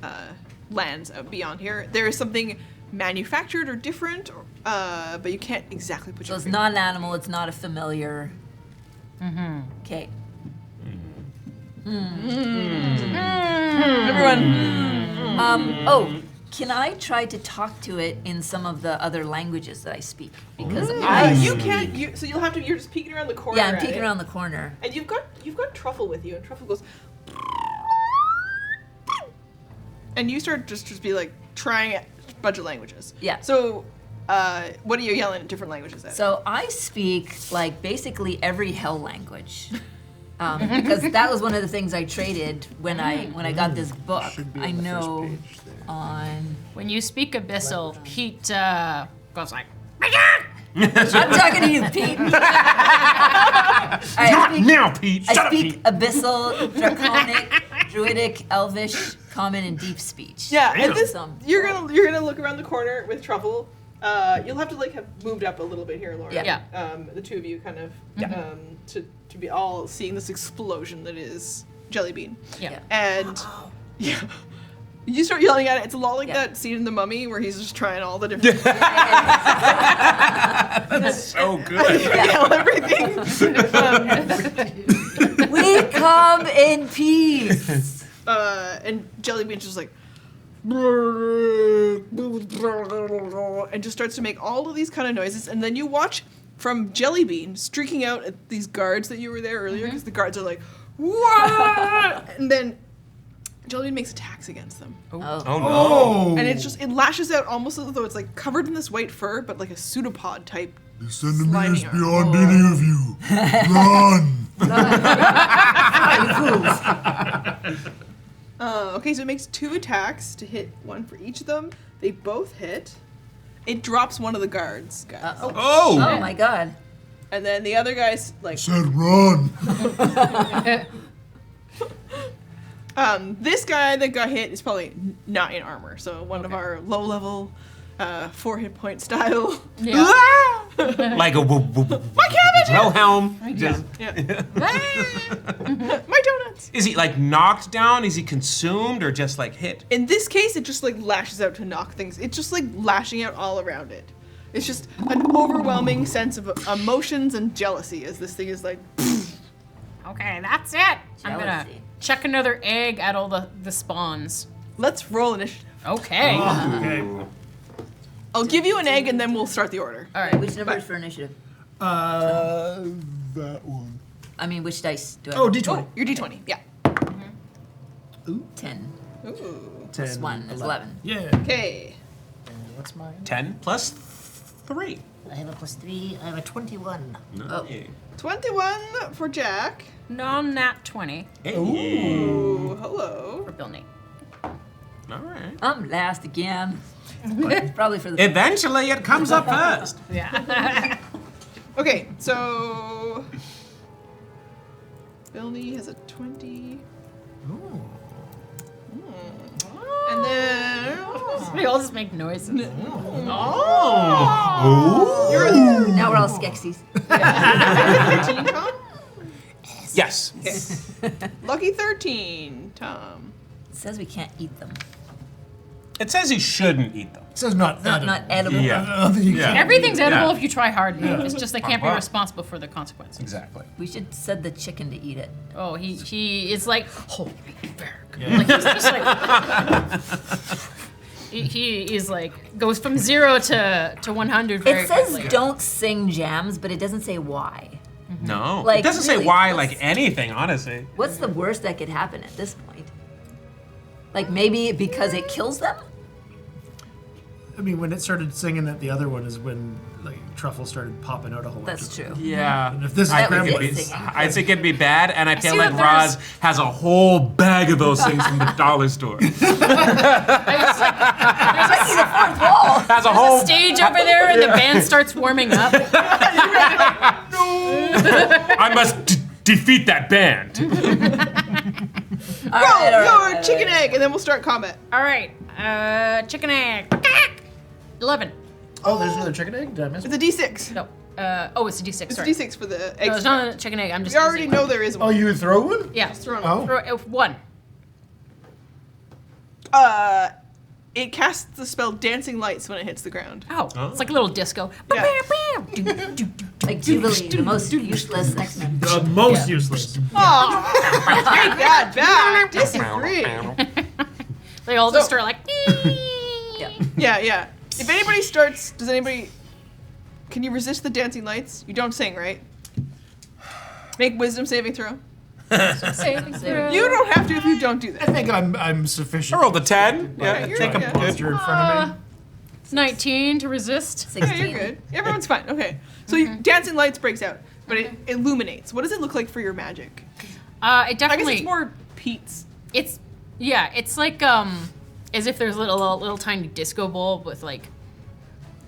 lands beyond here. There is something manufactured or different, but you can't exactly put So your it's finger. not an animal. It's not a familiar. Okay. Everyone, Oh, can I try to talk to it in some of the other languages that I speak? Because you can't. So you'll have to. You're just peeking around the corner. Yeah, I'm at peeking it. around the corner. And you've got Truffle with you, and Truffle goes, and you start just be like trying a bunch of languages. Yeah. So, what are you yelling at different languages at? So I speak like basically every hell language. Because that was one of the things I traded when I got this book. Should be I on the first know page there. on. When you speak Abyssal, Pete goes like, I'm talking to you, Pete. Not now, Pete. Shut I up, speak Pete. Abyssal, Draconic, Druidic, Elvish, Common, and Deep Speech. yeah, and this Some. you're gonna look around the corner with Truffle. You'll have to like have moved up a little bit here, Laura. Yeah. The two of you kind of to be all seeing this explosion that is Jellybean. yeah. And yeah. You start yelling at it. It's a lot like Yeah. that scene in The Mummy where he's just trying all the different So good. yell everything. We come in peace. And Jellybean's just like and just starts to make all of these kind of noises, and then you watch from Jellybean streaking out at these guards that you were there earlier, because the guards are like, "Wah!" And then Jellybean makes attacks against them. Oh no. Oh. And it lashes out almost as though it's like covered in this white fur, but like a pseudopod type. This enemy slimy is arm. beyond any of you. Run. Okay, so it makes 2 attacks to hit, 1 for each of them. They both hit. It drops one of the guards, guys. Oh my god. And then the other guy's like, Said run. This guy that got hit is probably not in armor, so one of our low-level 4 hit point style. Yeah. Like a My cabbage! Wilhelm. Yeah. My donuts. Is he like knocked down? Is he consumed or just like hit? In this case, it just like lashes out to knock things. It's just like lashing out all around it. It's just an overwhelming sense of emotions and jealousy as this thing is like. Okay, that's it. I'm gonna Jealousy. chuck another egg at all the spawns. Let's roll initiative. Okay. Okay. I'll give you an egg and then we'll start the order. All right. Which number is for initiative? That one. I mean, which dice do I Oh, have? D20. Oh, your D20. Yeah. 10. Ooh. 10 1 is 11. Yeah. Okay. What's mine? 10 plus 3. I have a +3. I have a 21. Oh. 21 for Jack. Non-nat 20 Ooh, hello. for Bill Nate. All right. I'm last again. It's probably for the. Eventually, it comes up first. Yeah. Okay, so Billy has a 20. And then We all just make noises. you're Now we're all Skeksis. 13, Tom. Yes. Lucky 13, Tom. It says we can't eat them. It says you shouldn't eat them. It says not Not edible. Yeah. Yeah. Everything's edible Yeah. if you try hard enough. It's just they can't be Uh-huh. responsible for the consequences. Exactly. We should set the chicken to eat it. Oh, he is like, holy fuck. Like, he's just like, he is like, goes from 0 to 100 very It says quickly. don't sing jams, but it doesn't say why. No. Like, it doesn't say really, why what's- like anything, honestly. What's the worst that could happen at this point? Like maybe because it kills them? I mean, when it started singing at the other one is when like truffle started popping out a whole bunch. That's of true. Yeah. And if this is That was grandma, it singing. I think it'd be bad, and I feel see like that Roz there's- has a whole bag of those things from the dollar store. I see the fourth wall. Has a whole. Stage over there and the band starts warming up. I must defeat that band. All right, all right, Your chicken egg, and then we'll start combat. All right, chicken egg. 11. Oh, there's another chicken egg? Did I miss It's one? a D6. No. Oh, it's a D6. It's a Sorry. D6 for the No, eggs. it's not a chicken egg. I'm just. We already using know one. there is Oh, one. you would throw one? Yeah. Just throw it Oh. on. Throw one. It casts the spell Dancing Lights when it hits the ground. Oh, it's like a little disco. Yeah. Like Jubilee, the most useless X-Men. The most useless. Oh, take that back. Disagree. They all just So- start like. Yeah. If anybody starts, can you resist the dancing lights? You don't sing, right? Make wisdom saving throw. Saving throw. You don't have to if you don't do I that. think I'm sufficient. I rolled a 10. Yeah, Yeah, you're- take yeah. a Monster in front of me. 19 to resist. 16. Yeah, you're good. Everyone's fine. Okay. So dancing lights breaks out, but it illuminates. What does it look like for your magic? It I guess definitely. it's more Pete's. It's like as if there's a little tiny disco ball with like.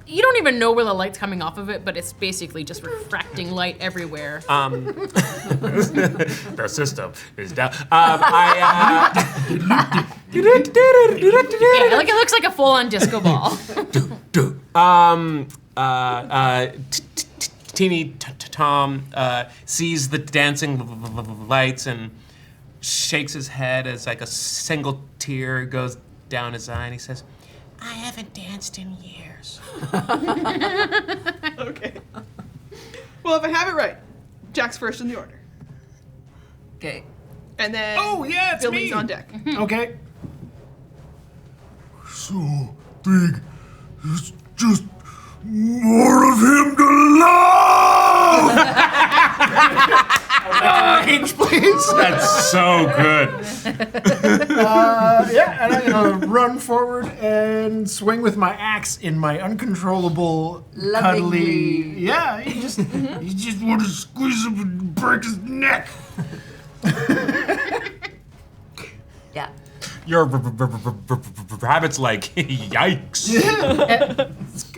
You don't even know where the light's coming off of it, but it's basically just refracting light everywhere. The system is down. Yeah, like it looks like a full-on disco ball. Teeny Tom sees the dancing lights and shakes his head as like a single tear goes down his eye, and he says, I haven't danced in years. Okay. Well, if I have it right, Jack's first in the order, Okay. and then Oh, yeah, it's Billy's me. on deck. Okay. So big. It's just more of him to love! Range, please. "That's so good." Yeah, and I'm gonna run forward and swing with my axe in my uncontrollable, Lovingly. cuddly. Yeah, you just want to squeeze him and break his neck. Yeah. Your rabbit's like, yikes.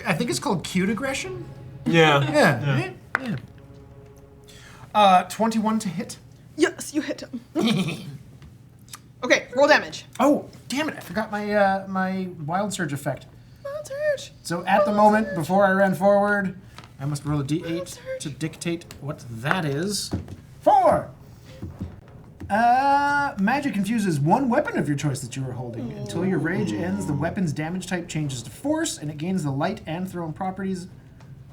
I think it's called cute aggression. Yeah. Yeah. 21 to hit. Yes, you hit him. Okay, roll damage. Oh, damn it! I forgot my my wild surge effect. Wild surge. So at the moment, before I ran forward, I must roll a d8 to dictate what that is. 4. Magic infuses one weapon of your choice that you are holding. Until your rage ends, the weapon's damage type changes to force, and it gains the light and thrown properties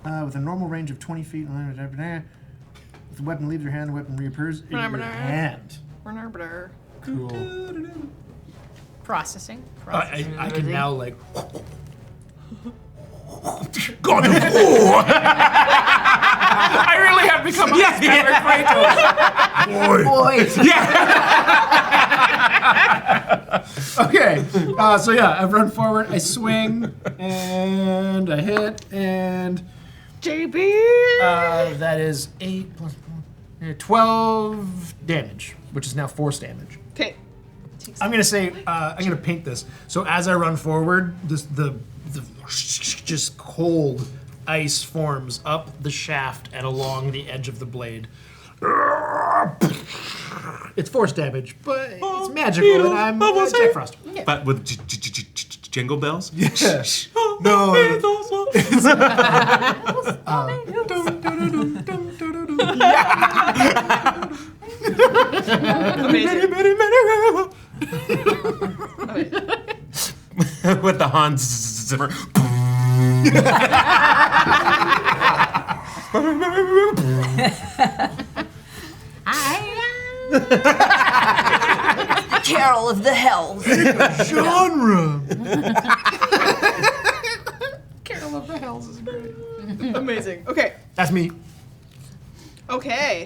with a normal range of 20 feet. If the weapon leaves your hand, the weapon reappears in your hand. Cool. Processing. I can now, like... God of War! I really have become a Boy! Okay, so yeah, I run forward, I swing, and I hit, and... JB! That is 8 plus 4, 12 damage, which is now force damage. Okay. I'm gonna say, I'm gonna paint this. So as I run forward, the just cold ice forms up the shaft and along the edge of the blade. It's force damage, but it's magical, and I'm Jack Frost. But with jingle bells? Yeah. No. With the Hans Zimmer. Carol of the Hells. Genre! Carol of the Hells is great. Amazing. Okay. That's me. Okay.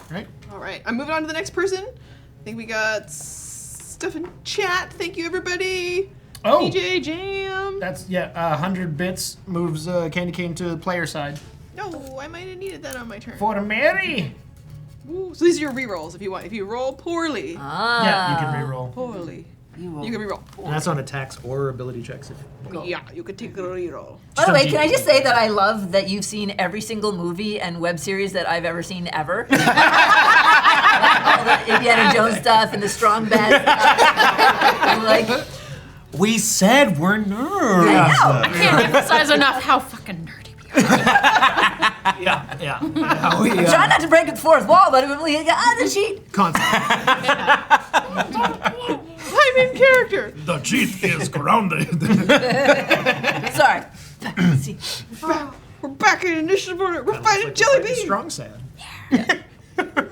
Right? All right. I'm moving on to the next person. I think we got stuff in chat. Thank you, everybody. Oh. DJ Jam. That's, 100 bits moves Candy Cane to the player side. No, I might have needed that on my turn. For Mary! Ooh, so these are your rerolls if you want. If you roll poorly, Yeah, you can reroll. poorly, you can reroll. And that's on attacks or ability checks. Yeah, you could take a reroll. By the way, can I just say that I love that you've seen every single movie and web series that I've ever seen ever? All the Indiana Jones stuff and the strong bad stuff. I'm like, We said we're nerds. I know. I can't emphasize enough how fucking nerdy we are. Yeah. Try not to break the fourth wall, but we got the sheet. Concept. I'm in character. The cheat is grounded. Sorry. See. We're back in initiative order. We're fighting Jelly Bean. Strong sand.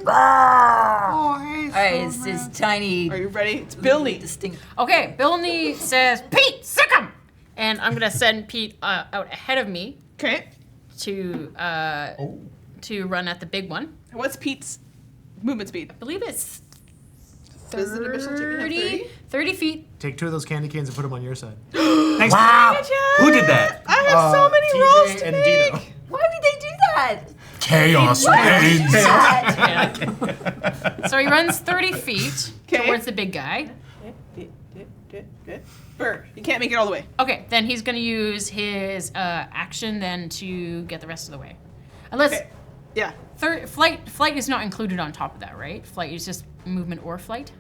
All right, it's tiny. Are you ready? It's Billy. Distinct. Okay, Bilney says, Pete, sick 'em! And I'm gonna send Pete out ahead of me Okay. to run at the big one. What's Pete's movement speed? I believe it's Does the official chicken have 30? 30 feet. Take 2 of those candy canes and put them on your side. Wow. Who did that? I have so many TJ rolls to and make. Dino. Why would they do that? Chaos reigns. So he runs 30 feet 'Kay. towards the big guy. Bird. You can't make it all the way. Okay, then he's gonna use his action then to get the rest of the way. Unless Okay. Yeah. flight is not included on top of that, right? Flight is just movement or flight.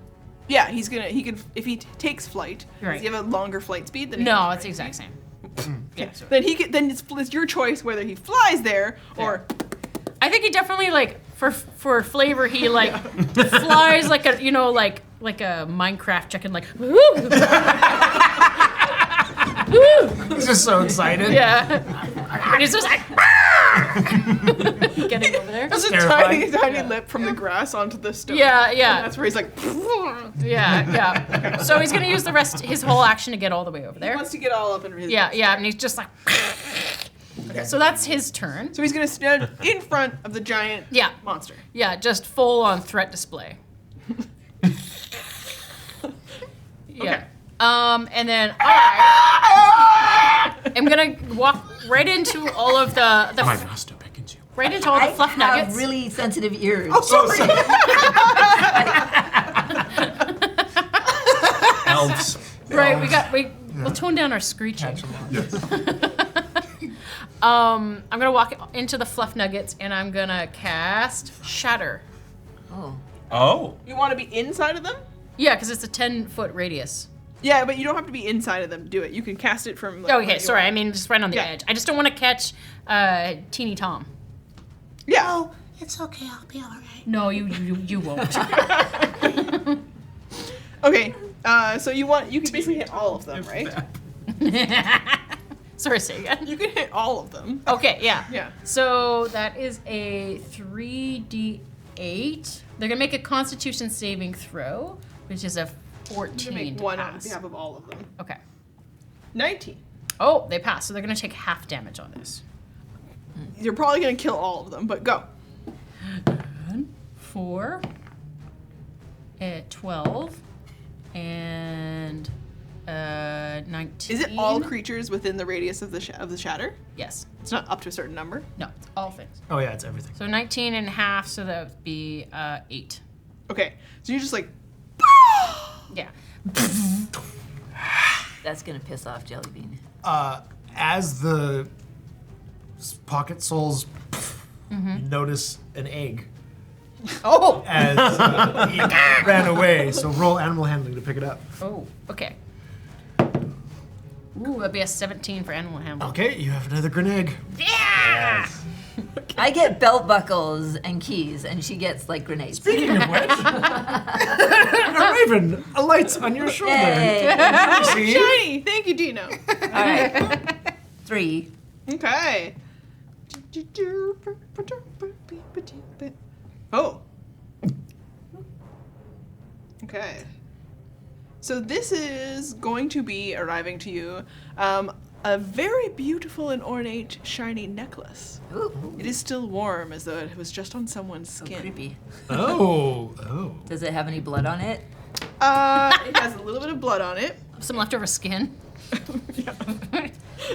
Yeah, he could, if he takes flight, Right. does he have a longer flight speed than he No, does, it's the exact same. Yeah. So Then then it's your choice whether he flies there or I think he definitely for flavor he flies like a like a Minecraft chicken like woo. He's just so excited. Yeah. And he's just like getting over there. There's a terrifying. tiny lip from the grass onto the stone. Yeah, And yeah. that's where he's like. Yeah. So he's gonna use his whole action to get all the way over He there. wants to get all up in his. Yeah, and he's just like okay, so that's his turn. So he's gonna stand in front of the giant Yeah. monster. Yeah, just full on threat display. Yeah. And then I am gonna walk right into all of the My master beckons you. right into all the fluff I nuggets. have really sensitive ears. Elves. Right, we'll tone down our screeching. Yes. I'm gonna walk into the fluff nuggets and I'm gonna cast Shatter. Oh. Oh. You want to be inside of them? Yeah, because it's a 10-foot radius. Yeah, but you don't have to be inside of them to do it. You can cast it from. Like, Oh, where okay, you sorry. are. I mean, just right on the Yeah. edge. I just don't want to catch Teeny Tom. Yeah. Oh, it's okay. I'll be all right. No, you won't. Okay. So you can basically hit all of them, right? Sorry, say again. You can hit all of them. Okay, yeah. Yeah. So that is a 3d8. They're gonna make a Constitution saving throw, which is a 14 Make to one on pass. behalf of all of them. Okay. 19. Oh, they pass. So they're gonna take half damage on this. You're probably gonna kill all of them, but go. 4, 12, and 19. Is it all creatures within the radius of the shatter? Yes. It's not up to a certain number. No, it's all things. Oh yeah, it's everything. So 19 and a half, so that would be 8. Okay. So you're just like. Yeah. That's gonna piss off Jellybean. As the pocket souls, you notice an egg Oh. as he ran away. So roll animal handling to pick it up. Oh, okay. Ooh, that'd be a 17 for animal handling. Okay, you have another grenade. Yeah! I get belt buckles and keys, and she gets like grenades. Speaking of which, a raven alights on your shoulder. Yay! See? Shiny. Thank you, Dino. All right. 3. Okay. Oh. Okay. So this is going to be arriving to you a very beautiful and ornate shiny necklace. Ooh, It is still warm as though it was just on someone's so skin. creepy. Oh. Does it have any blood on it? It has a little bit of blood on it. Some leftover skin.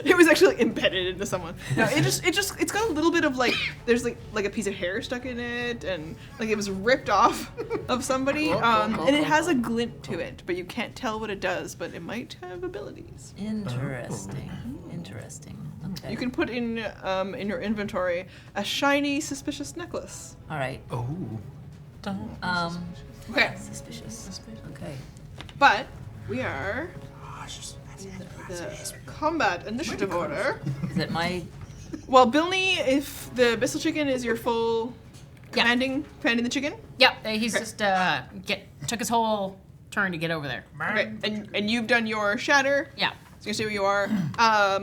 It was actually embedded into someone. No, it's got a little bit of there's like a piece of hair stuck in it, and like it was ripped off of somebody. And it has a glint to it, but you can't tell what it does, but it might have abilities. Interesting. Interesting. Okay. You can put in your inventory a shiny, suspicious necklace. All right. Oh. Okay, Suspicious. Okay. but we are the combat initiative order. Is it my? Well, Bilney, if the Bissell chicken is your full commanding the chicken. Yep, he's just took his whole turn to get over there. Okay, and you've done your shatter. Yeah. So you see where you are.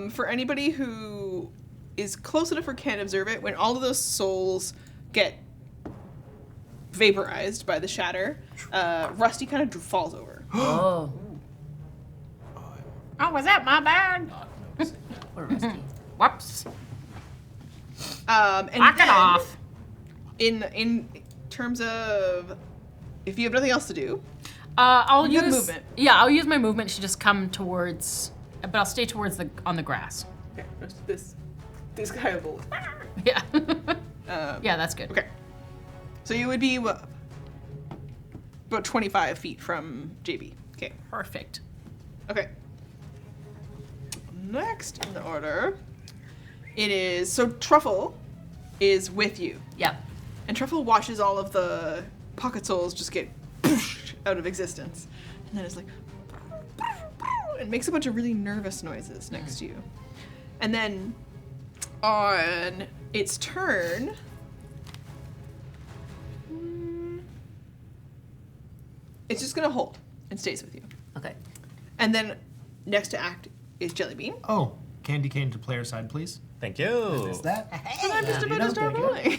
For anybody who is close enough or can't observe it, when all of those souls get vaporized by the shatter, Rusty kind of falls over. Oh. Oh, was that my bad? Poor Rusty. Whoops. And Knock it then, off. In terms of, if you have nothing else to do, I'll You use have movement. Yeah, I'll use my movement to just come towards, but I'll stay towards on the grass. okay, this guy will. Yeah. Yeah, that's good. Okay, so you would be about 25 feet from JB. Okay. Perfect. Okay. Next in the order, it is so Truffle is with you, Yep. and Truffle watches all of the pocket souls just get out of existence, and then it's like and makes a bunch of really nervous noises next to you, and then on its turn, it's just gonna hold and stays with you, Okay. and then next to act is Jellybean. Oh, candy cane to player side, please. Thank you. Is that? I'm just about to start there rolling.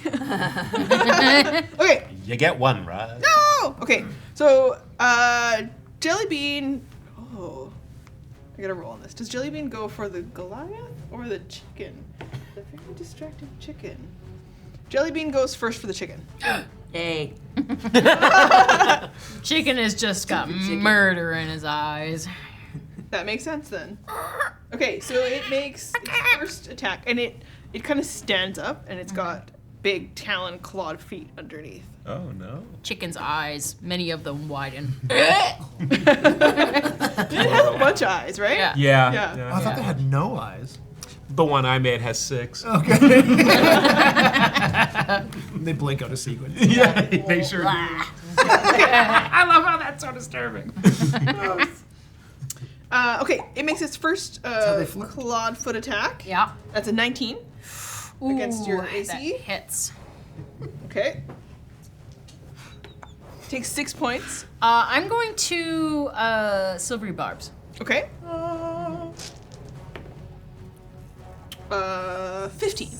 Okay. You get one, right? No. Okay. So, Jellybean. Oh, I gotta roll on this. Does Jellybean go for the Goliath or the chicken? The very distracted chicken. Jellybean goes first for the chicken. Yay. Chicken has just got Chicken. murder in his eyes. That makes sense then. Okay, so it makes its first attack, and it kind of stands up, and it's got big talon clawed feet underneath. Oh no. Chicken's eyes, many of them widen. It has a bunch of eyes, right? Yeah. Yeah. Yeah. Oh, I thought they had no eyes. The one I made has 6. They blink out a sequence. Yeah, they sure do. I love how that's so disturbing. Okay, it makes its first clawed foot attack. Yeah. That's a 19 against your That AC. hits. Okay. Takes 6 points. I'm going to silvery barbs. Okay. 15.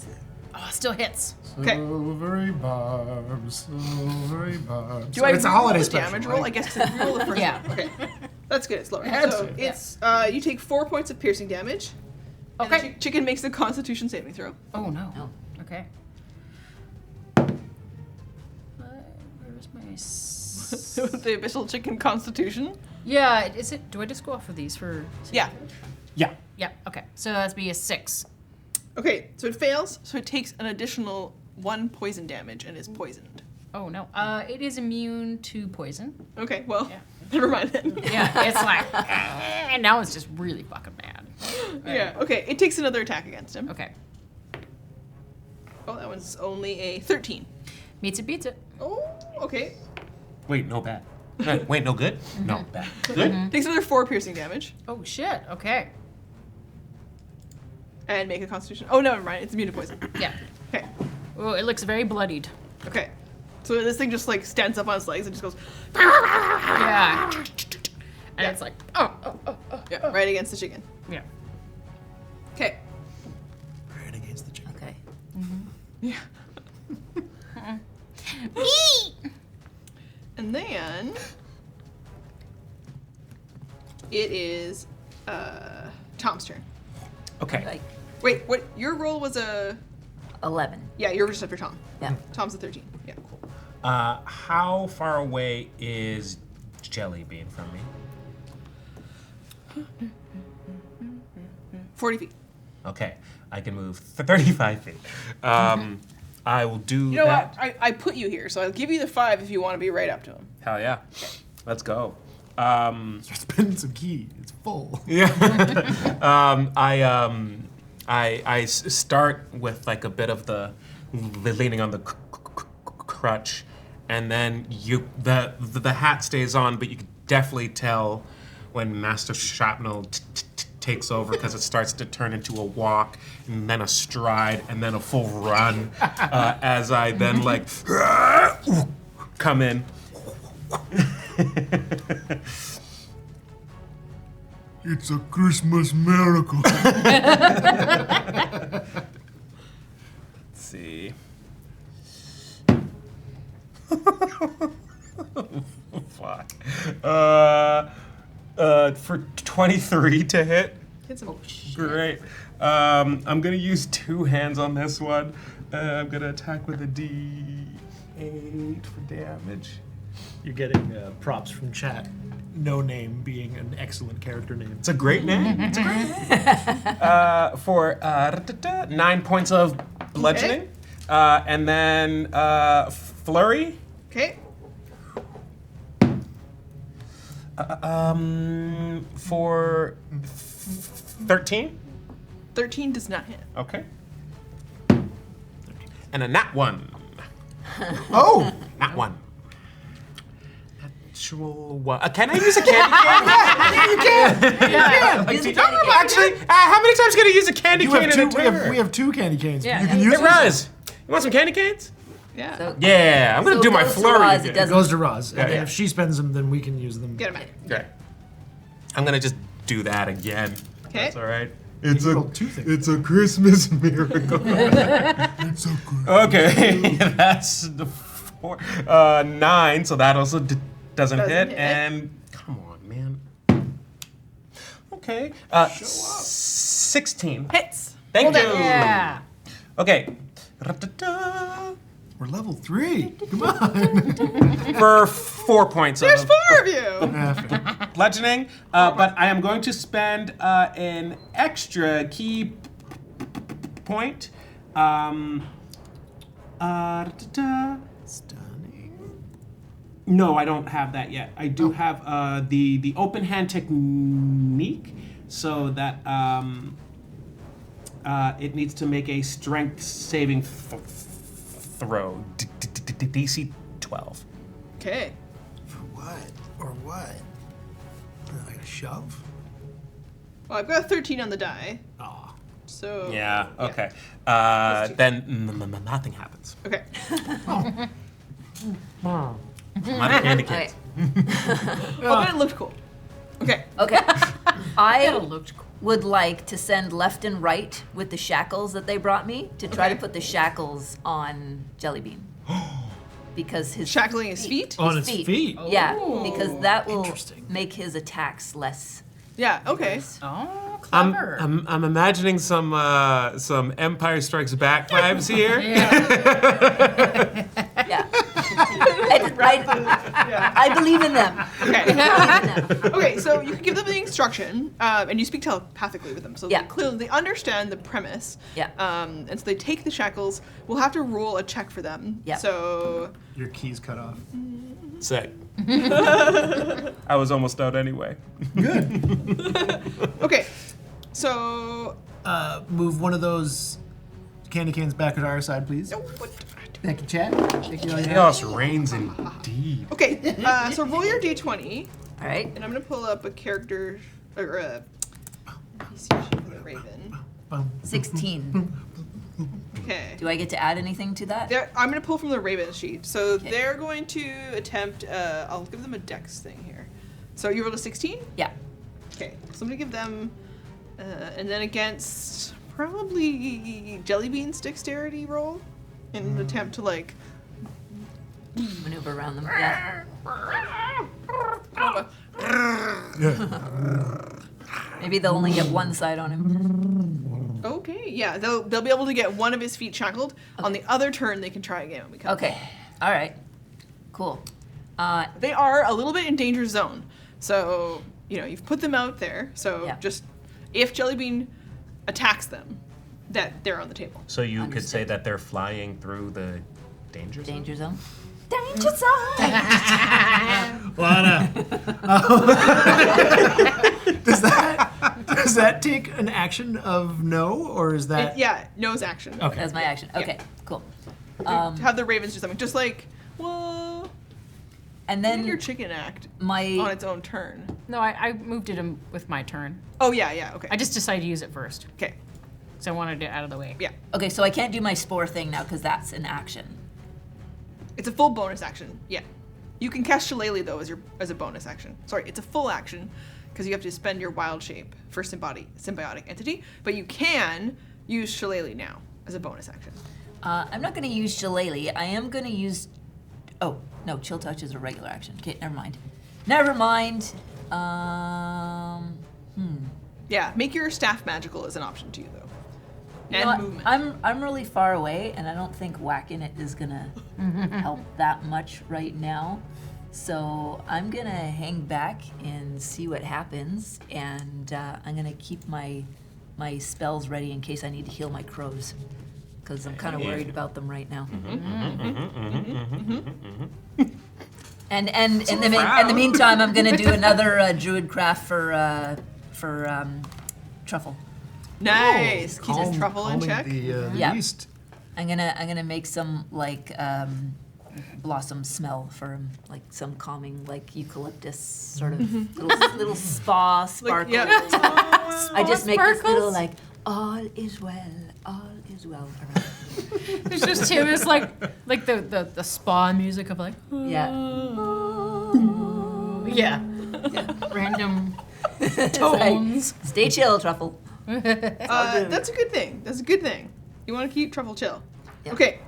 Oh, still hits. Okay. Silvery barbs, silvery barbs. Do I it's a roll holiday the special. damage roll? I guess 'cause I roll the first Yeah. one. Okay. That's good. It's lower. Had So to. it's you take 4 points of piercing damage. And the Okay. chicken makes a Constitution saving throw. Oh no. No. Okay. Where's my? The official chicken Constitution. Yeah. Is it? Do I just go off of these for? Yeah. Yeah. Yeah. Okay. So that's be a 6. Okay. So it fails. So it takes an additional 1 poison damage and is poisoned. Oh no. It is immune to poison. Okay. Well, Yeah. never mind then. Yeah. It's like, and now it's just really fucking bad. Yeah. Okay. It takes another attack against him. Okay. Oh, that one's only a 13. Meets it, beats it. Oh. Okay. Wait, no bad. Wait, no good? No bad. Good? Takes another 4 piercing damage Oh shit. Okay. and make a Constitution. Oh no, never mind. It's immune to poison. Yeah. Okay. Oh, it looks very bloodied. Okay. So this thing just like stands up on its legs and just goes Yeah. And it's like, yeah, right against the chicken. yeah. Okay. Right against the chicken. Okay. Yeah. And then it is Tom's turn. Okay. Like Wait, what? Your roll was a 11. yeah. You're just after Tom. Yeah. Tom's a 13. Yeah, cool. How far away is Jelly Bean from me? 40 feet. Okay, I can move 35 feet. I will do You know that. what? I put you here, so I'll give you the 5 if you want to be right up to him. Hell yeah. Let's go. You're spending some key. It's full. I start with like a bit of the leaning on the crutch, and then the hat stays on, but you can definitely tell when Master Shrapnel takes over because it starts to turn into a walk, and then a stride, and then a full run as I then like come in. It's a Christmas miracle. Let's see. Fuck. For 23 to hit. Hit some. Great. I'm gonna use 2 hands on this one. I'm gonna attack with a D8 for damage. You're getting props from chat. No name being an excellent character name. It's a great name. It's a great name. For 9 points of bludgeoning. And then flurry. Okay. For 13. 13 does not hit. Okay. And a nat 1. Oh! Nat 1. Natural 1. Can I use a candy cane? Use a candy cane. Actually, how many times can I use a candy You cane have in a two, turn? we have 2 candy canes. Yeah. You can use Hey, Raz, you want some candy canes? Yeah. So, Yeah, I'm gonna so do my goes to flurry. Roz, again. it It doesn't. goes to Roz. And then yeah. if she spends them, then we can use them. Get him out. Okay. I'm gonna just do that again. Okay. That's all right. It's roll 2 things. It's a Christmas miracle. It's a good. Okay, that's the 4, 9. So that also doesn't Doesn't hit. hit. And come on, man. Okay. 16. Hits. Thank you. Yeah. Okay. Ra-da-da. We're level 3. Come on. For 4 points There's of 4 of you. bludgeoning, but I am going to spend an extra key point. Stunning. No, I don't have that yet. I do have the open hand technique, so that it needs to make a strength saving throw, DC 12. Okay. shove? Well, I've got a 13 on the die. Aw. So. Yeah. Okay. Let's do- Then nothing happens. Okay. Not a candy Okay. cane. Oh, but it looked cool. Okay. Okay. I looked cool. would like to send left and right with the shackles that they brought me to try to Okay. put the shackles on Jellybean. Because his Shackling his feet? On its feet. Yeah, because that will Interesting. make his attacks less. Yeah, okay. Oh, clever. I'm imagining some Empire Strikes Back vibes here. Yeah. I believe in them. Okay. Okay, so you can give them the instruction, and you speak telepathically with them, so Yeah. clearly they understand the premise. Yeah. And so they take the shackles. We'll have to roll a check for them. Yeah. So Your keys cut off. Sick. I was almost out anyway. okay, so Move one of those candy canes back at our side, please. Thank you, chat. Thank you all your help. Chaos reigns indeed. okay. So roll your d20, All right. and I'm gonna pull up a character or a NPC sheet for the Raven. 16. Okay. Do I get to add anything to that? I'm going to pull from the Raven sheet. So they're going to attempt, I'll give them a dex thing here. So you rolled a 16? Yeah. Okay. So I'm going to give them, and then against probably Jellybean's dexterity roll in an attempt to like. Maneuver around them. Yeah. Maybe they'll only get one side on him. Okay, yeah, they'll be able to get one of his feet shackled. On the other turn, they can try again. Okay. All right. Cool. They are a little bit in danger zone. So, you've put them out there. So Yeah. just, if Jellybean attacks them, that they're on the table. So you could say Understood. that they're flying through the danger zone? Danger zone. Danger zone. Lana. Does that take an action of no, or is that? No's action. Okay. That's my action. Okay. Cool. To have the ravens do something. Just like, well, And then your then chicken act on my its own turn. No, I moved it with my turn. Oh, yeah, okay. I just decided to use it first. Okay, So I wanted it out of the way. yeah. okay. So I can't do my spore thing now because that's an action. It's a full bonus action, yeah. You can cast Shillelagh, though, as a bonus action. Sorry, it's a full action, because you have to spend your wild shape for symbiotic entity, but you can use Shillelagh now as a bonus action. I'm not going to use Shillelagh. I am going to use. Oh no, chill touch is a regular action. Okay, never mind. Never mind. Yeah, make your staff magical as an option to you, though. You And know what? movement. I'm really far away, and I don't think whacking it is gonna help that much right now. So I'm gonna hang back and see what happens, and I'm gonna keep my spells ready in case I need to heal my crows, because I'm kind of worried about them right now. And in the meantime, I'm gonna do another druid craft for truffle. Nice. Keep his truffle in check. The Yeah. yeast. I'm gonna make some like blossom smell for him, like some calming, like eucalyptus sort of little spa sparkle. yeah. I just make this little sparkles? like all is well around. It's just him. It's like the spa music of like Yeah. yeah. Random It's tones. like, stay chill, truffle. That's a good thing. That's a good thing. You want to keep truffle chill. Yeah. Okay.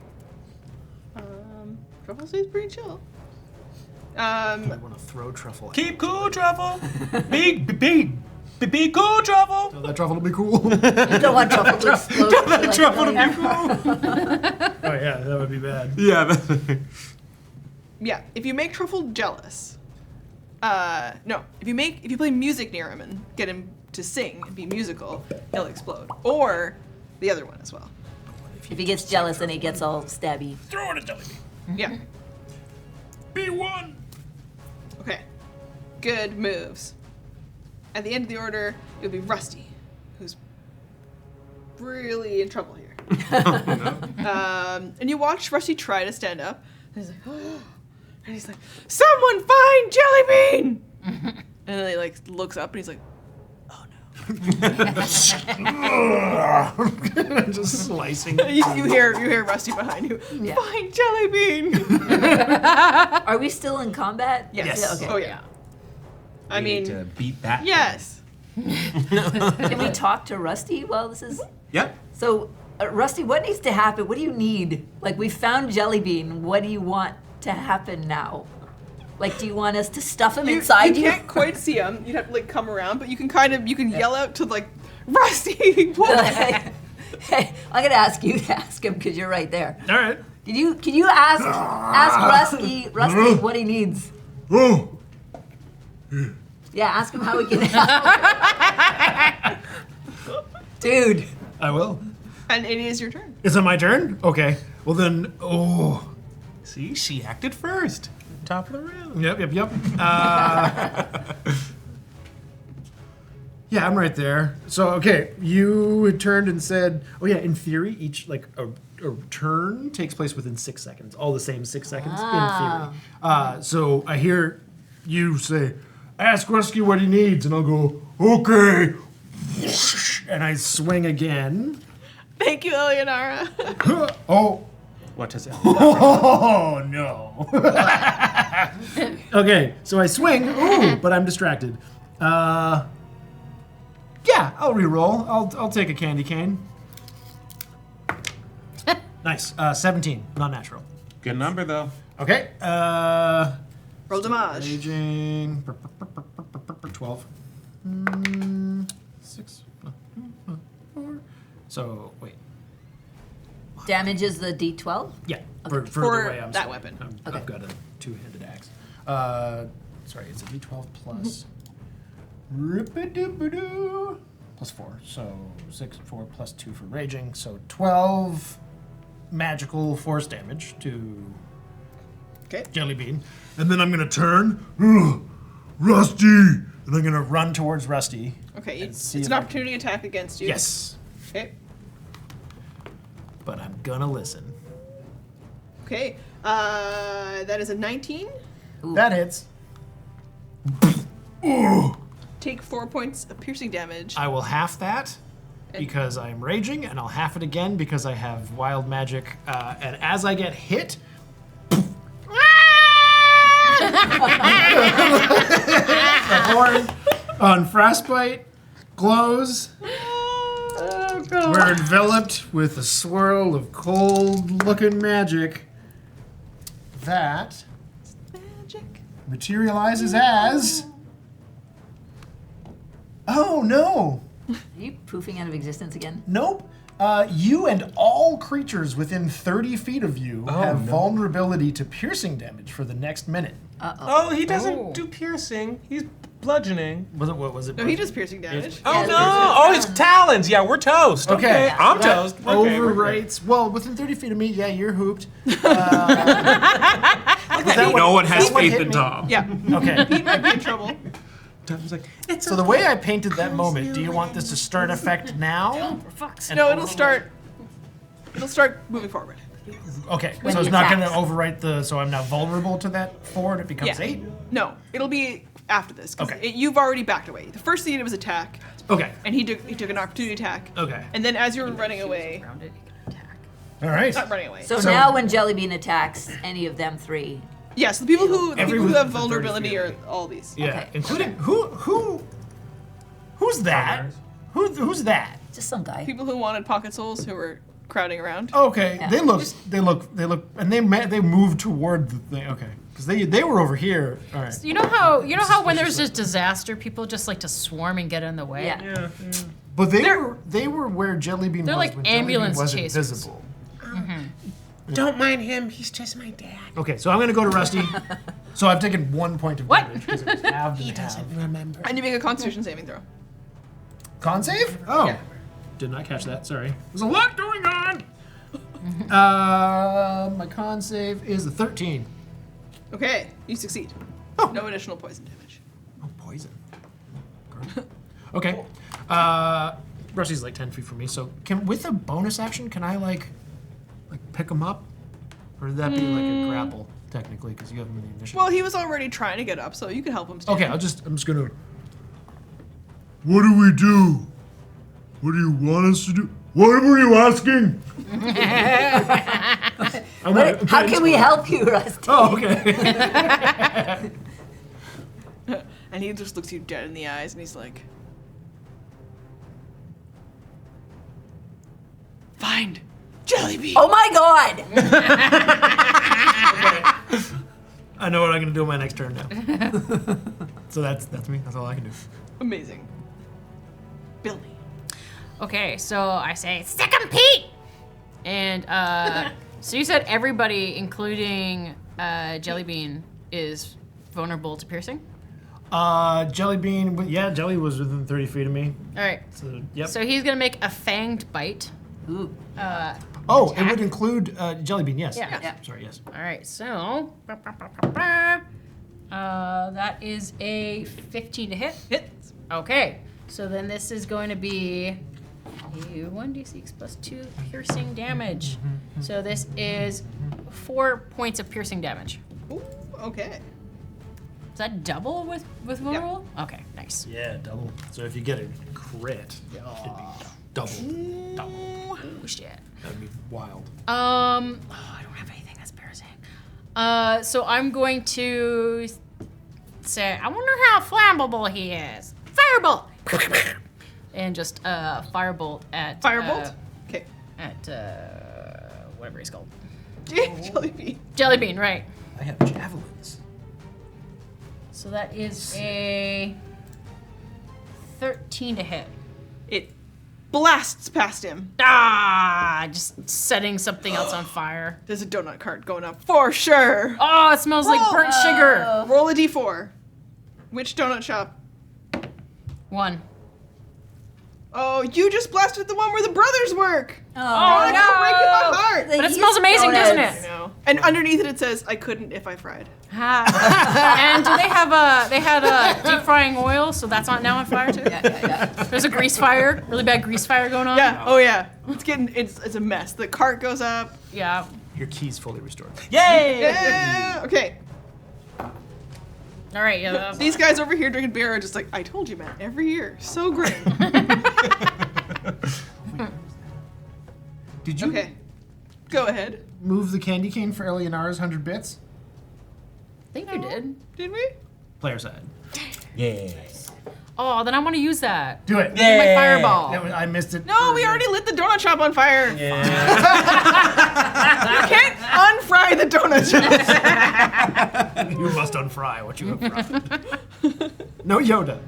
Truffle stays pretty chill. I want to throw truffle. Keep cool, Truffle. Be cool, Truffle. So that truffle will be cool. You don't want truffle to explode. Like, Truffle to like, be cool. Oh yeah, that would be bad. Yeah. Yeah, if you make Truffle jealous, no, if you play music near him and get him to sing and be musical, he'll explode. Or the other one as well. If he gets jealous, then he gets all stabby. Throw it at Jellybean. Yeah. B1. Okay. Good moves. At the end of the order, it would be Rusty, who's really in trouble here. And you watch Rusty try to stand up, and he's like, oh, and he's like, someone find Jellybean! And then they like looks up and he's like, Just slicing. you hear Rusty behind you. Yeah. Fine, jelly bean. Are we still in combat? Yes. Yeah, okay. Oh yeah. I We need to mean, beat that. yes. Can we talk to Rusty while this is? Yep. So, Rusty, what needs to happen? What do you need? Like, we found Jellybean. What do you want to happen now? Like, do you want us to stuff him inside you you? can't quite see him. You'd have to like come around, but you can yell out to like Rusty. What? Hey, I'm gonna ask you to ask him because you're right there. All right. Can you ask Rusty what he needs? Oh, Yeah, ask him how he can help. Dude. I will. And it is your turn. Is it my turn? Okay. Well then, See, she acted first. Top of the round. Yep. Yeah, I'm right there. So, okay, you had turned and said, oh yeah, in theory, each, like, a turn takes place within 6 seconds. All the same 6 seconds, in theory. So I hear you say, ask Rusty what he needs, and I'll go, okay. And I swing again. Thank you, Eleonora. Oh. What is it? Oh, no. Okay, so I swing. Ooh, but I'm distracted. Yeah, I'll re-roll. I'll take a candy cane. Nice. 17, not natural. Good number though. Okay. Roll damage. Raging. 12. 6. 4. So, wait. Damage is the D12? Yeah, For the way I'm that swinging. weapon. Okay. I've got a two-handed axe. Sorry, it's a D12 plus. Rip-a-dip-a-doo. Plus 4, so 6, 4 plus 2 for raging, so 12 magical force damage to Okay. Jellybean. And then I'm gonna turn, "Ugh, Rusty, and I'm gonna run towards Rusty. Okay. And It's see an if I- opportunity attack against you. Yes, Okay. but I'm gonna listen. Okay. That is a 19. That hits. Take 4 points of piercing damage. I will half that because I'm raging, and I'll half it again because I have wild magic. And as I get hit, the horn on frostbite glows. Oh god. We're enveloped with a swirl of cold-looking magic that Magic. materializes as. Oh no! Are you poofing out of existence again? Nope. You and all creatures within 30 feet of you have vulnerability to piercing damage for the next minute. Oh, he doesn't do piercing. He's bludgeoning. What was it? No, he does piercing damage. Oh Yeah, no! Oh, his talons. Yeah, we're toast. Okay. I'm That toast. Okay, we're good. overwrites. Well, within 30 feet of me, yeah, you're hooped. No one has that one faith hit in me? Tom. Yeah. Okay. He might be in trouble. Tom's like, it's So the way I painted that moment, do you want this to start effect now? No, it'll start moving forward. Okay. When So he it's not going to attacks. overwrite the. So I'm now vulnerable to that 4 and it becomes Yeah. 8? No, it'll be after this. 'Cause Okay. you've already backed away. The first thing he did was attack, Okay. and he took an opportunity attack. Okay. And then as you were running away, Rounded, he can attack. All right. not running away. So, So- now when Jellybean attacks any of them three, yes, the people who Everyone have within 30 vulnerability feet are of me. all these. Yeah. Okay. Including who's that? Who's that? just some guy. People who wanted pocket souls who were crowding around. Okay, Yeah. they look, and they moved toward the thing. Okay, because they were over here. All right. You know how when there's this disaster, people just like to swarm and get in the way. Yeah. But they were where Jellybean They're was like when ambulance Jellybean wasn't chasers. visible. Don't mind him. He's just my dad. Okay, so I'm gonna go to Rusty. So I've taken 1 point of What? damage because it was halved He and halved. doesn't remember. And you make a Constitution saving throw. Con save? Oh, Yeah. did not catch that. Sorry. There's a lot going on. My con save is a 13. Okay, you succeed. No additional poison damage. Oh, poison. Okay. Rusty's like 10 feet from me, so with a bonus action, can I like pick him up? Or would that be like a grapple, technically, because you have him in the initiative? Well, he was already trying to get up, so you can help him. Stand. Okay, I'm just gonna What do we do? What do you want us to do? What were you asking? How can we help you, Rusty? Oh, okay. And he just looks you dead in the eyes and he's like, find Jellybean. Oh my god! I know what I'm gonna do on my next turn now. So that's me. That's all I can do. Amazing. Billy. Okay, so I say, stick 'em, Pete! And, so you said everybody, including Jellybean, is vulnerable to piercing? Jellybean, yeah, Jelly was within 30 feet of me. All right. So, yep. So he's gonna make a fanged bite. Ooh. It would include Jellybean, yes. Yeah. Sorry, yes. All right, so that is a 15 to hit. Hits. Okay, so then this is going to be a 1d6 plus 2 piercing damage. So this is 4 points of piercing damage. Ooh, okay. Is that double with vulnerable? Okay, nice. Yeah, double. So if you get a crit, it'd be double. Oh shit. That'd be wild. I don't have anything that's piercing. So I'm going to say, I wonder how flammable he is. Firebolt! And just firebolt at Firebolt? Okay. at whatever he's called. Jellybean. Jellybean, right. I have javelins. So that is a 13 to hit. It blasts past him. Ah, just setting something else on fire. There's a donut cart going up for sure. Oh, it smells like burnt sugar. Roll a d4. Which donut shop? 1. Oh, you just blasted the one where the brothers work. Oh, Donut cart breaking my heart. But it smells amazing, doesn't I it? know. And underneath it, it says, "I couldn't if I fried." And do they have they had deep frying oil, so that's not now on fire too? Yeah. There's a grease fire, really bad grease fire going on. Yeah. Oh yeah. It's a mess. The cart goes up. Yeah. Your key's fully restored. Yay! Yeah. Okay. All right. Yeah. These guys over here drinking beer are just like, I told you, man. Every year, so great. Did you Okay. Go ahead. move the candy cane for Eleonora's 100 bits? I think you did. Did we? Player side. Yeah. Oh, then I want to use that. Do it. Use my fireball. I missed it. No, we already lit the donut shop on fire. You can't unfry the donut shop. You must unfry what you have fried. No Yoda.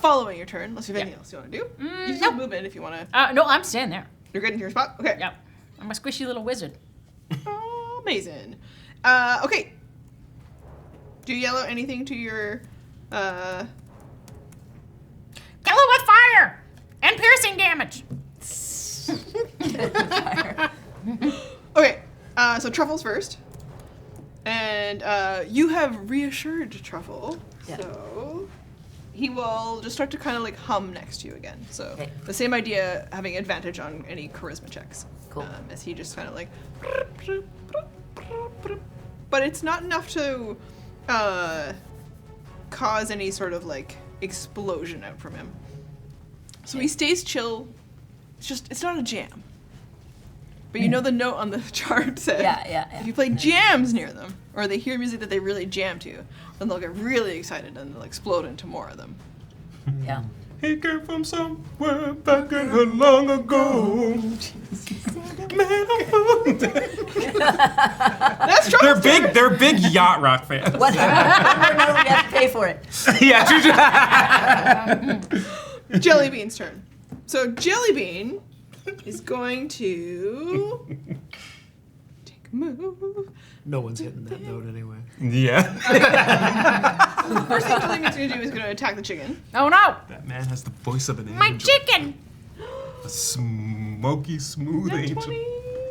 Following your turn, unless you have anything else you want to do. You can still move in if you want to. No, I'm staying there. You're good in your spot? Okay. Yep. I'm a squishy little wizard. Oh, amazing. Okay. Do yellow anything to your, Kill it with fire and piercing damage. Okay, so Truffle's first. And you have reassured Truffle. Yeah. So he will just start to kind of like hum next to you again. So Okay. the same idea, having advantage on any charisma checks. Cool. As he just kind of like. But it's not enough to cause any sort of like explosion out from him. So he stays chill. It's not a jam. But you know the note on the chart said Yeah. if you play jams near them, or they hear music that they really jam to, then they'll get really excited and they'll explode into more of them. Yeah. He came from somewhere back in long ago. That's true. They're big yacht rock fans. Whatever. No, we have to pay for it. Yeah. Jellybean's turn. So Jellybean is going to take a move. No one's hitting that note anyway. Yeah. First thing Jellybean's going to do is going to attack the chicken. Oh no! That man has the voice of an angel. My chicken! A smoky, smooth Nat angel. 20.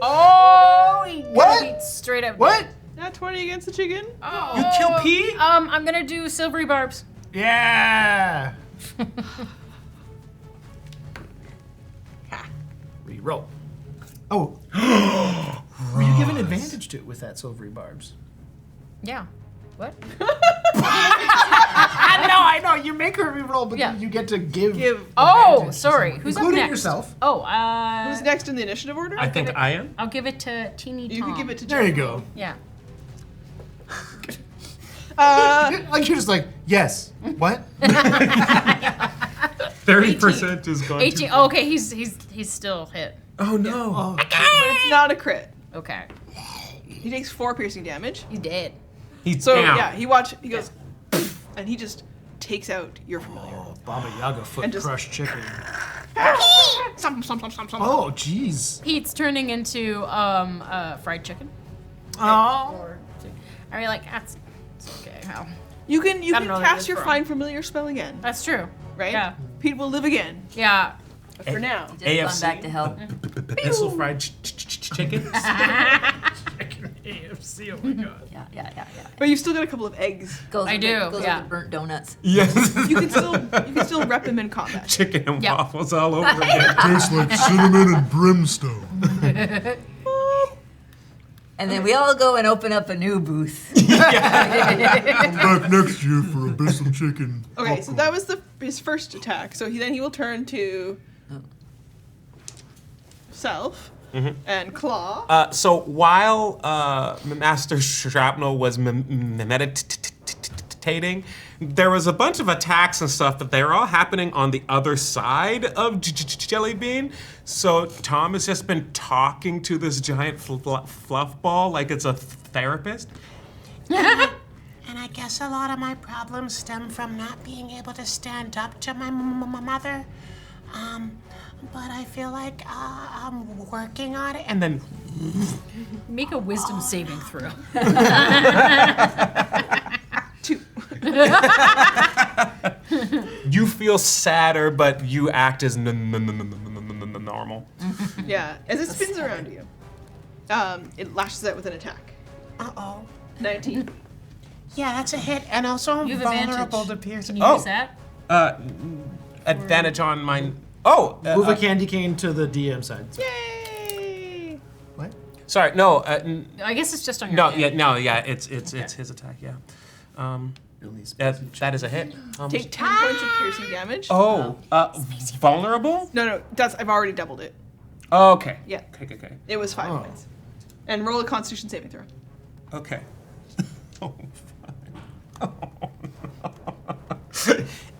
Oh, he What? beat straight up. What? Nat 20 against the chicken. Oh. You kill P? I'm gonna do silvery barbs. Yeah. Reroll. Oh. Were you given advantage to it with that silvery barbs? Yeah. What? I know. You make her re-roll, but Yeah. then you get to give. Oh, advantage to sorry. someone, Who's up including next? yourself. Oh, Who's next in the initiative order? I think I am. I'll give it to Teeny Tom. You can give it to There you go. Yeah. Like you're just like, yes. What? 30% is gone. 18. Oh, okay, he's still hit. Oh no. But it's not a crit. Okay. He takes 4 piercing damage. He's dead. He's So down. yeah, he goes, and he just takes out your familiar. Baba Yaga foot And just- crushed chicken. Some. Oh, jeez. Pete's turning into fried chicken. Oh. I mean, like that's it's okay. Well, You can Gotta know that cast it's your wrong. find familiar spell again, that's true. right? Yeah. Pete will live again. Yeah. But for now, Just AFC. gone back to help. Missile fried chickens. AFC, oh my god. Yeah. but you've still got a couple of eggs. Goes I with do, The, goes yeah. with the burnt donuts. Yes. You can still rep them in combat. Chicken and Yep. waffles all over again. Tastes like cinnamon and brimstone. And then we all go and open up a new booth. Come back next year for abyssal chicken. Okay, so that was his first attack. So he will turn to self and claw. So while Master Shrapnel was meditating, there was a bunch of attacks and stuff, but they were all happening on the other side of Jellybean. So Tom has just been talking to this giant fluff ball like it's a therapist. And I guess a lot of my problems stem from not being able to stand up to my mother. But I feel like I'm working on it. And then Make a wisdom saving throw. 2. you feel sadder, but you act as normal. Yeah, as it spins around you, it lashes out with an attack. Uh-oh. 19. Yeah, that's a hit. And also I'm You have vulnerable advantage. to piercing. Can you use that? Advantage on mine. Oh, Move a candy cane to the DM side. Yay! What? sorry. No, I guess it's just on your no, hand. yeah. It's his attack. Yeah. That is a hit. Take 10 points of piercing damage. Vulnerable? No, I've already doubled it. Okay. Yeah. Okay. It was 5 points. And roll a Constitution saving throw. Okay.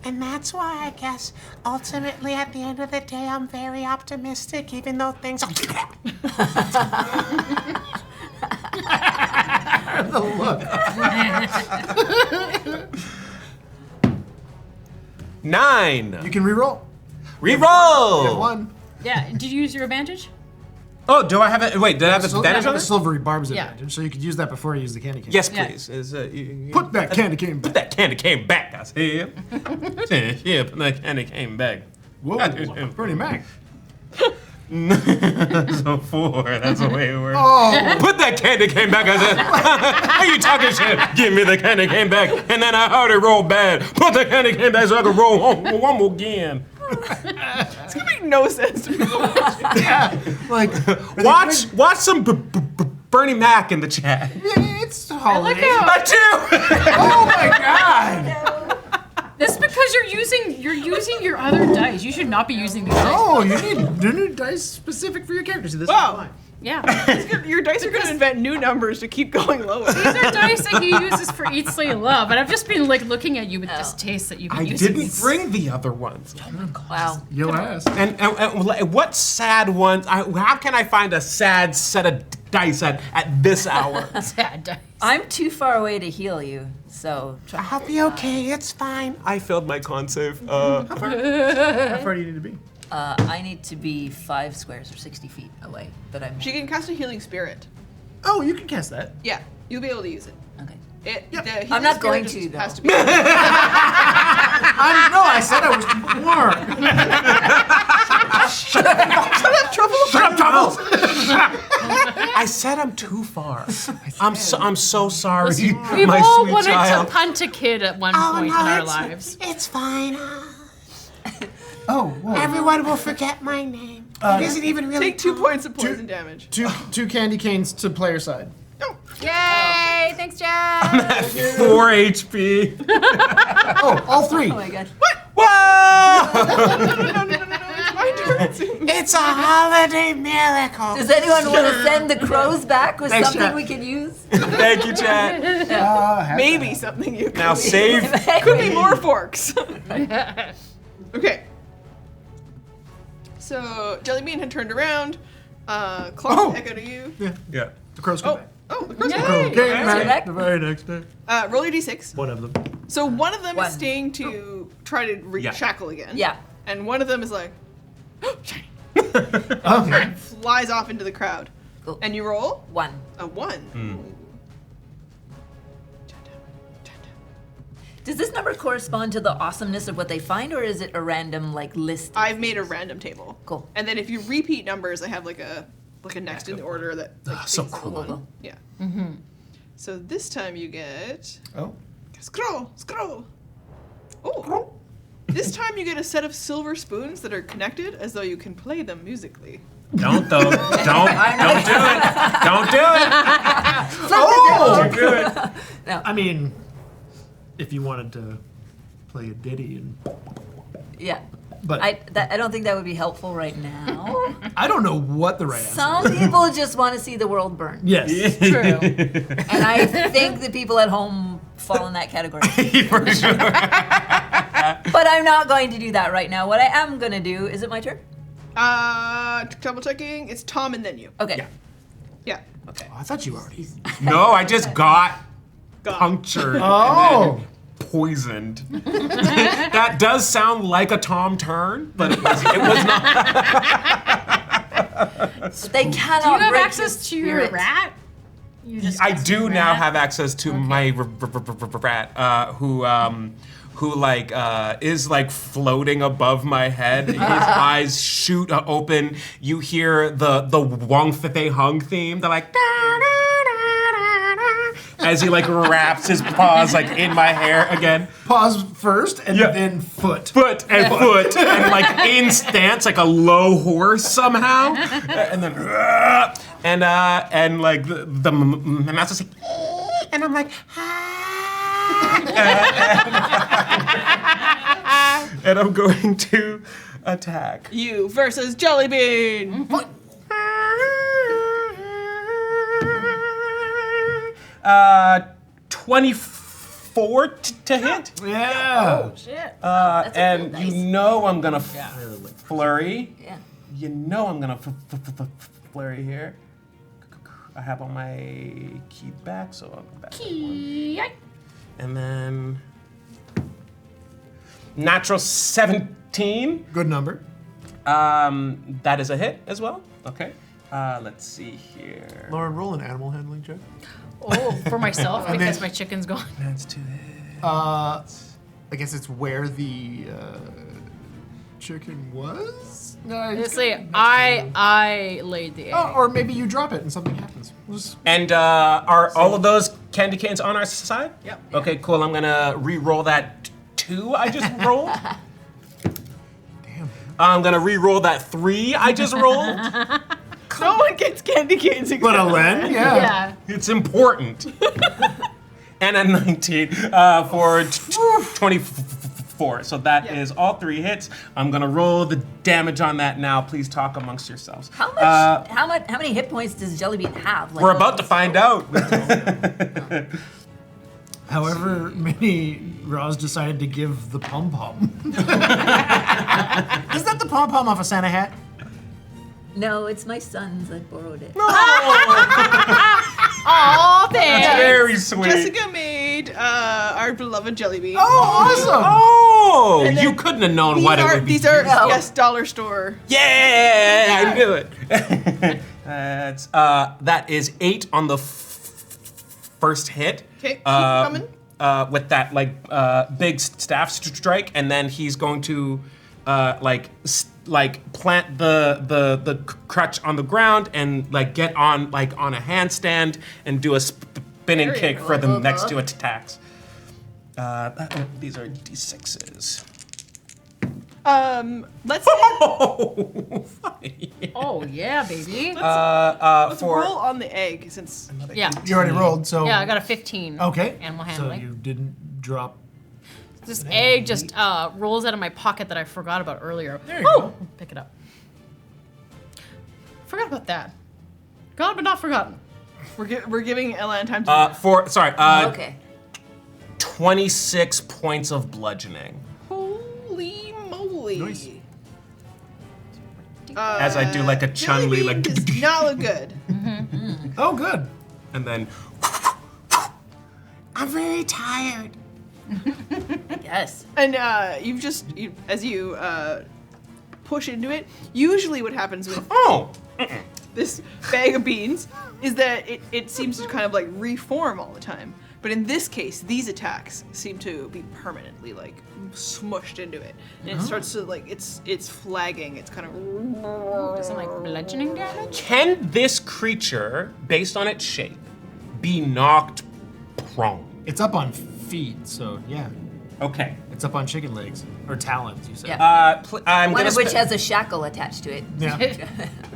And that's why I guess ultimately at the end of the day I'm very optimistic, even though things are. The look. 9. You can reroll. Reroll. One. Yeah. Did you use your advantage? Oh, do I have it? Wait, did I have advantage on the this? silvery barbs Yeah. advantage, so you could use that before you use the candy cane. Yes, Yeah. please. Put that candy cane Put back. that candy cane back, I said. Yeah, put that candy cane back. Whoa, Bernie Mac. So 4, that's the way it works. Oh, Put that candy cane back, I said. Are you talking shit? Give me the candy cane back. And then I already rolled bad. Put the candy cane back so I can roll one more again. It's gonna make no sense to me. like Watch some Bernie Mac in the chat. it's holiday. I do. Oh my god! That's because you're using your other dice. You should not be using these dice. Oh, you need dice specific for your characters. See, this is Wow. fine. Yeah. Your dice are gonna invent new numbers to keep going lower. These are dice that he uses for Eat, Slay, Love, and I've just been like looking at you with distaste that you've been I using didn't these. bring the other ones. Wow. Yo ass. And what sad ones? How can I find a sad set of dice at this hour? Sad dice. I'm too far away to heal you, so try. I'll be okay, it's fine. I failed my con save. How far do you need to be? I need to be 5 squares or 60 feet away, but I'm She can cast a healing spirit. Oh, you can cast that. Yeah, you'll be able to use it. okay. The healing I'm not spirit going just to, though. has to be. No, I said I was warm. Shut up, Truffle! I said I'm too far. I'm so sorry, We've my all sweet wanted child. to punt a kid at one Oh point no, in our it's, lives. it's fine. Oh, whoa. Everyone will forget my name. It isn't even really. Take 2 points of poison damage. Two candy canes to player side. Oh. Yay! Thanks, Chad. 4 HP. Oh, all 3. Oh my god. Whoa! No, it's my turn. It's a holiday miracle. Does anyone want to send the crows back with Thanks, something Chad. we can use? Thank you, Chad. Maybe something you can Now save. Could be more forks. Okay. So Jellybean had turned around. Claw the heck out of you. Yeah. The crows come back. Oh, the cross. Okay, back. the very next day. Roll your d6. One of them. So one of them One. is staying to try to Yeah. shackle again. Yeah. And one of them is like, shiny. Okay. Flies off into the crowd. Cool. And you roll 1. a 1. Does this number correspond to the awesomeness of what they find, or is it a random list? I've made a random table. Cool. And then if you repeat numbers, I have like a next in the order that. So states the cool. one. Yeah. So this time you get Oh. scroll. Oh. This time you get a set of silver spoons that are connected as though you can play them musically. Don't though. Don't do it. Don't do it. Oh! Do it. I mean, if you wanted to play a ditty and. Yeah. But I don't think that would be helpful right now. I don't know what the right answer is. Some people just want to see the world burn. Yes. True. And I think the people at home fall in that category. For sure. But I'm not going to do that right now. What I am going to do, is it my turn? Double checking. It's Tom and then you. Okay. Yeah. Okay. Oh, I thought you already. No, I just got punctured. Oh. And then poisoned. That does sound like a Tom turn, but it was not. They cannot Do you have break access the to your spirit. rat? You just I got do some now rat? have access to my rat, who is floating above my head. His eyes shoot open. You hear the Wong Fei Hung theme. They're like. As he wraps his paws in my hair again. Pause first and Yeah. then foot. Foot and in stance like a low horse somehow, and then the master's like, And I'm like, and I'm going to attack. You versus Jellybean. 24 to hit. Yeah. Shit. And nice. you know I'm gonna flurry. Yeah. You know I'm gonna flurry here. I have all my keys back, so I'll go back. Yikes. And then natural 17. Good number. That is a hit as well. Okay. Let's see here. Lauren, roll an animal handling check. Oh, for myself because my chicken's gone. That's 2 hits. I guess it's where the chicken was? No, Honestly, I laid the egg. Oh, or maybe you drop it and something happens. Just- And are all of those candy canes on our side? Yep. Okay, cool. I'm gonna re-roll that 2 I just rolled. Damn. I'm gonna re-roll that 3 I just rolled. No one gets candy canes except But a Len? Yeah. Yeah. It's important. And a 19 for 24. So that is all 3 hits. I'm gonna roll the damage on that now. Please talk amongst yourselves. How many hit points does Jellybean have? We're about to find out. However many Roz decided to give the pom-pom. Is that the pom-pom off a Santa hat? No, it's my son's. I borrowed it. Oh, thanks. Very sweet. Jessica made our beloved Jellybean. Oh, awesome! Oh, And then you couldn't have known what it would be. These are No. yes, dollar store. Yeah, I knew it. That's that is 8 on the first hit. Okay, keep coming. With that big staff strike, and then he's going to plant the crutch on the ground and get on on a handstand and do a spinning Very kick for the cool. next 2 attacks. These are d6s. Let's Funny. Oh yeah, baby. let's For roll on the egg since Yeah. You already rolled, so Yeah, I got a 15. okay. Animal So handling. you didn't drop. This egg just rolls out of my pocket that I forgot about earlier. There you go. Pick it up. Forgot about that. Gone but not forgotten. we're giving Elan time to. Okay. 26 points of bludgeoning. Holy moly! Nice. As I do like a Chun-Li, like, does not look good. Oh, good. and then I'm very tired. Yes. And as you push into it, usually what happens with this bag of beans is that it seems to kind of like reform all the time. But in this case, these attacks seem to be permanently like smushed into it, and it starts to like it's flagging. It's kind of Does it like bludgeoning damage? Can this creature, based on its shape, be knocked prone? It's up on feet, so yeah. Okay. It's up on chicken legs. Or talons, you said. Yeah. I'm One gonna of which spe- has a shackle attached to it. Yeah.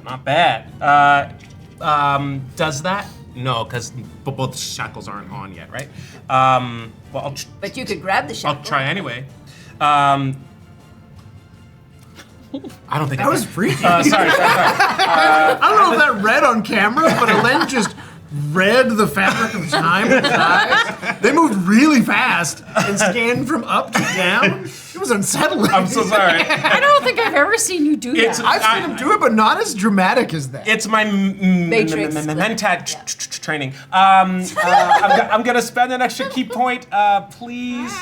Not bad. Does that? No, because both shackles aren't on yet, right? Well, But you could grab the shackle. I'll try anyway. I don't think That was freaky. Sorry. I don't know if that read on camera, but Elen just read the fabric of time with his eyes. They moved really fast and scanned from up to down. It was unsettling. I'm so sorry. I don't think I've ever seen you do It's- that. I've seen him do it, but not as dramatic as that. It's my Matrix. Mentat training. I'm gonna spend an extra key point. Please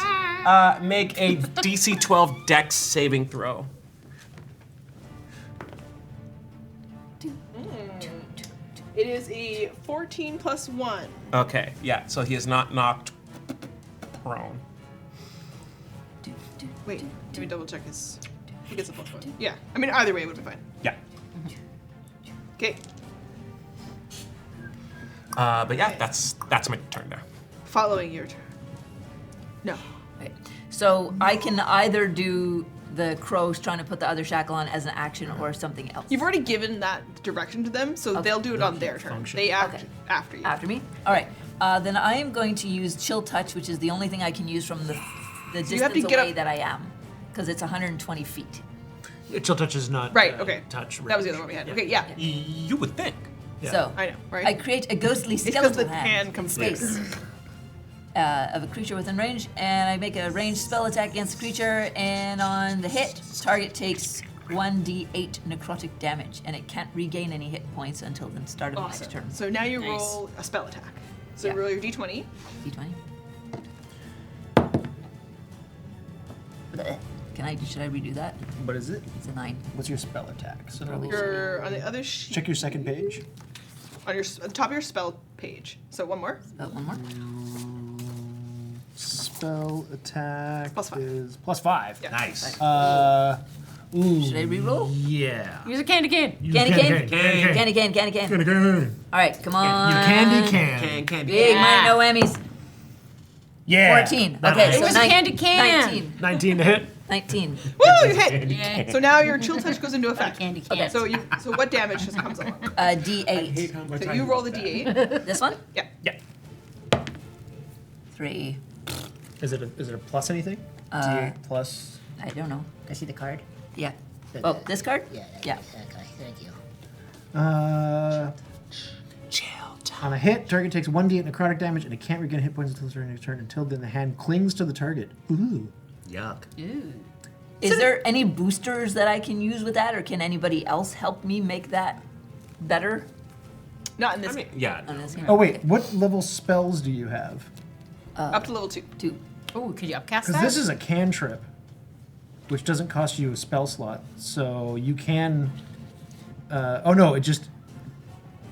make a DC 12 Dex saving throw. It is a 14 plus 1. Okay, yeah. So he is not knocked prone. Wait, let me double check his. He gets a plus 1. Yeah, I mean either way it would be fine. Yeah. Okay, But yeah, that's my turn there. following your turn. No. Right. So I can either do the crows trying to put the other shackle on as an action or something else. You've already given that direction to them, so they'll do it on their turn. Function. They act Okay. after you. After me? All right. Then I am going to use Chill Touch, which is the only thing I can use from the you have distance to get away up- that I am, because it's 120 feet. Chill touch is not Right, okay. touch. That was the other one we had. Okay, yeah. You would think. Yeah. So I know, right? I create a ghostly because skeletal the hand comes in space of a creature within range, and I make a ranged spell attack against the creature, and on the hit, target takes 1d8 necrotic damage, and it can't regain any hit points until the start of the next turn. So now you Nice. roll a spell attack. So Yeah. roll your d20. D20. Bleh. Should I redo that? What is it? It's a 9. What's your spell attack? So You're on the other sheet. check your second page. On your at the top of your spell page. So one more. One more. Spell attack Plus 5. is +5. Yeah. Nice. Should I reroll? Yeah. Use a candy cane. Candy cane? Candy Candy cane, candy cane. cane. All right, come on. You candy can. Big money, no whammies. Yeah. 14. That Okay, makes so It was sense. a candy can. 19. 19 to hit. 19. Woo! You hit. Yeah. So now your chill touch goes into effect. Candy can. So what damage just comes along? D8. So you roll the d8. This one? Yeah. Yeah. 3. Is it a plus anything? D8 plus. I don't know. I see the card. Yeah. Oh, this card? Yeah. Yeah. Okay. Thank you. On a hit, target takes 1d8 necrotic damage and it can't regain hit points until its next turn. Until then, the hand clings to the target. Ooh. Yuck. Is there any boosters that I can use with that, or can anybody else help me make that better? Not in this. Yeah. On this Oh wait, what level spells do you have? Up to level 2. 2. Oh, could you upcast Because that? this is a cantrip, which doesn't cost you a spell slot, so you can. Oh no, it just.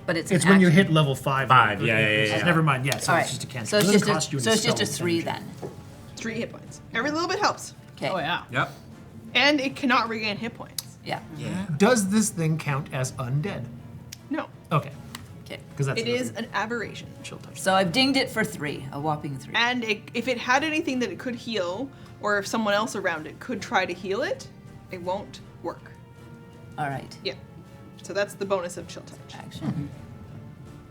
But it's an It's when you action. hit level 5. Yeah. Never mind. Yeah, so All right. it's just a cantrip. So It it's doesn't just cost you a, any so it's just a spell 3 damage. then. 3 hit points. Every little bit helps. Okay. Oh yeah. Yep. And it cannot regain hit points. Yeah. Does this thing count as undead? No. Okay. Okay. Because that's It is an aberration. chill touch. So I've dinged it for 3, a whopping 3. And if it had anything that it could heal, or if someone else around it could try to heal it, it won't work. All right. Yeah. So that's the bonus of chill touch. Action.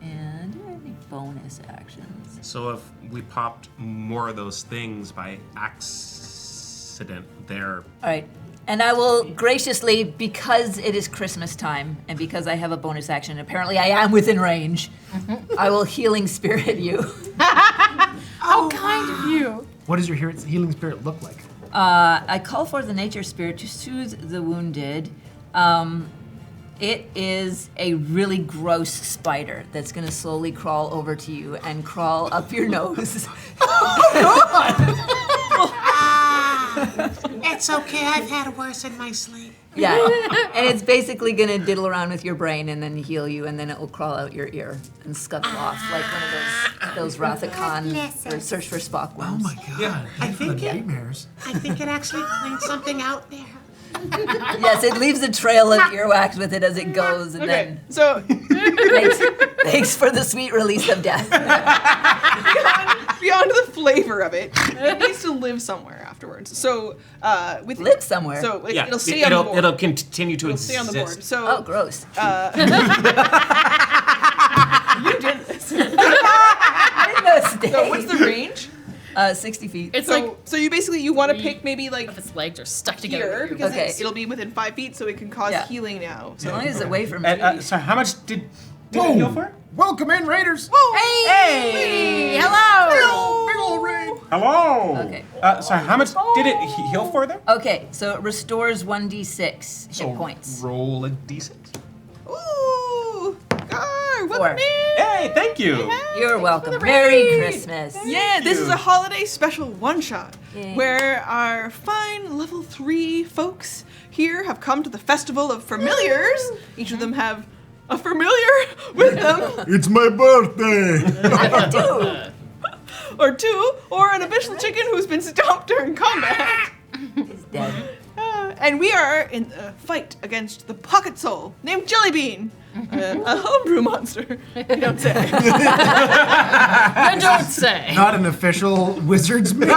And do I have any bonus actions? So if we popped more of those things by accident, they're All right. And I will graciously, because it is Christmas time and because I have a bonus action, apparently I am within range, I will healing spirit you. How kind of you. What does your healing spirit look like? I call for the nature spirit to soothe the wounded. It is a really gross spider that's going to slowly crawl over to you and crawl up your nose. It's okay. I've had worse in my sleep. Yeah, and it's basically going to diddle around with your brain and then heal you, and then it will crawl out your ear and scuttle off like one of those Rathacon or Search for Spock Oh worms. my god. Yeah. I think it, Nightmares. I think it actually cleaned something out there. Yes, it leaves a trail of earwax with it as it goes, and Okay, then so thanks for the sweet release of death. beyond the flavor of it, it needs to live somewhere afterwards. So with Live somewhere? So like, yeah. it'll stay on the board. It'll continue to It'll exist. stay on the board. So Oh, gross. you did this. No, So what's the range? 60 feet. It's like So you basically want to pick maybe like if its legs are stuck together. here with your because Okay. it'll be within 5 feet, so it can cause Yeah. healing now. As So long as it's away from trees. So how much did it heal for? Welcome in, Raiders. Hey! Hello! Big ol' raid. Hello. Okay. Sorry, how much did it heal for there? Okay, so it restores 1d6 hit points. Roll a d6. ooh, Gar, welcome 4. in. Hey, thank you. You're welcome. Merry Christmas. Yeah, this is a holiday special one-shot Yay. where our fine level 3 folks here have come to the Festival of Familiars. Each of them have a familiar with them, It's my birthday. or 2, or an abyssal chicken who's been stomped during combat. He's dead. And we are in a fight against the Pocket Soul, named Jellybean, a homebrew monster. You don't say. I don't say. Not an official wizard's mate.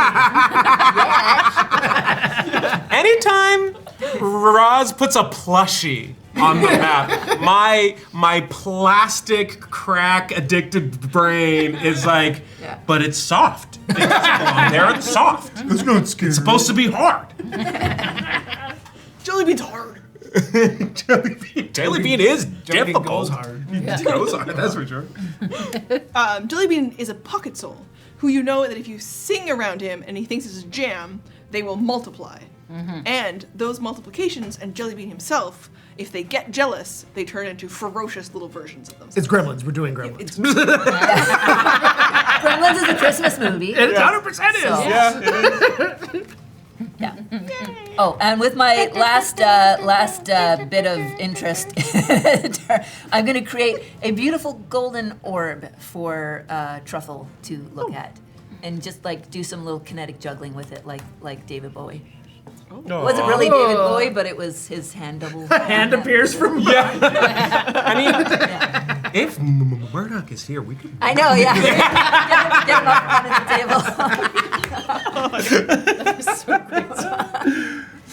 Anytime Roz puts a plushie on the map, my plastic crack addicted brain is like, Yeah. but it's soft. It doesn't belong there. It's soft. It's It's not scary. supposed to be hard. Jellybean's hard. Jellybean is difficult. goes hard. It goes hard, that's for sure. Jellybean is a pocket soul who you know that if you sing around him and he thinks it's a jam, they will multiply. And those multiplications and Jellybean himself, if they get jealous, they turn into ferocious little versions of themselves. It's Gremlins. We're doing Gremlins. Gremlins is a Christmas movie. It 100% is. So- Yeah, it is. Yeah. Oh, and with my last bit of interest, I'm going to create a beautiful golden orb for Truffle to look at, and just like do some little kinetic juggling with it, like David Bowie. It wasn't really David Bowie, but it was his hand double. Hand appears from I mean, if Murdoch is here, we could. I know, yeah. Get him up on the table.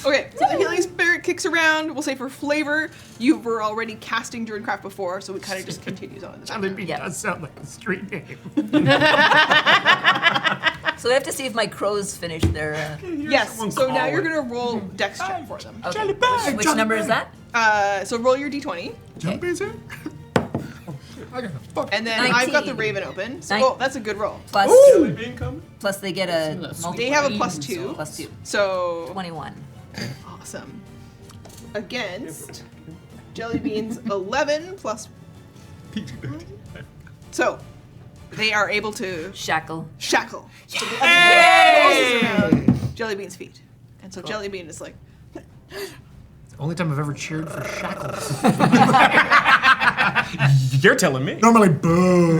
Okay, so the healing spirit kicks around. We'll say for flavor, you were already casting Druidcraft before, so it kind of just continues on. Jellybean Yeah. does sound like a street name. So we have to see if my crows finish their. Yes, so now you're going to roll Dex check for them. Okay. Which number is that? So roll your d20, Jellybean's here? and then I've got the 19. Raven open. So Nine- that's a good roll. Plus they get a They have a +2. +2. So 21. awesome. Against Jellybean's 11 plus. So they are able to Shackle. shackle. So the other around Jellybean's feet. And so Jellybean is like, Only time I've ever cheered for shackles. You're telling me. Normally, boo.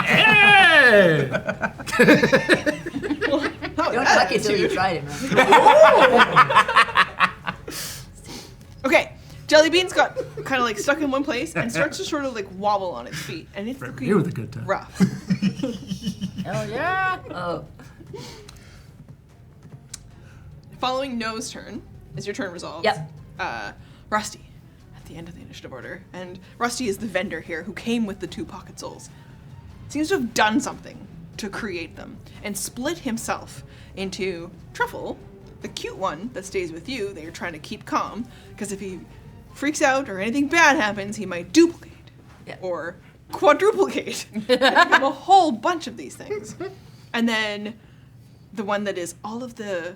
Hey! Don't tuck it till you tried it, man. okay. Jellybean's got kind of like stuck in one place and starts to sort of like wobble on its feet. And it's looking You with a good time. rough. Hell yeah. Oh. following No's turn, is your turn resolved? Yep. Rusty, at the end of the initiative order, and Rusty is the vendor here who came with the 2 pocket souls. Seems to have done something to create them and split himself into Truffle, the cute one that stays with you that you're trying to keep calm, because if he freaks out or anything bad happens, he might duplicate or quadruplicate and become a whole bunch of these things. And then the one that is all of the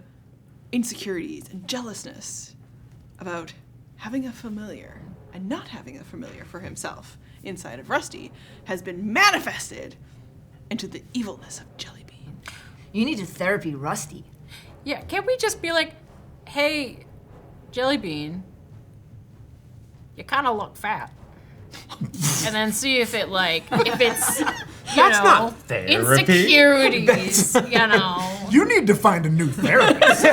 insecurities and jealousness about having a familiar and not having a familiar for himself inside of Rusty has been manifested into the evilness of Jellybean. You need to therapy Rusty. Yeah, can't we just be like, hey, Jellybean, you kind of look fat. And then see if it's, not therapy. insecurities, You need to find a new therapist.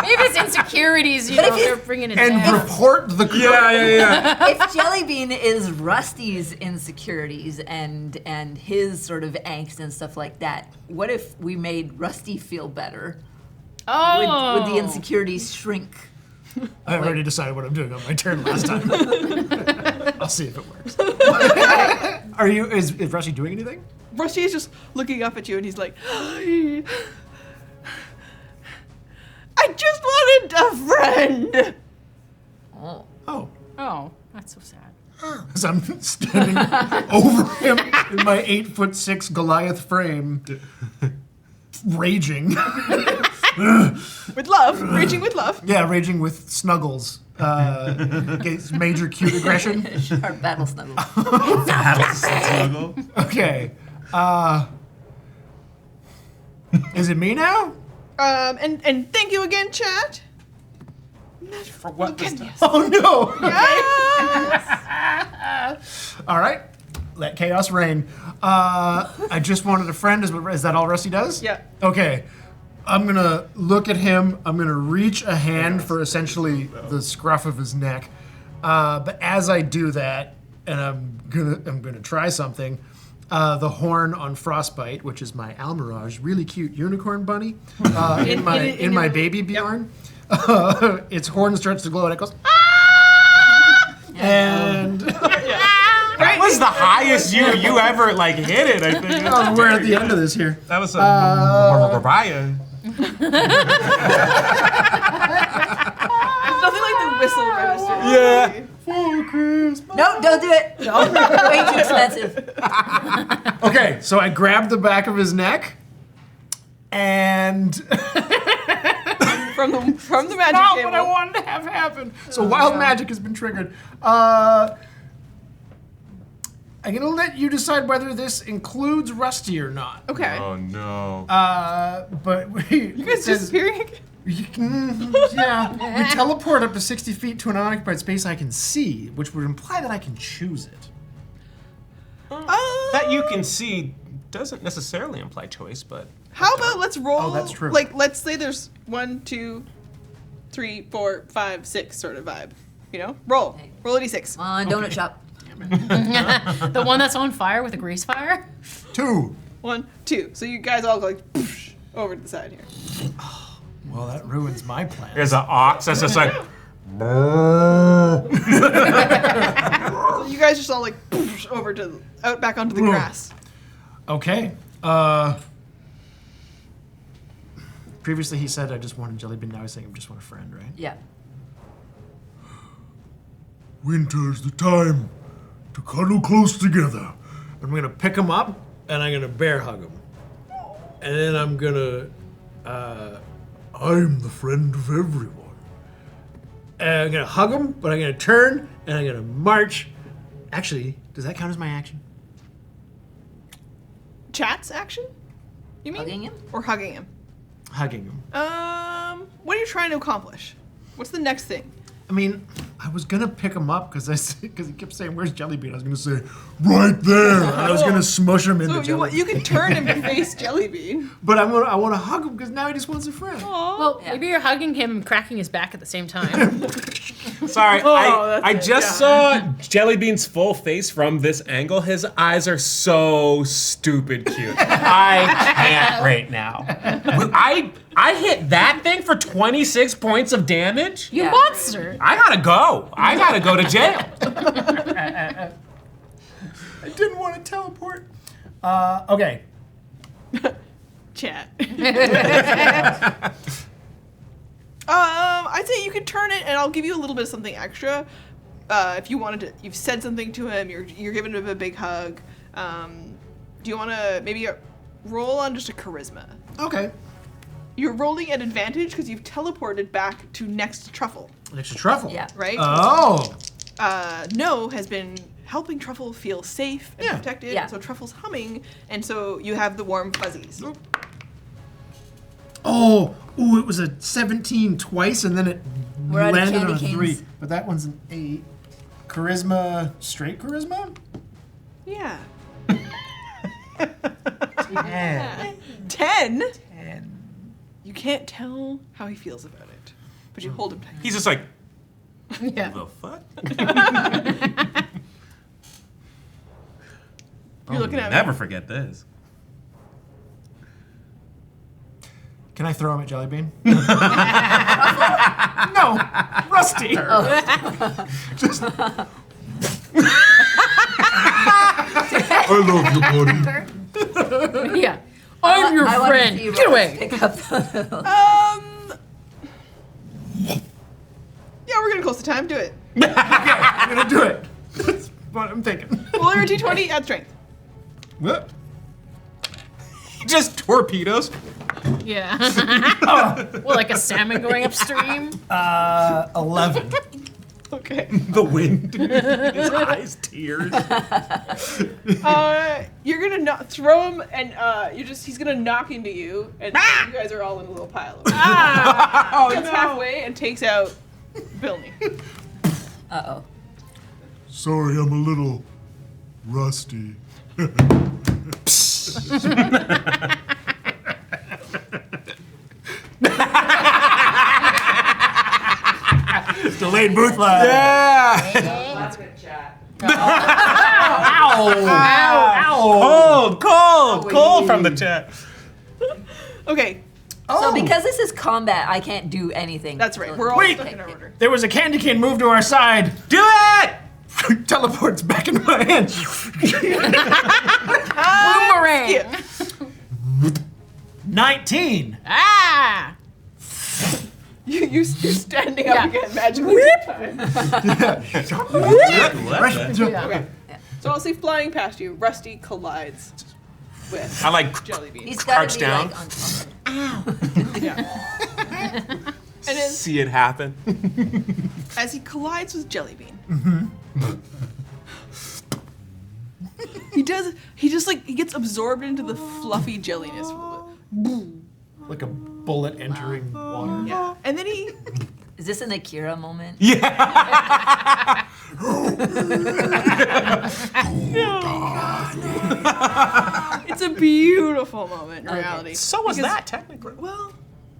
Maybe it's insecurities, they're bringing it And down. report the crime. Yeah. If Jellybean is Rusty's insecurities and his sort of angst and stuff like that, what if we made Rusty feel better? Oh. Would the insecurities shrink? I already decided what I'm doing on my turn last time. I'll see if it works. Is Rusty doing anything? Rusty is just looking up at you and he's like, I just wanted a friend. Oh. Oh. Oh, that's so sad. As I'm standing over him in my 8'6" Goliath frame, raging. With love, raging with love. Yeah, raging with snuggles. Gets major cute aggression. Sharp battle snuggle. Okay. Is it me now? And thank you again, chat. For what this time? Oh no! Yes. All right. Let chaos reign. I just wanted a friend. Is that all Rusty does? Yeah. Okay. I'm gonna look at him. I'm gonna reach a hand for essentially the scruff of his neck. But as I do that, and I'm gonna try something. The horn on Frostbite, which is my Almirage, really cute unicorn bunny, in my baby Bjorn. Its horn starts to glow and it goes. Ah! And That was the highest you ever hit it, I think. we're at the end of this here. That was a Mariah. It's nothing like the whistle register. Yeah. No, don't do it. No, way too expensive. Okay, so I grab the back of his neck, and From the magic not table. what I wanted to have happen. So wild magic has been triggered. I'm gonna let you decide whether this includes Rusty or not. Okay. Oh no. But You guys disappearing? Yeah, we teleport up to 60 feet to an unoccupied space I can see, which would imply that I can choose it. That you can see doesn't necessarily imply choice, but How about let's roll? Oh, that's true. Let's say there's 1, 2, 3, 4, 5, 6 sort of vibe. Roll a d6. Come on, donut shop. The one that's on fire with a grease fire? 2. 1, 2. So you guys all go poosh, over to the side here. Well, that ruins my plan. there's an ox that's just like. So you guys just all poosh, over to out back onto the grass. Okay. Previously he said I just wanted Jellybean. Now he's saying I just want a friend, right? Yeah. Winter's the time to cuddle close together. I'm gonna pick him up and I'm gonna bear hug him, and then I'm gonna. I'm the friend of everyone. And I'm gonna hug him, but I'm gonna turn and I'm gonna march. Actually, does that count as my action? Chat's action? You mean? Hugging him? Or hugging him? Hugging him. What are you trying to accomplish? What's the next thing? I mean, I was gonna pick him up because he kept saying, "Where's Jellybean?" I was gonna say, Right there. And I was gonna smush him into So Jellybean. you can turn him to face Jellybean. but I want to hug him because now he just wants a friend. Well, maybe you're hugging him and cracking his back at the same time. Sorry, that's I it, just saw Jellybean's full face from this angle. His eyes are so stupid cute. I can't right now. I hit that thing for 26 points of damage? You Yeah. monster! I gotta go. I gotta go to jail. I didn't want to teleport. Okay. Chat. I'd say you can turn it, and I'll give you a little bit of something extra. If you wanted to, you've said something to him. You're giving him a big hug. Do you want to maybe roll on just a charisma? Okay. You're rolling at advantage because you've teleported back to next to Truffle, An extra truffle. Yeah. right? Oh. No has been helping Truffle feel safe and Yeah. protected. Yeah. So Truffle's humming, and so you have the warm fuzzies. Oh. Ooh, it was a 17 twice, and then it We're out of landed on a candy 3. canes. But that one's an 8. Charisma, straight charisma? Yeah. 10. 10? You can't tell how he feels about it, but you hold him tight. He's just like, Yeah. the fuck? You're looking at me. Never forget this. Can I throw him at Jellybean? No, Rusty. I love you, buddy. Yeah. I'm your I want to friend. see Get away. Pick up the Yeah, we're gonna close the time. Do it. I'm gonna do it. That's what I'm thinking. Roll your d20 at strength. Whoop. Just torpedoes. Yeah. Well, like a salmon going upstream. 11. Okay. The wind. His eyes, tears. You're gonna throw him, and he's gonna knock into you, and you guys are all in a little pile. Oh, Gets halfway and takes out Bilney. Uh-oh. Sorry, I'm a little rusty. Delayed booth live. Yeah. Ow. Cold from the chat. Okay, So because this is combat, I can't do anything. that's right. We're all Wait. stuck in our order. There was a candy cane move to our side. Do it! Teleports back into my hand. Boomerang. Yeah. 19. Ah. You're standing up Yeah. again magically. Okay. So I'll say flying past you, Rusty collides with I like Jellybean. He's got Crouch to be down. like unconscious. Yeah. And see it happen. as he collides with Jellybean, he gets absorbed into the fluffy jelliness. Like a bullet entering water. Yeah. And then he Is this an Akira moment? it's a beautiful moment in reality. So was Because- that technically. Well,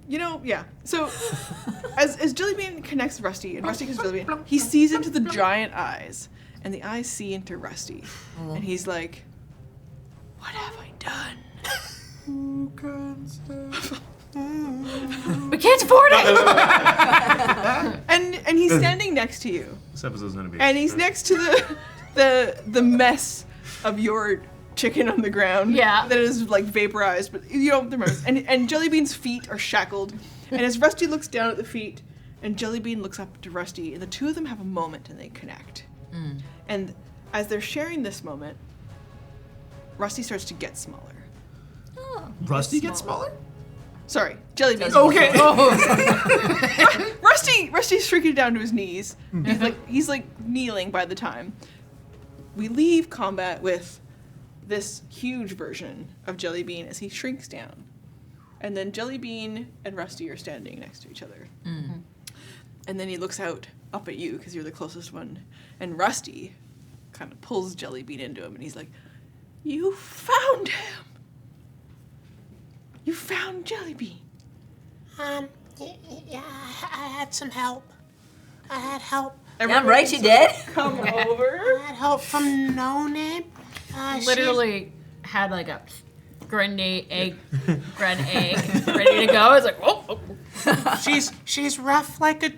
yeah. So as Jellybean connects Rusty and Rusty connects Jellybean, he sees into the giant eyes, and the eyes see into Rusty, and he's like, "What have I done?" We can't afford it. And he's standing next to you, This episode's gonna be. and he's next to the mess of your chicken on the ground. Yeah. That is like vaporized, but you don't remember. And Jellybean's feet are shackled, and as Rusty looks down at the feet, and Jellybean looks up to Rusty, and the two of them have a moment, and they connect. And as they're sharing this moment, Rusty starts to get smaller. Rusty gets smaller? Sorry, Jellybean. Okay. Rusty's shrinking down to his knees. He's like kneeling by the time. We leave combat with this huge version of Jellybean as he shrinks down. And then Jellybean and Rusty are standing next to each other. And then he looks out up at you because you're the closest one. And Rusty kind of pulls Jellybean into him, and he's like, "You found him. You found Jellybean." Yeah, I had some help. I had help. Damn right you did. Come over. I had help from No Name. Literally had like a grenade egg ready to go. It's like, whoa. She's rough like a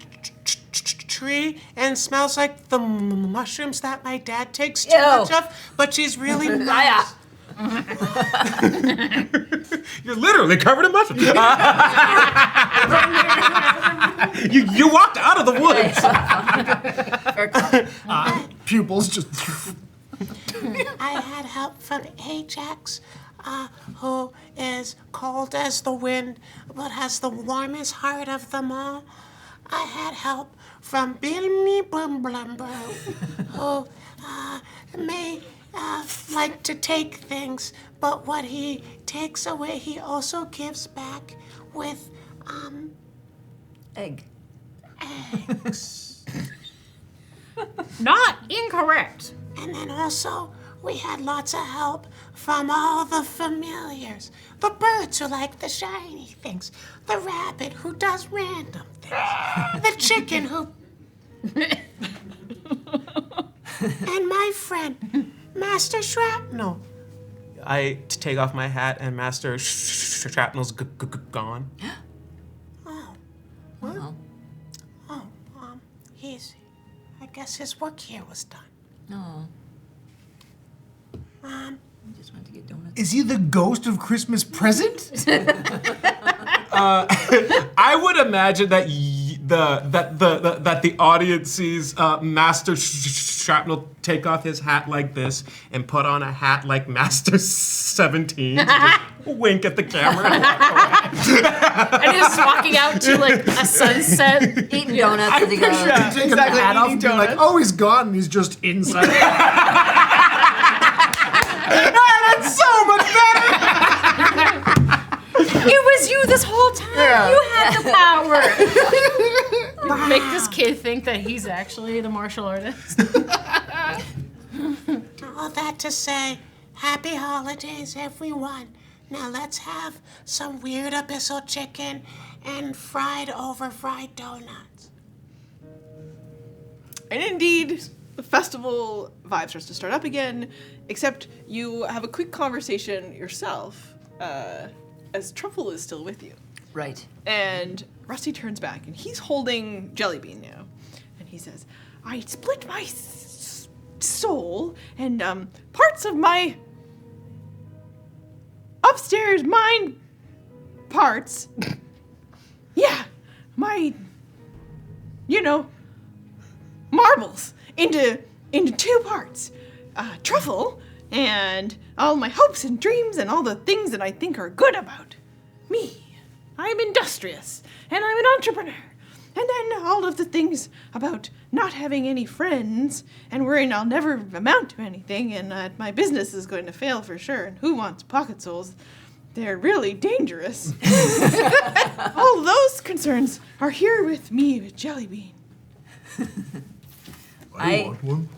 tree and smells like the mushrooms that my dad takes too much of, but she's really nice. You're literally covered in mushrooms. you walked out of the woods. Pupils just. I had help from Ajax, who is cold as the wind, but has the warmest heart of them all. I had help from Billy Blumblumber, who may like to take things, but what he takes away, he also gives back with, Egg. eggs. Not incorrect. And then also, we had lots of help from all the familiars. The birds who like the shiny things. The rabbit who does random things. The chicken who... And my friend, Master Shrapnel. I take off my hat and Master Shrapnel's gone. Well, I guess his work here was done. no. I just wanted to get donuts. Is he the ghost of Christmas present? I would imagine that that the audience sees Master Shrapnel take off his hat like this and put on a hat like Master 17. Just wink at the camera and walk away. And he's just walking out to like a sunset. Eating donuts as he goes. Take the hat off and be like, oh, he's gone, and he's just inside. That's so much better. It was you this whole time. Yeah. You had the power. Make this kid think that he's actually the martial artist. All that to say, happy holidays, everyone. Now let's have some weird abyssal chicken and fried donuts. And indeed, the festival vibe starts to start up again, except you have a quick conversation yourself, as Truffle is still with you. Right. And Rusty turns back, and he's holding Jellybean now. And he says, "I split my soul and parts of my upstairs mind parts. Yeah, my, marbles into 2 parts. Truffle and all my hopes and dreams and all the things that I think are good about me. I'm industrious and I'm an entrepreneur. And then all of the things about not having any friends and worrying I'll never amount to anything and that my business is going to fail for sure. And who wants pocket souls? They're really dangerous. All those concerns are here with me, with Jellybean." I want one.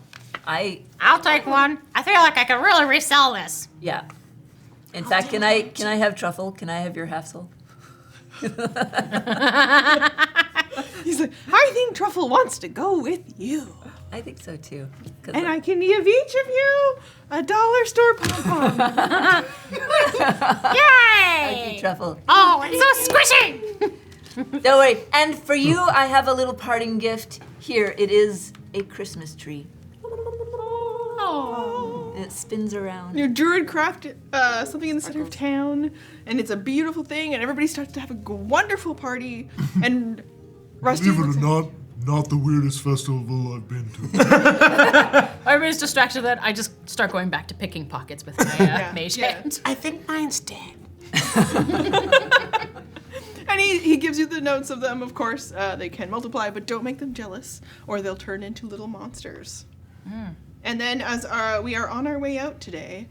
I'll take one. I feel like I could really resell this. Yeah. In fact, can I have Truffle? Can I have your half soul? He's like, "I think Truffle wants to go with you. I think so too. And I can give each of you a dollar store pom-pom." Thank you, Truffle. Oh, it's so squishy. Don't worry. And for you, I have a little parting gift. Here, it is a Christmas tree. Oh. And it spins around. Your druid crafted something in the center of town, and it's a beautiful thing, and everybody starts to have a wonderful party. And Rusty Believe it looks or not the weirdest festival I've been to. Everybody's distracted that. I just start going back to picking pockets with my mage hand. I think mine's dead. And he gives you the notes of them, of course. They can multiply, but don't make them jealous, or they'll turn into little monsters. And then as we are on our way out today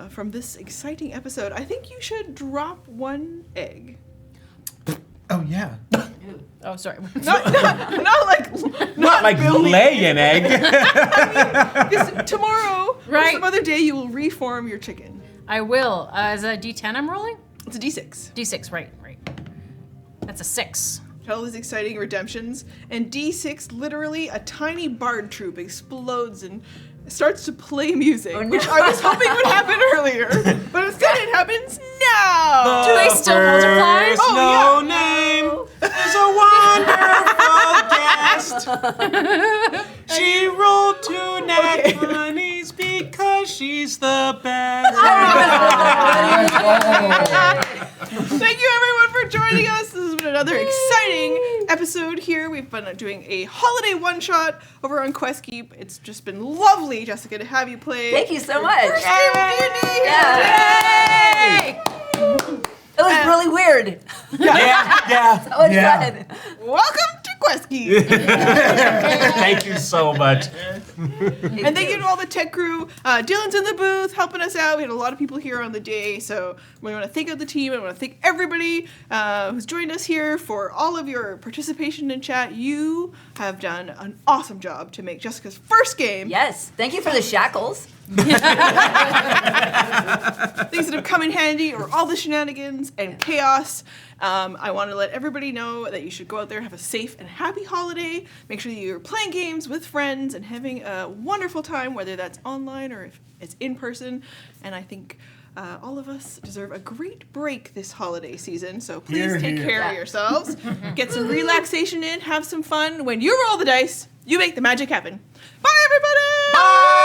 from this exciting episode, I think you should drop 1 egg. Oh, yeah. Oh, sorry. Not Not Billy. lay an egg. Because tomorrow, or Right. some other day, you will reform your chicken. I will. Is that a D10 I'm rolling? It's a D6. D6, right. That's a 6. All these exciting redemptions. And D6, literally, a tiny bard troupe explodes and starts to play music, which I was hoping would happen earlier, but instead it happens now. Do they still multiply? First Oh, no name is a wonderful guest. She rolled 2 nat 20s because she's the best. Thank you everyone for joining us. This has been another exciting episode here. We've been doing a holiday one-shot over on QuestKeep. It's just been lovely, Jessica, to have you play. Thank you so much. First game of D&D. Yeah. It was really weird. Yeah. So much fun. Welcome to QuestKeep. Thank you so much. And thank you to all the tech crew. Dylan's in the booth helping us out. We had a lot of people here on the day, so we want to thank the team. I want to thank everybody who's joined us here for all of your participation in chat. You have done an awesome job to make Jessica's first game. Yes. Thank you for the shackles. Things that have come in handy or all the shenanigans and chaos. I want to let everybody know that you should go out there, have a safe and happy holiday. Make sure that you're playing games with friends and having a wonderful time, whether that's online or if it's in person. And I think all of us deserve a great break this holiday season. So please take care of yourselves. Get some relaxation in, have some fun. When you roll the dice, you make the magic happen. Bye, everybody! Bye!